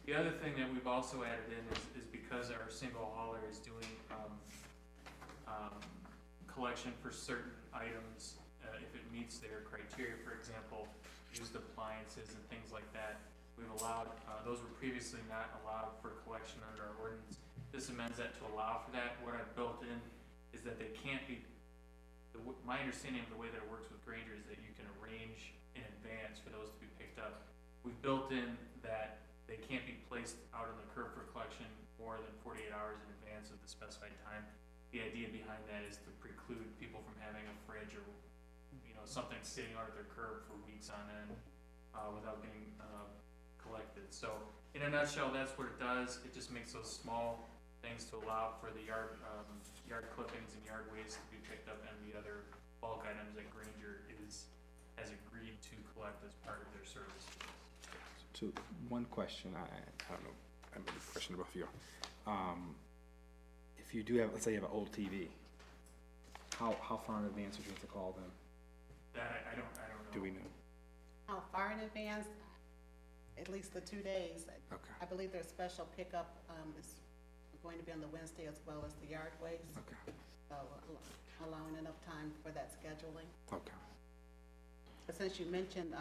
The other thing that we've also added in is because our single hauler is doing collection for certain items, if it meets their criteria, for example, used appliances and things like that, we've allowed, those were previously not allowed for collection under our ordinance. This amends that to allow for that. What I've built in is that they can't be, my understanding of the way that it works with Granger is that you can arrange in advance for those to be picked up. We've built in that they can't be placed out on the curb for collection more than 48 hours in advance of the specified time. The idea behind that is to preclude people from having a fridge or, something sitting out at their curb for weeks on end without being collected. So in a nutshell, that's what it does. It just makes those small things to allow for the yard clippings and yard waste to be picked up, and the other bulk items that Granger has agreed to collect as part of their service. So one question, I don't know, I have a question about you. If you do have, let's say you have an old TV, how far in advance would you have to call them? That I don't know. Do we know? How far in advance? At least the 2 days. Okay. I believe their special pickup is going to be on the Wednesday as well as the yard waste. Okay. So allowing enough time for that scheduling. Okay. But since you mentioned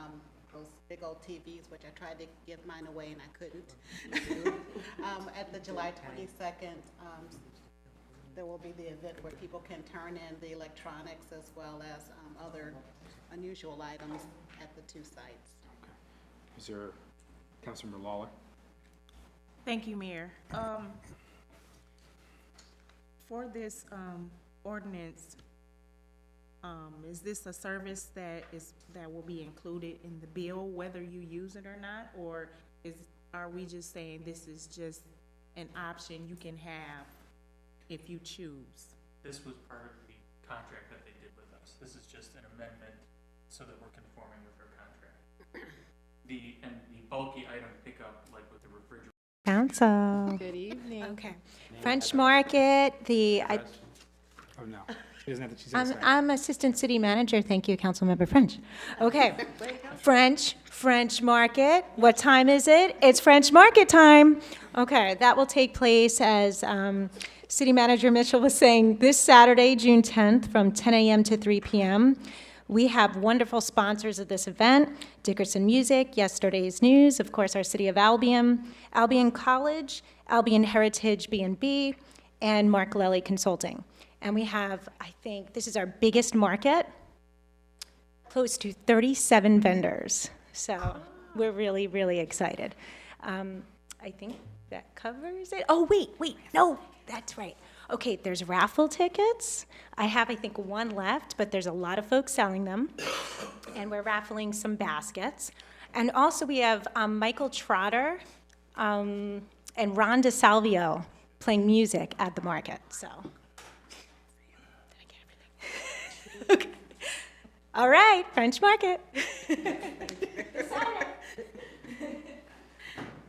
those big old TVs, which I tried to give mine away and I couldn't, at the July 22nd, there will be the event where people can turn in the electronics as well as other unusual items at the 2 sites. Okay. Is there, Councilmember Lawler? Thank you, Mayor. For this ordinance, is this a service that will be included in the bill, whether you use it or not, or are we just saying this is just an option you can have if you choose? This was part of the contract that they did with us. This is just an amendment so that we're conforming with our contract. The bulky item pickup, like with the refrigerator. Council. Good evening. Okay. French Market, Oh, no. She doesn't have to, she's gonna say. I'm Assistant City Manager. Thank you, Councilmember French. Okay. French Market. What time is it? It's French Market time. Okay, that will take place, as City Manager Mitchell was saying, this Saturday, June 10th, from 10 a.m. to 3 p.m. We have wonderful sponsors of this event: Dickerson Music, Yesterday's News, of course, our City of Albion, Albion College, Albion Heritage B&B, and Mark Lely Consulting. And we have, I think, this is our biggest market, close to 37 vendors. So we're really, really excited. I think that covers it. Oh, wait, no, that's right. Okay, there's raffle tickets. I have, I think, one left, but there's a lot of folks selling them. And we're raffling some baskets. And also we have Michael Trotter and Ron DeSalvio playing music at the market, so. Did I get everything? Okay. All right, French Market.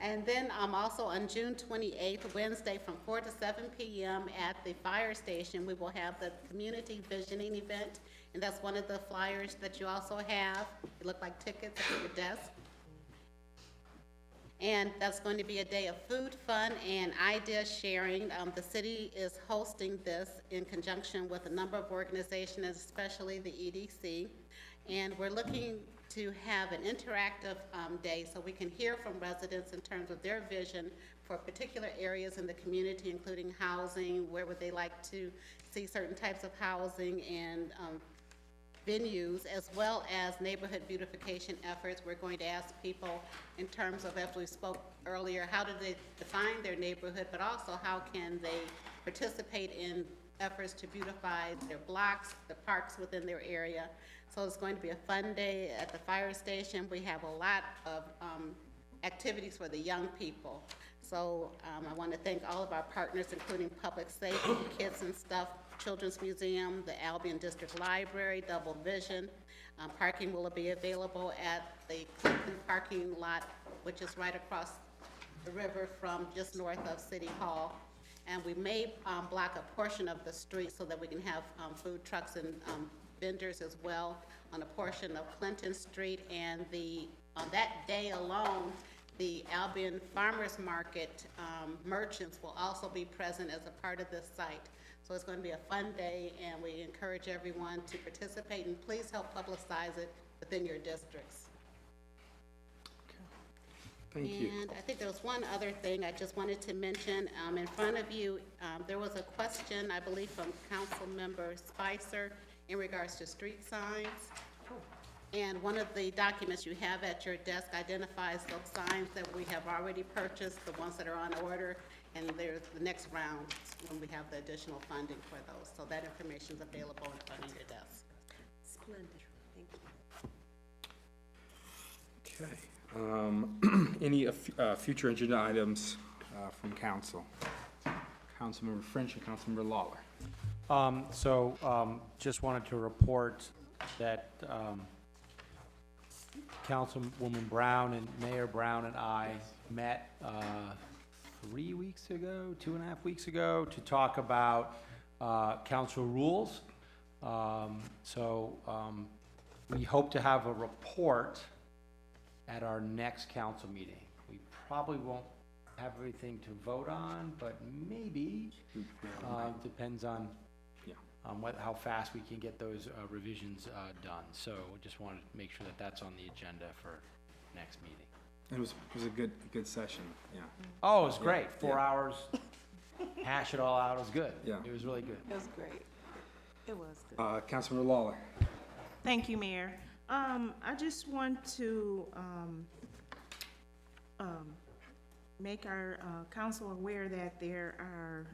And then also on June 28th, Wednesday, from 4 to 7 p.m. at the fire station, we will have the community visioning event. And that's one of the flyers that you also have. They look like tickets at your desk. And that's going to be a day of food, fun, and idea sharing. The city is hosting this in conjunction with a number of organizations, especially the EDC. And we're looking to have an interactive day so we can hear from residents in terms of their vision for particular areas in the community, including housing, where would they like to see certain types of housing and venues, as well as neighborhood beautification efforts. We're going to ask people in terms of, as we spoke earlier, how do they define their neighborhood, but also how can they participate in efforts to beautify their blocks, the parks within their area. So it's going to be a fun day at the fire station. We have a lot of activities for the young people. So I want to thank all of our partners, including Public Safety, Kids and Stuff, Children's Museum, the Albion District Library, Double Vision. Parking will be available at the Clinton parking lot, which is right across the river from just north of City Hall. And we may block a portion of the street so that we can have food trucks and vendors as well on a portion of Clinton Street. And on that day alone, the Albion Farmers Market merchants will also be present as a part of this site. So it's going to be a fun day, and we encourage everyone to participate, and please help publicize it within your districts. Thank you. And I think there was one other thing I just wanted to mention. In front of you, there was a question, I believe, from Council Member Spicer in regards to street signs. And one of the documents you have at your desk identifies those signs that we have already purchased, the ones that are on order, and there's the next round when we have the additional funding for those. So that information is available in front of your desk. Splendid, thank you. Okay. Any future agenda items from council? Councilmember French and Councilmember Lawler. Just wanted to report that Councilwoman Brown and Mayor Brown and I met 3 weeks ago, 2.5 weeks ago, to talk about council rules. We hope to have a report at our next council meeting. We probably won't have everything to vote on, but maybe, depends on how fast we can get those revisions done. So just wanted to make sure that that's on the agenda for next meeting. It was a good session, yeah. Oh, it was great. Yeah. 4 hours, hash it all out. It was good. Yeah. It was really good. It was great. It was good. Councilmember Lawler. Thank you, Mayor. I just want to make our council aware that there are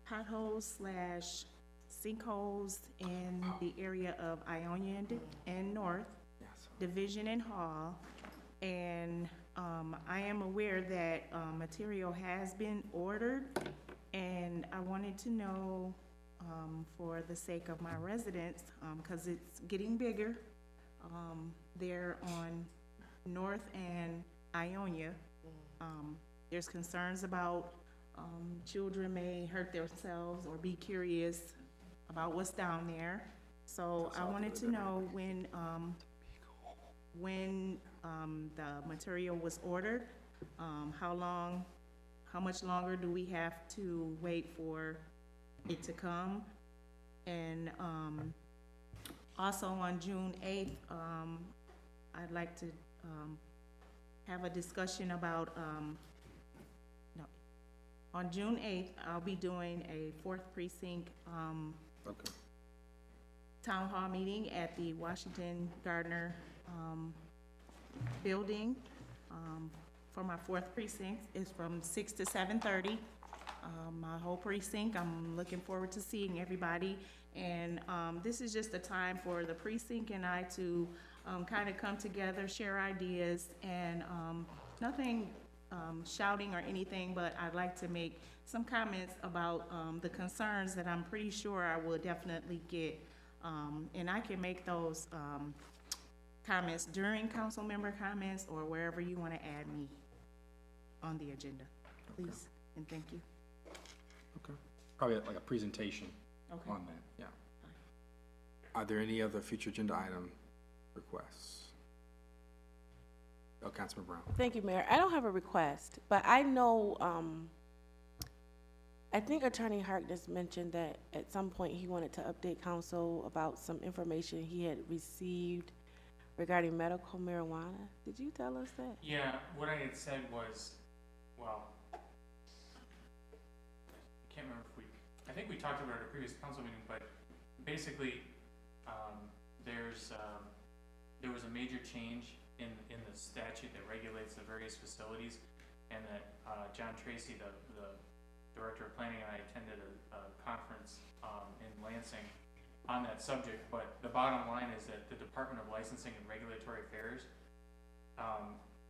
potholes / sinkholes in the area of Ionia and North, Division and Hall. And I am aware that material has been ordered, and I wanted to know, for the sake of my residents, because it's getting bigger, there on North and Ionia. There's concerns about children may hurt themselves or be curious about what's down there. So I wanted to know when the material was ordered, how much longer do we have to wait for it to come? And also on June 8th, I'd like to have a discussion about, on June 8th, I'll be doing a 4th Precinct Town Hall meeting at the Washington Gardner building for my 4th precinct is from 6 to 7:30. My whole precinct, I'm looking forward to seeing everybody. And this is just a time for the precinct and I to kind of come together, share ideas, and nothing shouting or anything, but I'd like to make some comments about the concerns that I'm pretty sure I will definitely get. And I can make those comments during council member comments or wherever you want to add me on the agenda, please, and thank you. Okay. Probably like a presentation Okay. on that, yeah. Are there any other future agenda item requests? Oh, Councilman Brown. Thank you, Mayor. I don't have a request, but I know, I think Attorney Harkness mentioned that at some point he wanted to update council about some information he had received regarding medical marijuana. Did you tell us that? Yeah, what I had said was, well, I can't remember if I think we talked about it at a previous council meeting, but basically, there was a major change in the statute that regulates the various facilities, and that John Tracy, the Director of Planning, and I attended a conference in Lansing on that subject, but the bottom line is that the Department of Licensing and Regulatory Affairs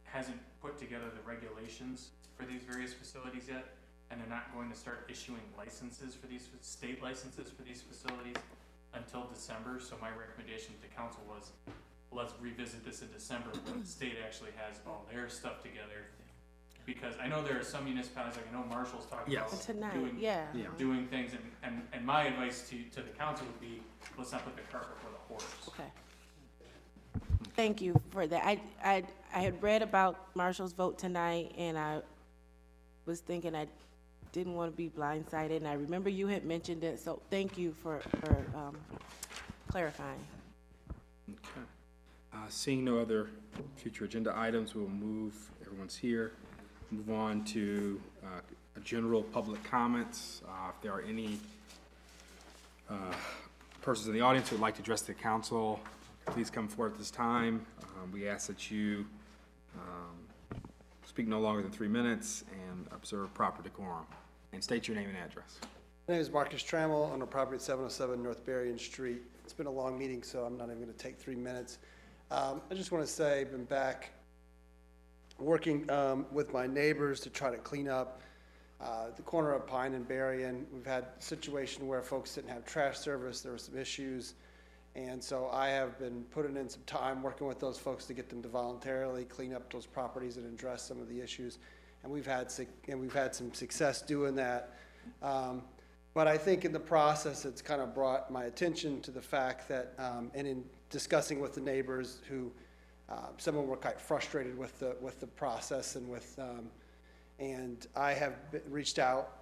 hasn't put together the regulations for these various facilities yet, and they're not going to start issuing licenses for these, state licenses for these facilities until December. So my recommendation to council was, let's revisit this in December when the state actually has all their stuff together. Because I know there are some municipalities, like I know Marshall's talking Yes. about Tonight, doing, yeah. doing things, and my advice to the council would be, let's not put the cart before the horse. Okay. Thank you for that. I had read about Marshall's vote tonight, and I was thinking I didn't want to be blindsided, and I remember you had mentioned it, so thank you for clarifying. Okay. Seeing no other future agenda items, we'll move, everyone's here, move on to a general public comments. If there are any persons in the audience who would like to address the council, please come forward at this time. We ask that you speak no longer than 3 minutes and observe proper decorum. And state your name and address. My name is Marcus Trammell on the property at 707 North Berrien Street. It's been a long meeting, so I'm not even going to take 3 minutes. I just want to say I've been back working with my neighbors to try to clean up the corner of Pine and Berrien. We've had a situation where folks didn't have trash service. There were some issues. And so I have been putting in some time working with those folks to get them to voluntarily clean up those properties and address some of the issues. And we've had some success doing that. But I think in the process, it's kind of brought my attention to the fact that, and in discussing with the neighbors who, some of them were quite frustrated with the process and I have reached out.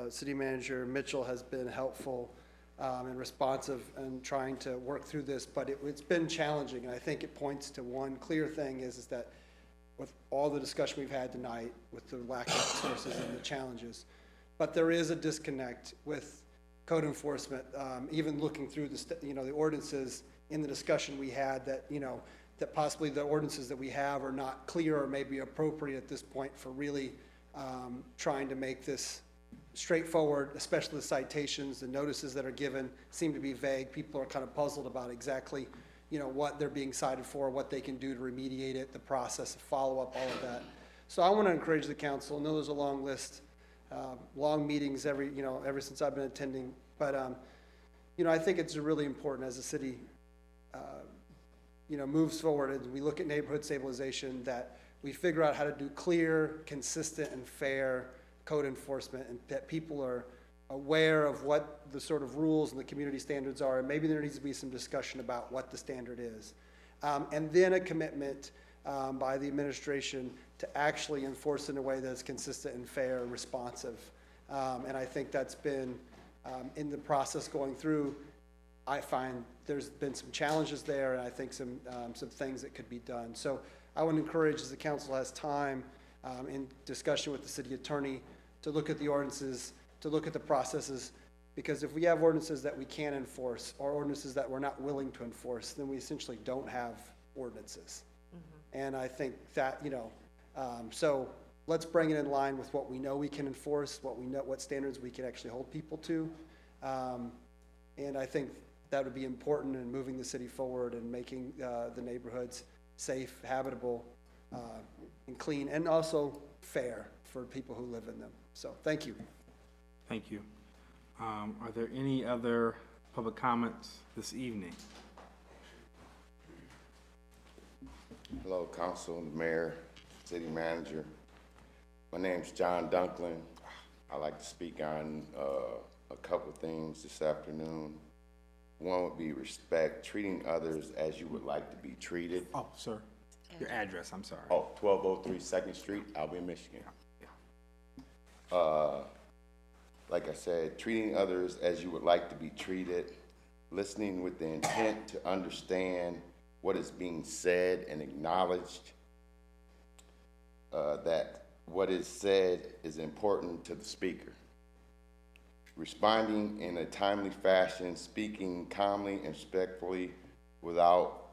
City Manager Mitchell has been helpful and responsive in trying to work through this, but it's been challenging. And I think it points to one clear thing is that with all the discussion we've had tonight, with the lack of resources and the challenges, but there is a disconnect with code enforcement. Even looking through the ordinances in the discussion we had, that that possibly the ordinances that we have are not clear or maybe appropriate at this point for really trying to make this straightforward, especially the citations, the notices that are given seem to be vague. People are kind of puzzled about exactly, what they're being cited for, what they can do to remediate it, the process of follow-up, all of that. So I want to encourage the council. I know there's a long list, long meetings ever since I've been attending, but I think it's really important as the city, moves forward and we look at neighborhood stabilization, that we figure out how to do clear, consistent, and fair code enforcement, and that people are aware of what the sort of rules and the community standards are, and maybe there needs to be some discussion about what the standard is. And then a commitment by the administration to actually enforce in a way that's consistent and fair and responsive. And I think that's been, in the process going through, I find there's been some challenges there, and I think some things that could be done. So I would encourage, as the council has time, in discussion with the city attorney, to look at the ordinances, to look at the processes, because if we have ordinances that we can't enforce or ordinances that we're not willing to enforce, then we essentially don't have ordinances. And I think that, you know, so let's bring it in line with what we know we can enforce, what we know, what standards we can actually hold people to. And I think that would be important in moving the city forward and making the neighborhoods safe, habitable, and clean, and also fair for people who live in them. So, thank you. Thank you. Are there any other public comments this evening? Hello, Council, Mayor, City Manager. My name's John Dunklin. I'd like to speak on a couple things this afternoon. One would be respect, treating others as you would like to be treated. Oh, sir, your address, I'm sorry. Oh, 1203 2nd Street, Albion, Michigan. Like I said, treating others as you would like to be treated, listening with the intent to understand what is being said and acknowledged, that what is said is important to the speaker. Responding in a timely fashion, speaking calmly and respectfully without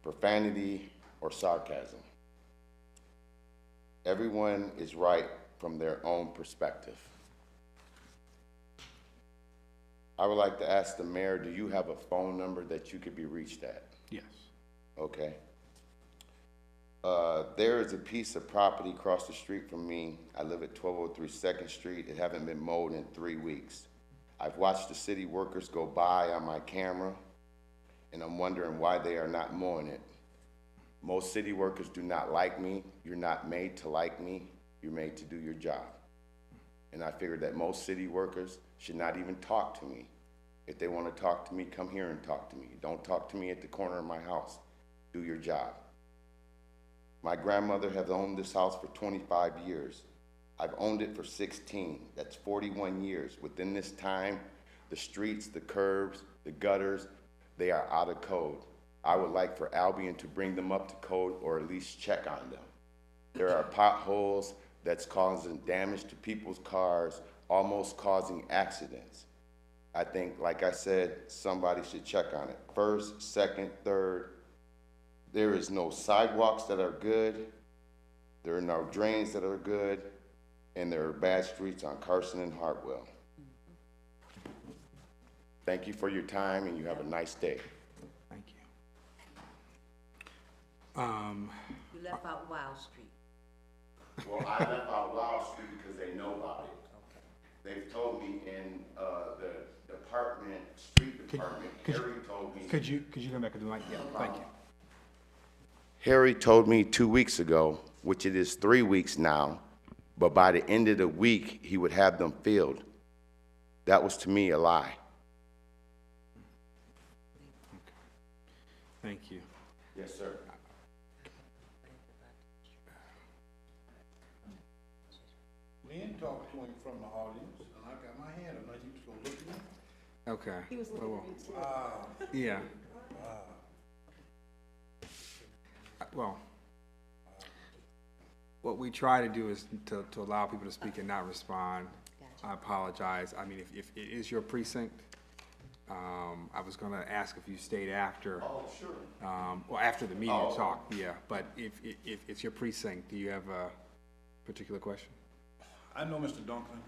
profanity or sarcasm. Everyone is right from their own perspective. I would like to ask the mayor, do you have a phone number that you could be reached at? Yes. Okay. There is a piece of property across the street from me. I live at 1203 2nd Street. It haven't been mowed in 3 weeks. I've watched the city workers go by on my camera, and I'm wondering why they are not mowing it. Most city workers do not like me. You're not made to like me. You're made to do your job. And I figured that most city workers should not even talk to me. If they want to talk to me, come here and talk to me. Don't talk to me at the corner of my house. Do your job. My grandmother has owned this house for 25 years. I've owned it for 16. That's 41 years. Within this time, the streets, the curbs, the gutters, they are out of code. I would like for Albion to bring them up to code or at least check on them. There are potholes that's causing damage to people's cars, almost causing accidents. I think, like I said, somebody should check on it. First, second, third. There is no sidewalks that are good. There are no drains that are good. And there are bad streets on Carson and Hartwell. Thank you for your time, and you have a nice day. Thank you. You left out Wild Street. Well, I left out Wild Street because they know about it. They've told me in the department, street department, Harry told me. Could you come back and do like, yeah, thank you. Harry told me 2 weeks ago, which it is 3 weeks now, but by the end of the week, he would have them filled. That was to me a lie. Thank you. Yes, sir. Lynn talked to him from the audience, and I got my hand up, now you just gonna look at me? Okay. He was looking at me too. Yeah. Well, what we try to do is to allow people to speak and not respond. I apologize. I mean, if it is your precinct, I was gonna ask if you stayed after. Oh, sure. Well, after the meeting Oh. to talk, yeah. But if it's your precinct, do you have a particular question? I know Mr. Dunklin.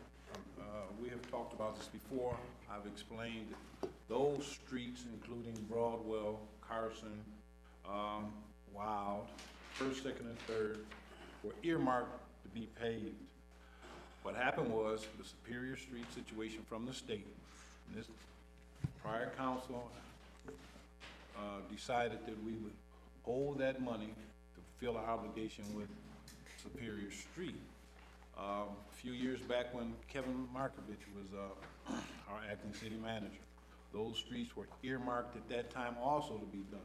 We have talked about this before. I've explained that those streets, including Broadwell, Carson, Wild, First, Second, and Third, were earmarked to be paved. What happened was the Superior Street situation from the state, and this prior council decided that we would hold that money to fulfill our obligation with Superior Street. A few years back when Kevin Markovich was our acting city manager, those streets were earmarked at that time also to be done.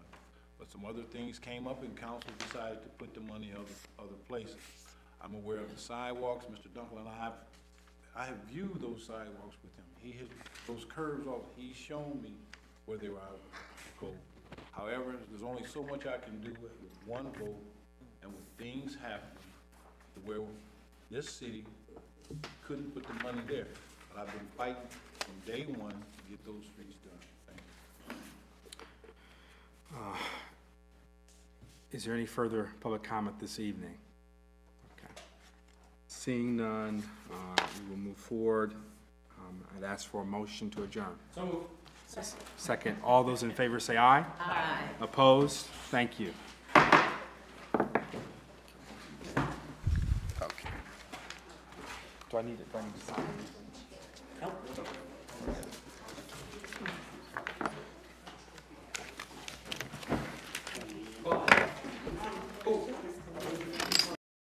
But some other things came up and council decided to put the money other places. I'm aware of the sidewalks. Mr. Dunklin and I have viewed those sidewalks with him. Those curves off, he's shown me where they were out of code. However, there's only so much I can do with one vote and with things happening to where this city couldn't put the money there. But I've been fighting from day one to get those streets done. Thank you. Is there any further public comment this evening? Okay. Seeing none, we will move forward. I'd ask for a motion to adjourn. So moved. Second, all those in favor say aye. Aye. Opposed? Thank you. Okay. Do I need to sign? Nope.